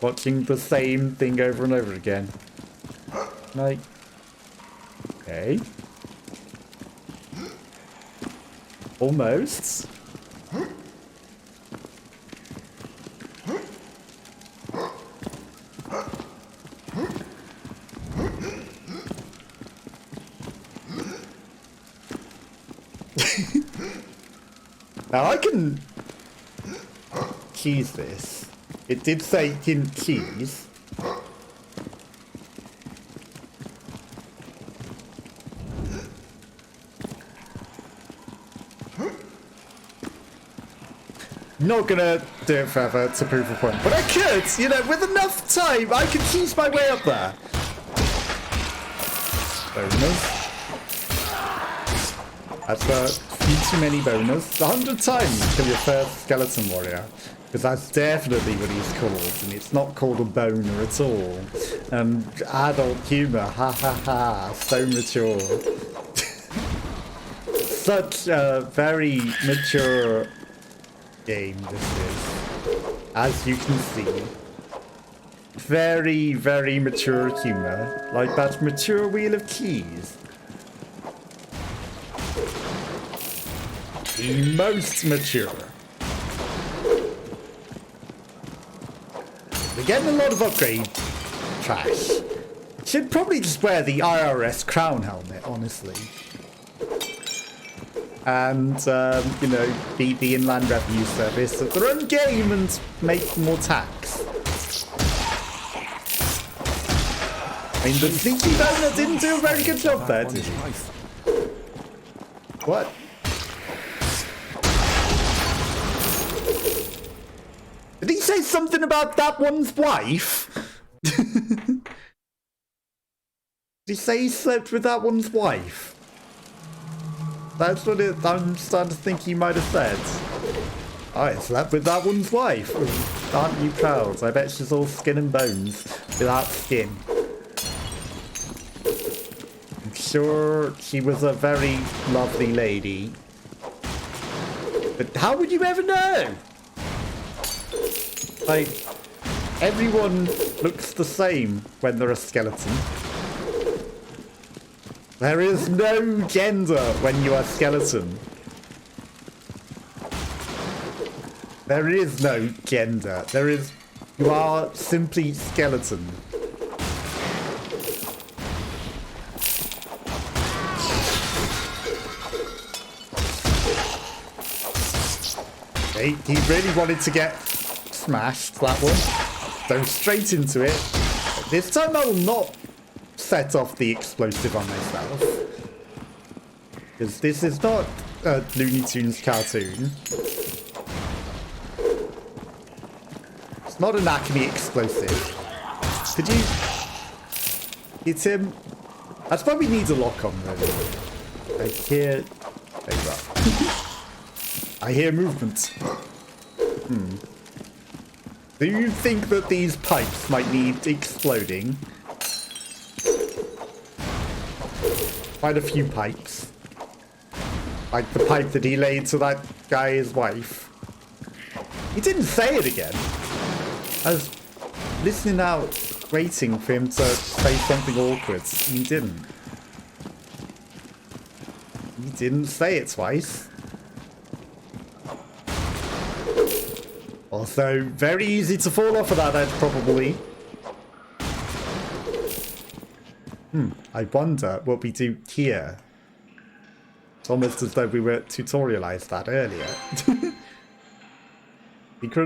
Speaker 1: Watching the same thing over and over again. Like, okay. Almost. Now I can keys this. It did say in keys. Not gonna do it forever to prove a point, but I could, you know, with enough time, I could cheese my way up there. Bonus. That's few too many bonus. 100 times kill your first skeleton warrior. Because that's definitely what he's called, and it's not called a boner at all. And adult humour, ha ha ha, so mature. Such a very mature game this is, as you can see. Very, very mature humour, like that mature wheel of keys. The most mature. We're getting a lot of upgrade trash. Should probably just wear the IRS crown helmet, honestly. and, you know, beat the Inland Revenue Service at their own game and make more tax. I mean, the sneaky donor didn't do a very good job there, did he? What? Did he say something about that one's wife? Did he say he slept with that one's wife? That's what I'm starting to think he might have said. I slept with that one's wife. Aren't you proud? I bet she's all skin and bones without skin. I'm sure she was a very lovely lady. But how would you ever know? Like, everyone looks the same when they're a skeleton. There is no gender when you are skeleton. There is no gender. There is... You are simply skeleton. Okay, he really wanted to get smashed, that one. Go straight into it. This time I will not set off the explosive on myself. Because this is not a Looney Tunes cartoon. It's not an Acme explosive. Could you hit him? That's why we need a lock on, really. I hear... There you are. I hear movement. Do you think that these pipes might need exploding? Quite a few pipes. Like the pipe that he laid to that guy's wife. He didn't say it again. I was listening out, waiting for him to say something awkward. He didn't. He didn't say it twice. Also, very easy to fall off of that edge, probably. I wonder what we do here. It's almost as though we were tutorialized that earlier.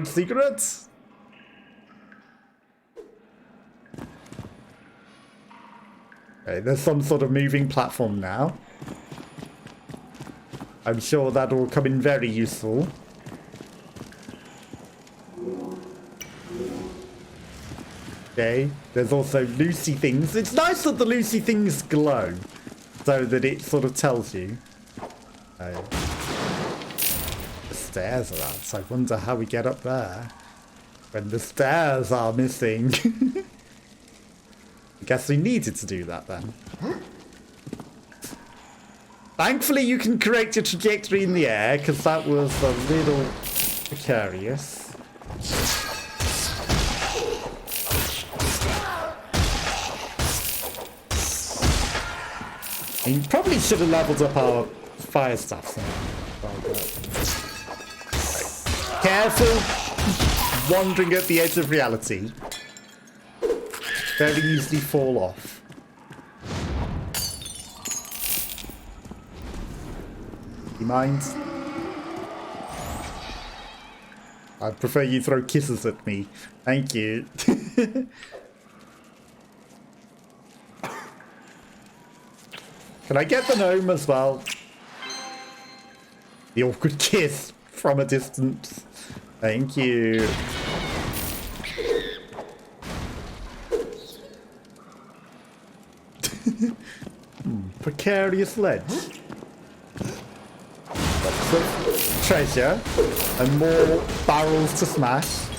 Speaker 1: Secrets. Okay, there's some sort of moving platform now. I'm sure that will come in very useful. Okay, there's also Lucy things. It's nice that the Lucy things glow, so that it sort of tells you. The stairs are out, so I wonder how we get up there. When the stairs are missing. I guess we needed to do that then. Thankfully you can correct your trajectory in the air, because that was a little precarious. We probably should have leveled up our fire stuff. Careful wandering at the edge of reality. Very easily fall off. You mind? I'd prefer you throw kisses at me. Thank you. Can I get the gnome as well? The awkward kiss from a distance. Thank you. Precarious ledge. Lots of treasure and more barrels to smash.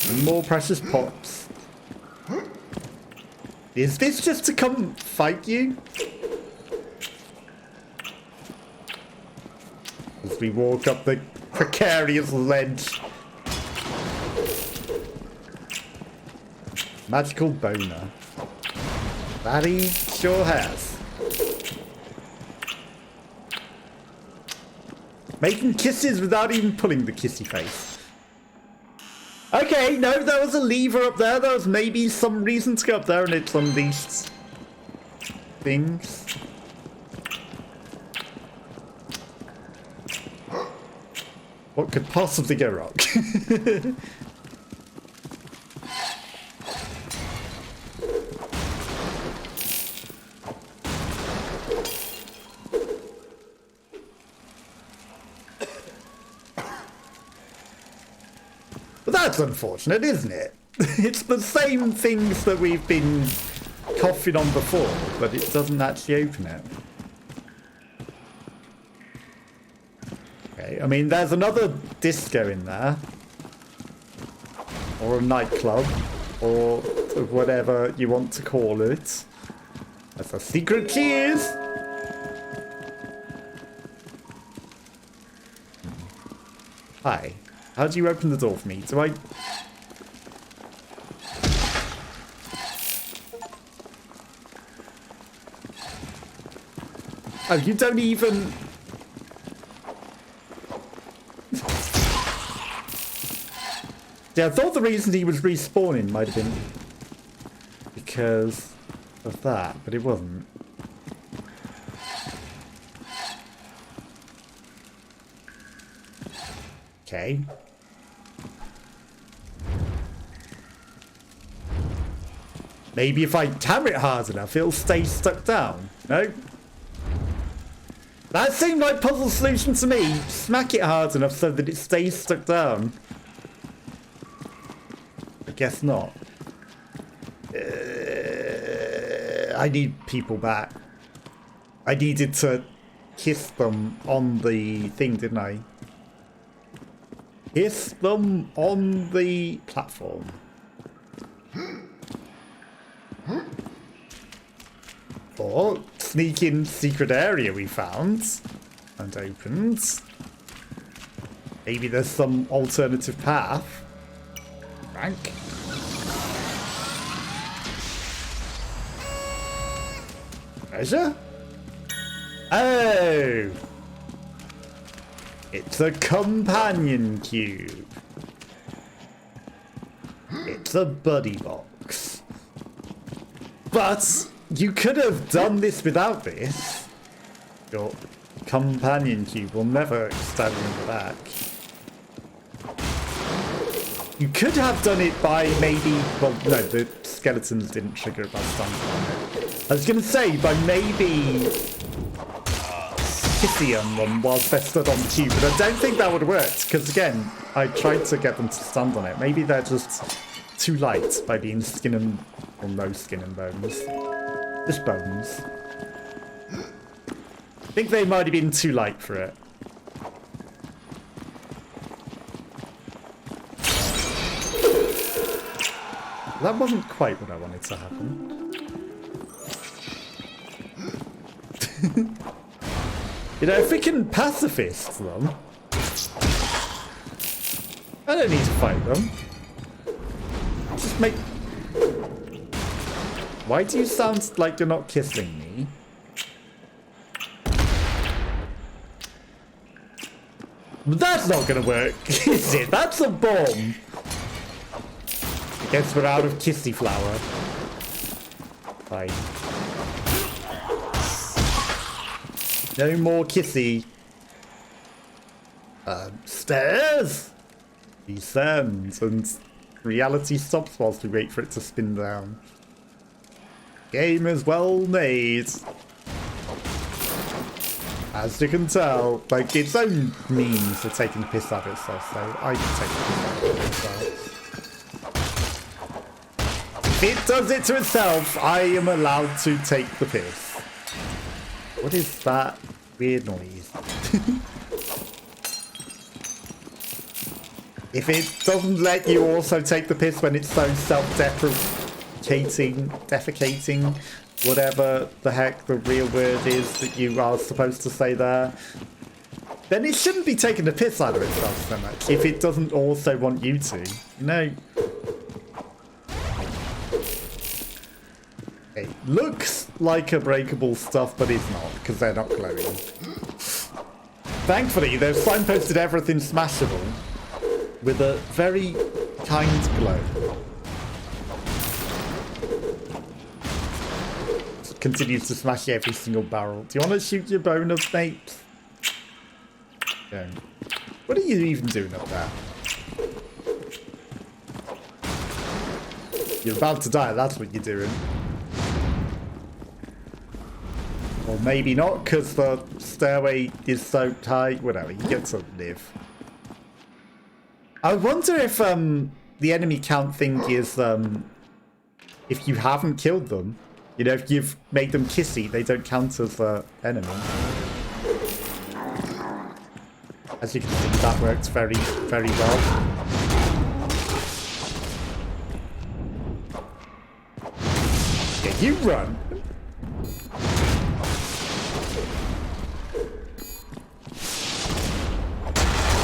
Speaker 1: And more precious pots. Is this just to come fight you? As we walk up the precarious ledge. Magical boner. That he sure has. Making kisses without even pulling the kissy face. Okay, no, there was a lever up there. There was maybe some reason to go up there and it's unleashed things. What could possibly go wrong? But that's unfortunate, isn't it? It's the same things that we've been coughing on before, but it doesn't actually open it. Okay, I mean, there's another disco in there. Or a nightclub. Or whatever you want to call it. That's a secret key is. Hi. How do you open the door for me? Do I... Oh, you don't even... Yeah, I thought the reason he was respawning might have been because of that, but it wasn't. Okay. Maybe if I hammer it hard enough, it'll stay stuck down. No? That seemed like puzzle solution to me. Smack it hard enough so that it stays stuck down. I guess not. I need people back. I needed to kiss them on the thing, didn't I? Kiss them on the platform. Or sneak in secret area we found and opened. Maybe there's some alternative path. Rank. Treasure? Oh! It's a companion cube. It's a buddy box. But you could have done this without this. Your companion cube will never stab you in the back. You could have done it by maybe... Well, no, the skeletons didn't trigger it by standing on it. I was going to say, by maybe... kissing on them whilst they're stood on the cube, but I don't think that would have worked, because again, I tried to get them to stand on it. Maybe they're just too light by being skin and... Well, no skin and bones. Just bones. I think they might have been too light for it. That wasn't quite what I wanted to happen. You know, if we can pacifist them, I don't need to fight them. Just make... Why do you sound like you're not kissing me? That's not gonna work, is it? That's a bomb! I guess we're out of kissy flower. Fine. No more kissy. Stairs! Descends, and reality stops whilst we wait for it to spin down. Game is well made. As you can tell, like, its own means for taking the piss out of itself, so I can take the piss out of itself. If it does it to itself, I am allowed to take the piss. What is that weird noise? If it doesn't let you also take the piss when it's so defecating, whatever the heck the real word is that you are supposed to say there, then it shouldn't be taking the piss out of itself so much if it doesn't also want you to. You know? It looks like a breakable stuff, but it's not, because they're not glowing. Thankfully, they've signposted everything smashable with a very kind glow. Continues to smash every single barrel. Do you want to shoot your bonus, mate? Don't. What are you even doing up there? You're about to die, that's what you're doing. Or maybe not, because the stairway is so high. Whatever, you get to live. I wonder if the enemy count thing is if you haven't killed them. You know, if you've made them kissy, they don't count as enemy. As you can see, that works very, very well. Yeah, you run.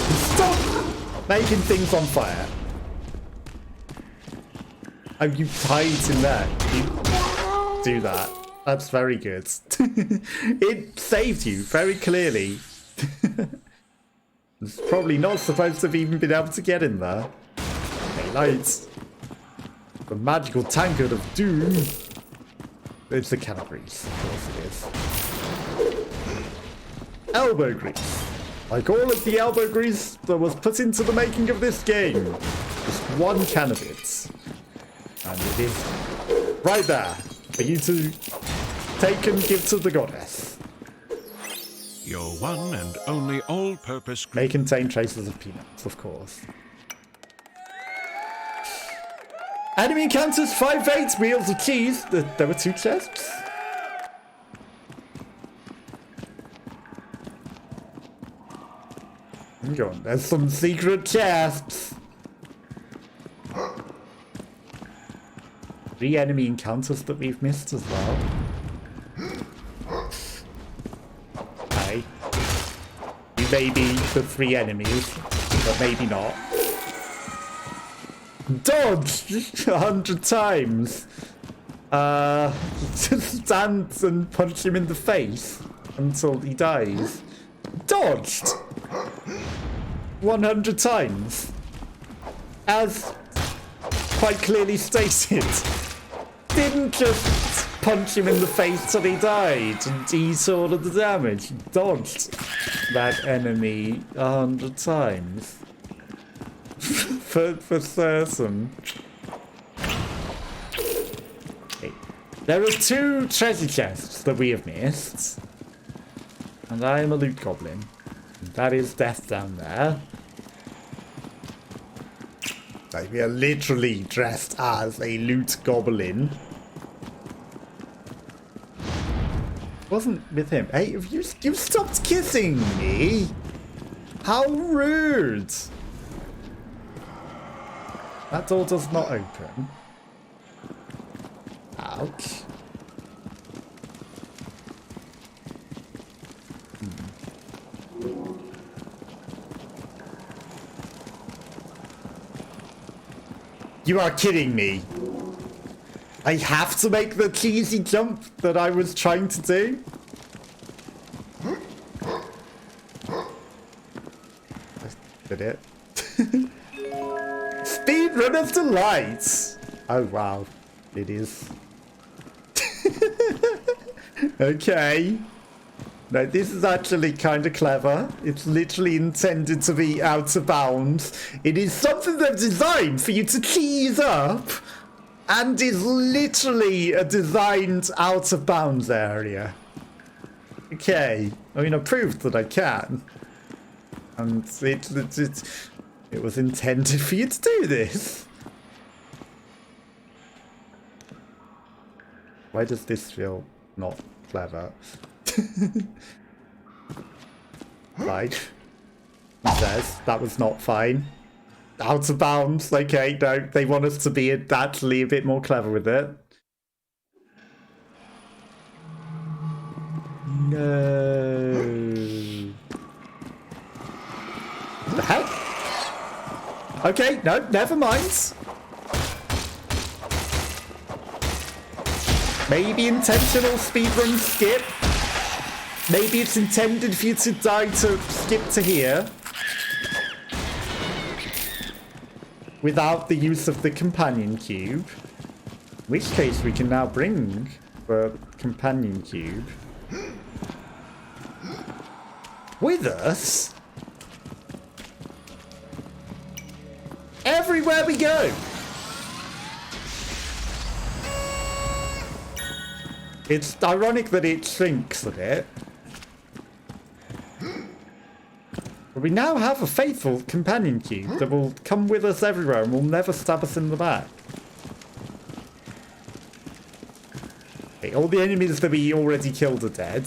Speaker 1: Stop making things on fire. Oh, you hide in there. You do that. That's very good. It saved you very clearly. It's probably not supposed to have even been able to get in there. Okay, lights. The magical tankard of doom. It's the can of grease. Of course it is. Elbow grease. Like all of the elbow grease that was put into the making of this game. Just one can of it. And it is right there for you to take and give to the goddess.
Speaker 2: Your one and only all-purpose...
Speaker 1: May contain traces of peanuts, of course. Enemy encounters 5 8 wheels of cheese. There were 2 chests. Hang on, there's some secret chests. 3 enemy encounters that we've missed as well. Okay. You may be the 3 enemies, but maybe not. Dodge 100 times. Just stand and punch him in the face until he dies. Dodged 100 times. As quite clearly stated. Didn't just punch him in the face till he died and eat all of the damage. He dodged that enemy 100 times. for certain. Okay. There are 2 treasure chests that we have missed. And I am a loot goblin. That is death down there. Like, we are literally dressed as a loot goblin. Wasn't with him. Hey, have you stopped kissing me? How rude! That door does not open. Ouch. You are kidding me. I have to make the cheesy jump that I was trying to do? Did it? Speedrunner's Delight! Oh wow, it is. Okay. No, this is actually kind of clever. It's literally intended to be out of bounds. It is something they've designed for you to cheese up, and is literally a designed out of bounds area. Okay. I mean, I proved that I can. And it was intended for you to do this. Why does this feel not clever? Right. He says that was not fine. Out of bounds. Okay, no, they want us to be actually a bit more clever with it. No. The heck? Okay, no, never mind. Maybe intentional speedrun skip. Maybe it's intended for you to die to skip to here. Without the use of the companion cube. In which case we can now bring the companion cube with us. everywhere we go. It's ironic that it shrinks a bit. But we now have a faithful companion cube that will come with us everywhere and will never stab us in the back. Okay, all the enemies that we already killed are dead.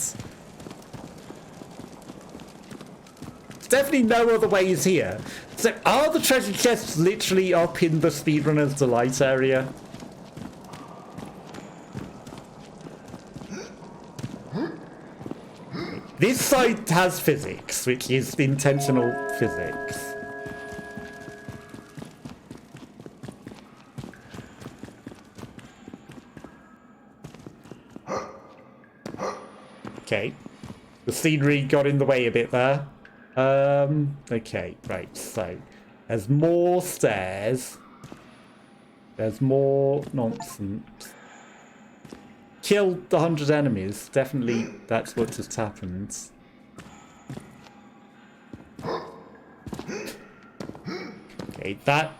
Speaker 1: There's definitely no other ways here. So are the treasure chests literally up in the Speedrunner's Delight area? This side has physics, which is intentional physics. Okay. The scenery got in the way a bit there. Okay, right, so there's more stairs. There's more nonsense. Killed 100 enemies. Definitely that's what just happened. Okay, that,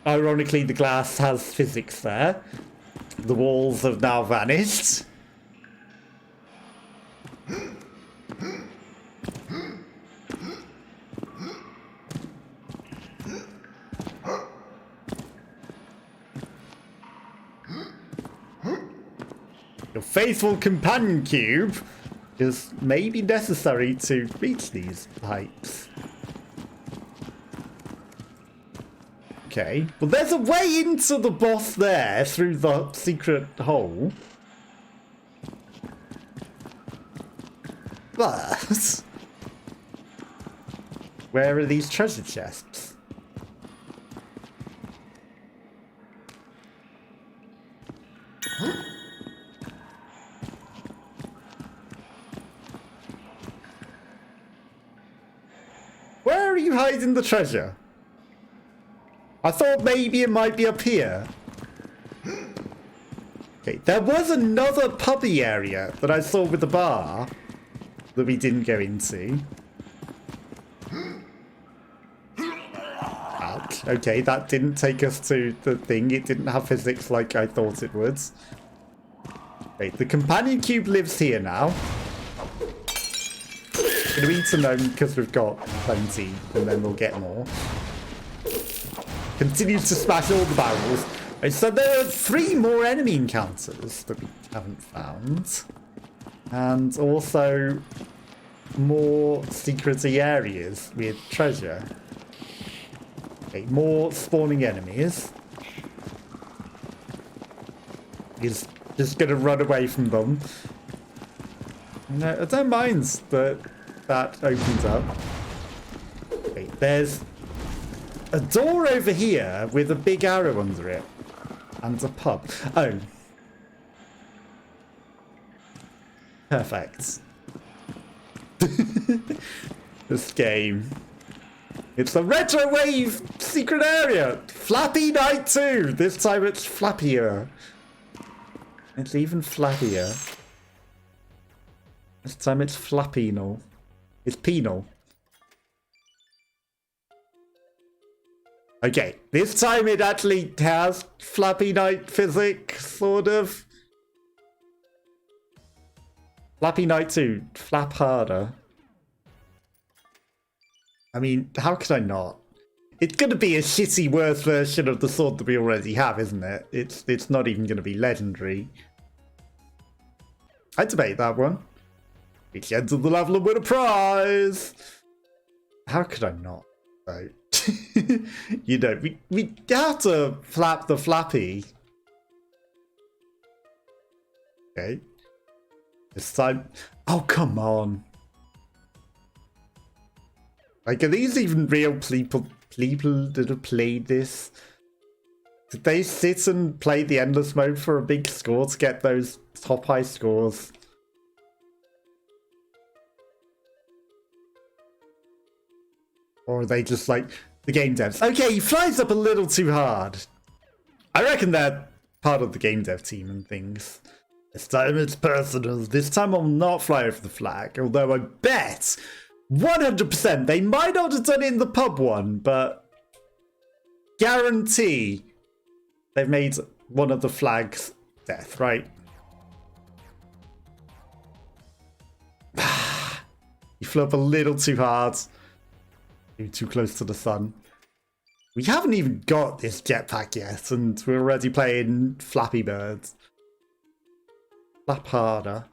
Speaker 1: ironically, the glass has physics there. The walls have now vanished. Your faithful companion cube is maybe necessary to reach these heights. Okay, well there's a way into the boss there through the secret hole. But where are these treasure chests? Where are you hiding the treasure? I thought maybe it might be up here. Okay, there was another pubby area that I saw with the bar that we didn't go into. Ouch. Okay, that didn't take us to the thing. It didn't have physics like I thought it would. Wait, the companion cube lives here now. We're going to eat a gnome because we've got plenty, and then we'll get more. Continues to smash all the barrels. Right, so there are 3 more enemy encounters that we haven't found. And also more secrety areas with treasure. Okay, more spawning enemies. He's just going to run away from them. No, I don't mind that that opens up. Okay, there's a door over here with a big arrow under it. And a pub. Oh. Perfect. This game. It's a retro wave secret area. Flappy Night 2. This time it's flappier. It's even flappier. This time it's flappinal. It's penal. Okay, this time it actually has Flappy Night physics, sort of. Flappy Night 2, flap harder. I mean, how could I not? It's going to be a shitty, worse version of the sword that we already have, isn't it? It's not even going to be legendary. I'd debate that one. Each enter the level and win a prize. How could I not, though? You know, we have to flap the flappy. Okay. This time. Oh, come on. Like, are these even real people that have played this? Did they sit and play the endless mode for a big score to get those top high scores? Or are they just like the game devs? Okay, he flies up a little too hard. I reckon they're part of the game dev team and things. This time it's personal. This time I'll not fly over the flag. Although I bet 100% they might not have done it in the pub one, but guarantee they've made one of the flags death, right? You flew up a little too hard. You're too close to the sun. We haven't even got this jetpack yet, and we're already playing Flappy Birds. Flap harder.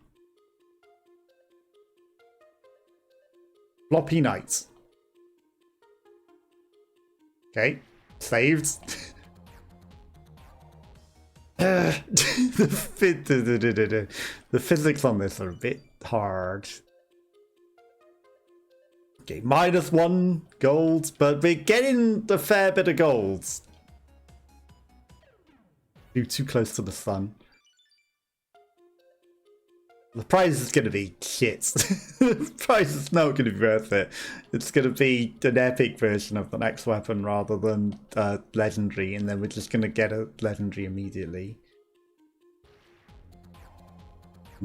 Speaker 1: Floppy Night. Okay, saved. The physics on this are a bit hard. Okay, -1 gold, but we're getting a fair bit of gold. You're too close to the sun. The prize is going to be shit. The prize is not going to be worth it. It's going to be an epic version of the next weapon rather than legendary, and then we're just going to get a legendary immediately.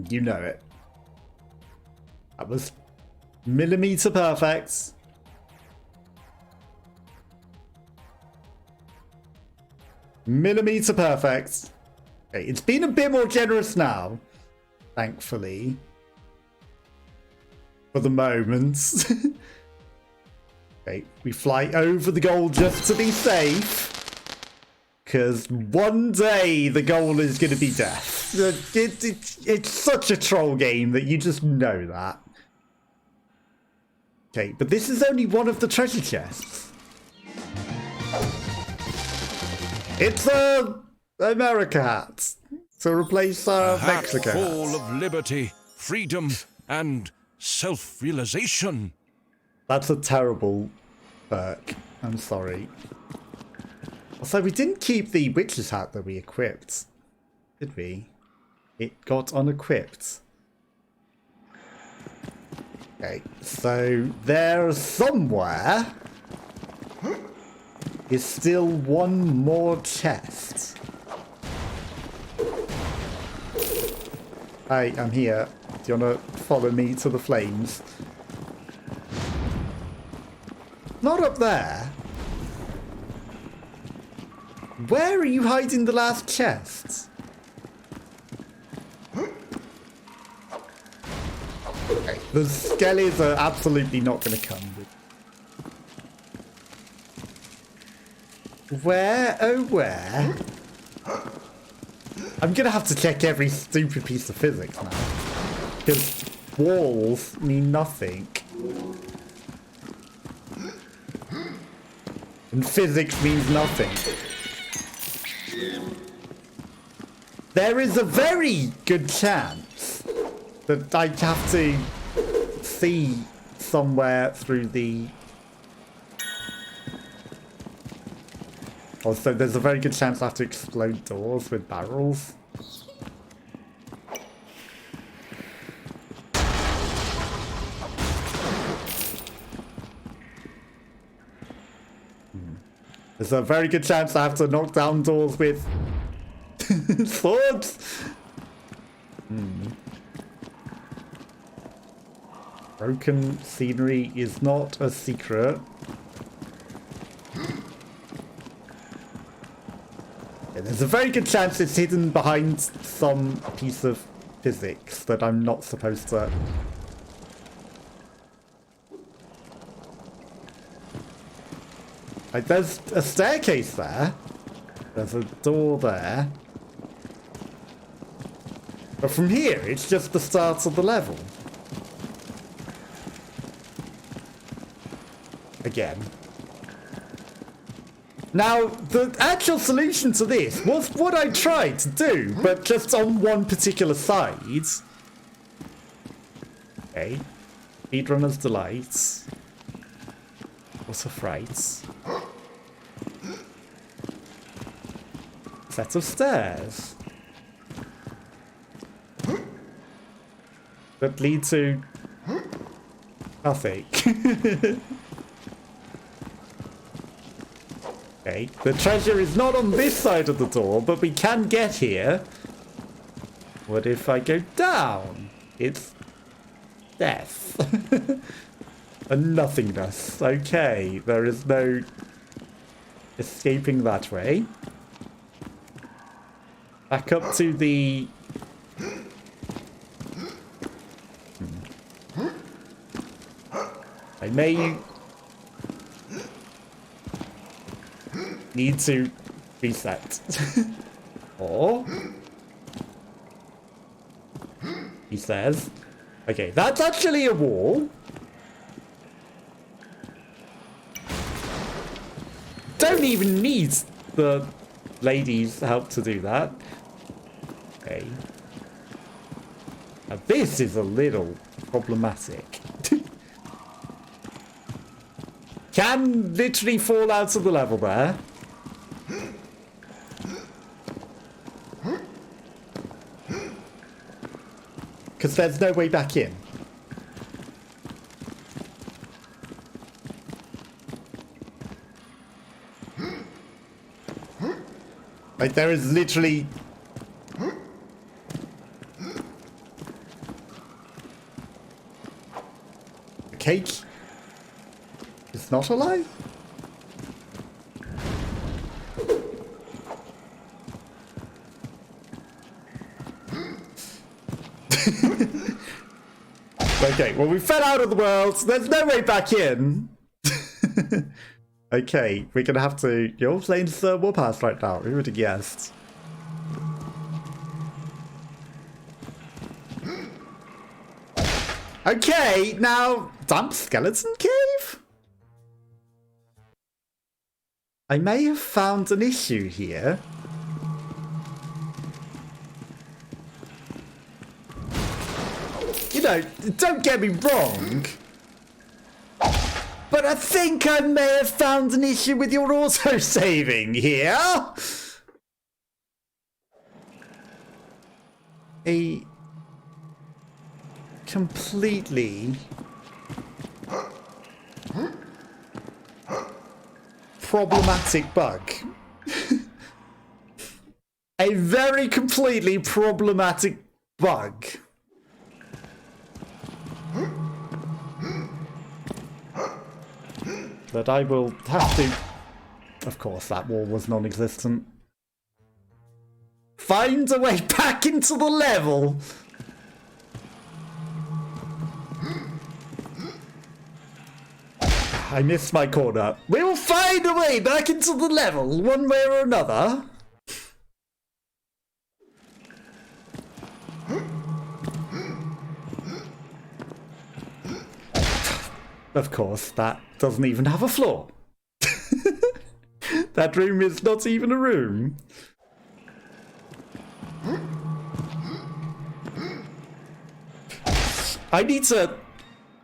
Speaker 1: You know it. That was millimeter perfect. Millimeter perfect. Okay, it's been a bit more generous now. Thankfully. For the moment. Okay, we fly over the goal just to be safe. Because one day the goal is going to be death. It's such a troll game that you just know that. Okay, but this is only one of the treasure chests. It's a America hat. To replace Mexico.
Speaker 2: Full of liberty, freedom, and self-realization.
Speaker 1: That's a terrible perk. I'm sorry. Also, we didn't keep the witch's hat that we equipped, did we? It got unequipped. Okay, so there somewhere is still one more chest. Hi, I'm here. Do you want to follow me to the flames? Not up there. Where are you hiding the last chest? Okay, the skellies are absolutely not going to come. Where? Oh, where? I'm going to have to check every stupid piece of physics now. Because walls mean nothing. And physics means nothing. There is a very good chance that I have to see somewhere through the... Also, there's a very good chance I have to explode doors with barrels. There's a very good chance I have to knock down doors with swords. Broken scenery is not a secret. There's a very good chance it's hidden behind some piece of physics that I'm not supposed to... Like, there's a staircase there. There's a door there. But from here, it's just the start of the level. Again. Now, the actual solution to this was what I tried to do, but just on one particular side. Okay. Speedrunner's Delights. What a fright. Set of stairs. That lead to... nothing. Okay, the treasure is not on this side of the door, but we can get here. What if I go down? It's death. And nothingness. Okay, there is no escaping that way. Back up to the... I may need to reset. Or... he says... Okay, that's actually a wall. Don't even need the lady's help to do that. Okay. Now this is a little problematic. Can literally fall out of the level there. Because there's no way back in. Like, there is literally... The cake is not alive? Okay, well, we fell out of the world. So there's no way back in. Okay, we're gonna have to... You're playing Whoopass right now. Who would have guessed? Okay, now... Damp skeleton cave? I may have found an issue here. You know, don't get me wrong. But I think I may have found an issue with your auto-saving here. A completely problematic bug. A very completely problematic bug. But I will have to... Of course, that wall was non-existent. Find a way back into the level! I missed my corner. We will find a way back into the level, one way or another. Of course, that doesn't even have a floor. That room is not even a room. I need to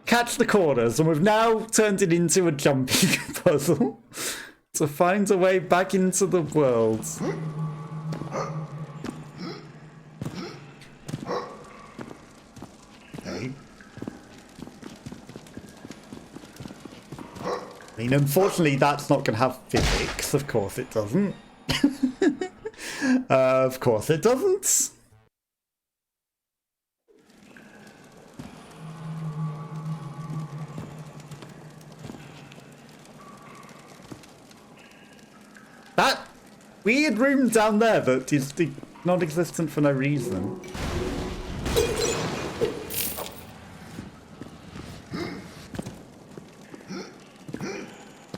Speaker 1: catch the corners, and we've now turned it into a jumping puzzle to find a way back into the world. Okay. I mean, unfortunately, that's not going to have physics. Of course it doesn't. Of course it doesn't. That weird room down there that is non-existent for no reason.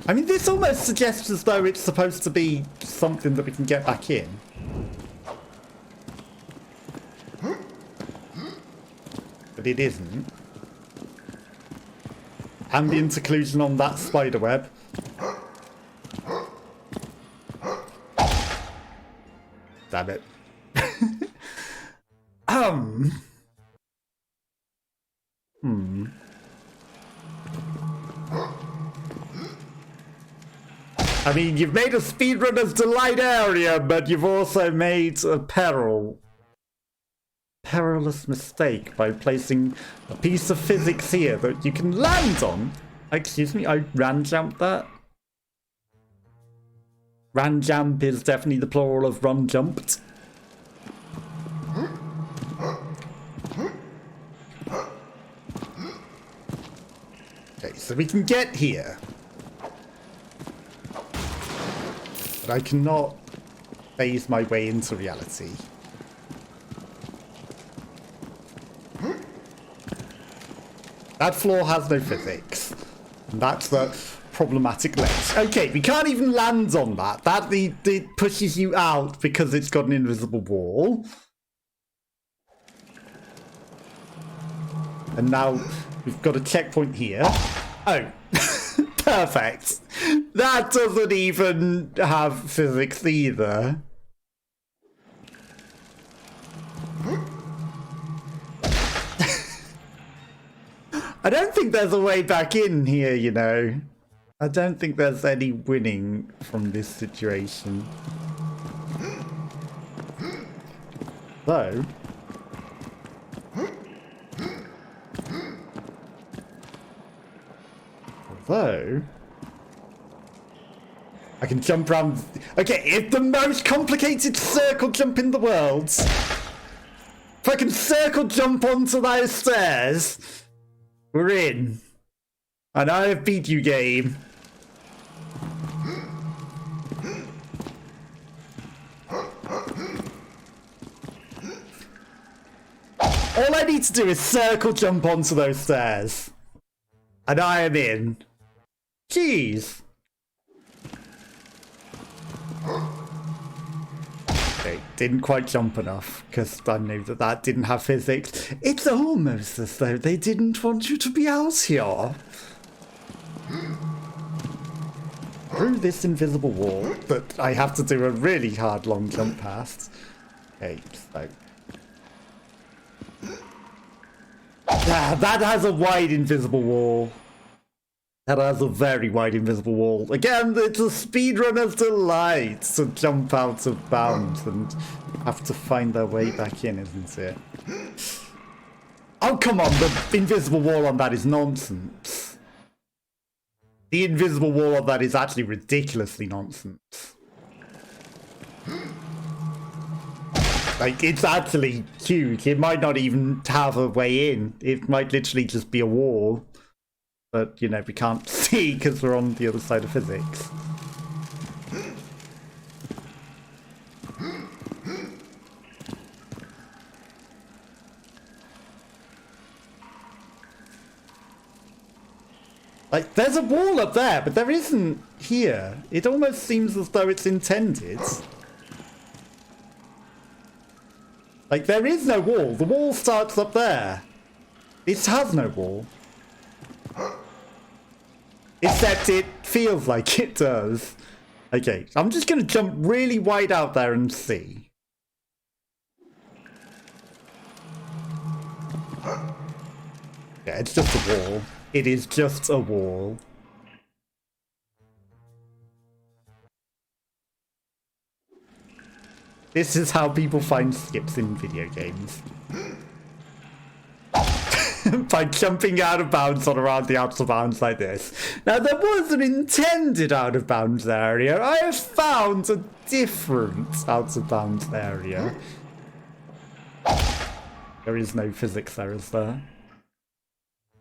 Speaker 1: I mean, this almost suggests as though it's supposed to be something that we can get back in. But it isn't. Ambient occlusion on that spider web. Damn it. I mean, you've made a speedrunner's delight area, but you've also made a perilous mistake by placing a piece of physics here that you can land on. Excuse me, I ran jumped that. Ran jump is definitely the plural of run jumped. Okay, so we can get here. I cannot phase my way into reality. That floor has no physics. And that's the problematic ledge. Okay, we can't even land on that. It pushes you out because it's got an invisible wall. And now we've got a checkpoint here. Oh, perfect. That doesn't even have physics either. I don't think there's a way back in here, you know. I don't think there's any winning from this situation. So... Although... I can jump around... Okay, it's the most complicated circle jump in the world. If I can circle jump onto those stairs, we're in. And I have beat you, game. All I need to do is circle jump onto those stairs. And I am in. Jeez. Okay, didn't quite jump enough, because I knew that that didn't have physics. It's almost as though they didn't want you to be out here. Through this invisible wall that I have to do a really hard long jump past. Okay, so... that has a wide invisible wall. That has a very wide invisible wall. Again, it's a speedrunner's delight to jump out of bounds and have to find their way back in, isn't it? Oh, come on, the invisible wall on that is nonsense. The invisible wall on that is actually ridiculously nonsense. Like, it's actually huge. It might not even have a way in. It might literally just be a wall. But, you know, we can't see because we're on the other side of physics. Like, there's a wall up there, but there isn't here. It almost seems as though it's intended. Like, there is no wall. The wall starts up there. It has no wall. Except it feels like it does. Okay, I'm just going to jump really wide out there and see. Yeah, it's just a wall. It is just a wall. This is how people find skips in video games. By jumping out of bounds on around the out of bounds like this. Now, there was an intended out of bounds area. I have found a different out of bounds area. There is no physics there, is there?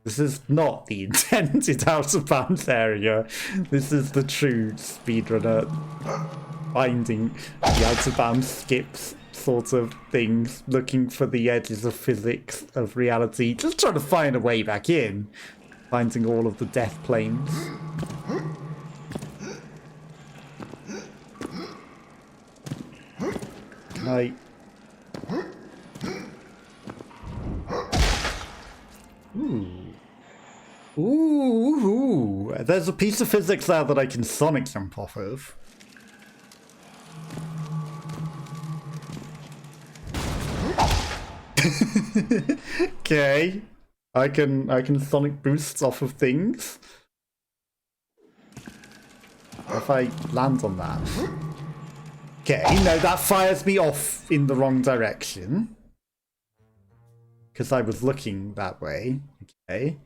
Speaker 1: This is not the intended out of bounds area. This is the true speedrunner finding the out of bounds skips sort of things, looking for the edges of physics, of reality, just trying to find a way back in, finding all of the death planes. Right. Ooh. There's a piece of physics there that I can sonic jump off of. Okay. I can sonic boosts off of things. If I land on that. Okay, no, that fires me off in the wrong direction. Because I was looking that way. Okay.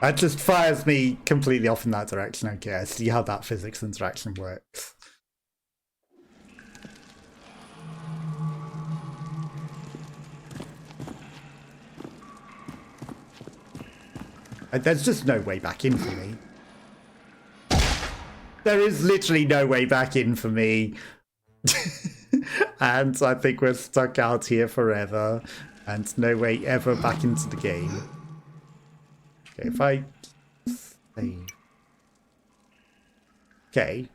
Speaker 1: That just fires me completely off in that direction. Okay, I see how that physics interaction works. There's just no way back in for me. There is literally no way back in for me. And I think we're stuck out here forever. And no way ever back into the game. Okay, if I save. Okay.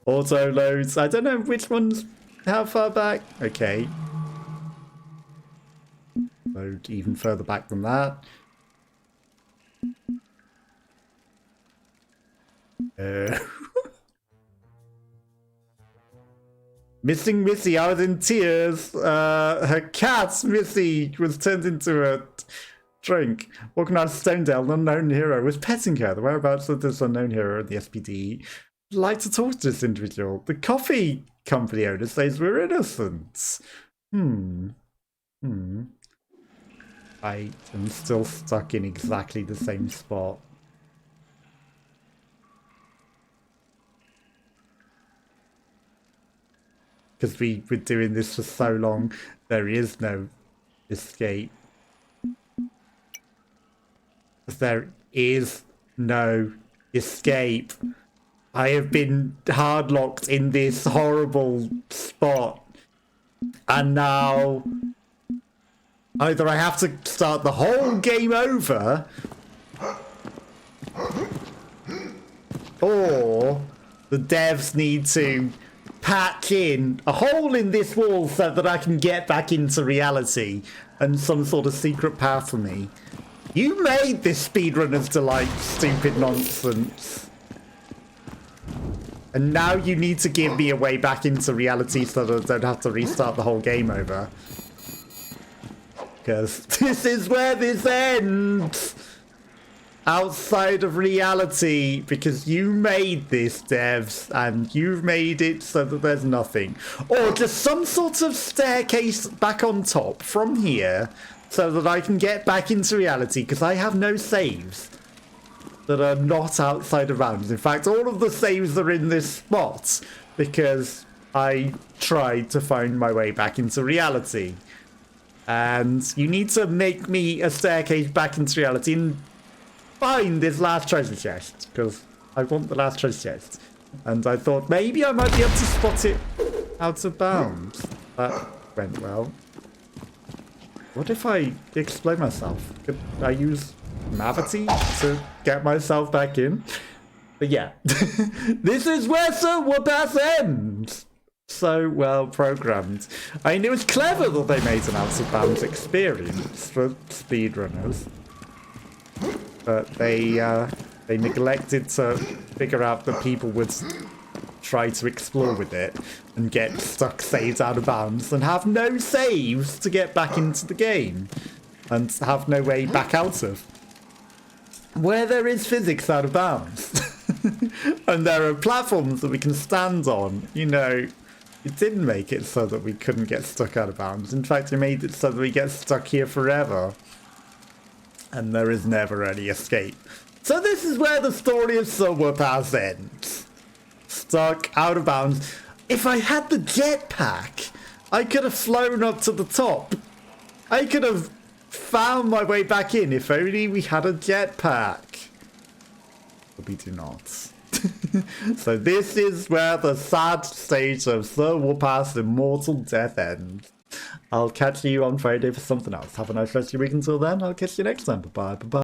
Speaker 1: Auto loads. I don't know which ones. How far back? Okay. Load even further back than that. Missing Missy, I was in tears. Her cat, Missy, was turned into a drink. Walking out of Stonedale, an unknown hero was petting her. The whereabouts of this unknown hero in the SPD. I'd like to talk to this individual. The coffee company owner says we're innocent. I am still stuck in exactly the same spot. Because we were doing this for so long, there is no escape. There is no escape. I have been hard locked in this horrible spot. And now either I have to start the whole game over, or the devs need to patch in a hole in this wall so that I can get back into reality and some sort of secret path for me. You made this Speedrunners Delight stupid nonsense. And now you need to give me a way back into reality so that I don't have to restart the whole game over. Because this is where this ends! Outside of reality, because you made this, devs, and you've made it so that there's nothing. Or just some sort of staircase back on top from here so that I can get back into reality, because I have no saves that are not outside of bounds. In fact, all of the saves are in this spot because I tried to find my way back into reality. And you need to make me a staircase back into reality and find this last treasure chest, because I want the last treasure chest. And I thought maybe I might be able to spot it out of bounds. That went well. What if I explain myself? Could I use Mavity to get myself back in? But yeah, this is where Sir Whoopass ends. So well programmed. I mean, it was clever that they made an out of bounds experience for speedrunners. But they neglected to figure out that people would try to explore with it and get stuck saved out of bounds and have no saves to get back into the game and have no way back out of. Where there is physics out of bounds. And there are platforms that we can stand on. You know, it didn't make it so that we couldn't get stuck out of bounds. In fact, it made it so that we get stuck here forever. And there is never any escape. So this is where the story of Sir Whoopass ends. Stuck out of bounds. If I had the jetpack, I could have flown up to the top. I could have found my way back in if only we had a jetpack. But we do not. So this is where the sad stage of Sir Whoopass' immortal death ends. I'll catch you on Friday for something else. Have a nice rest of your week until then. I'll catch you next time. Bye-bye. Bye-bye.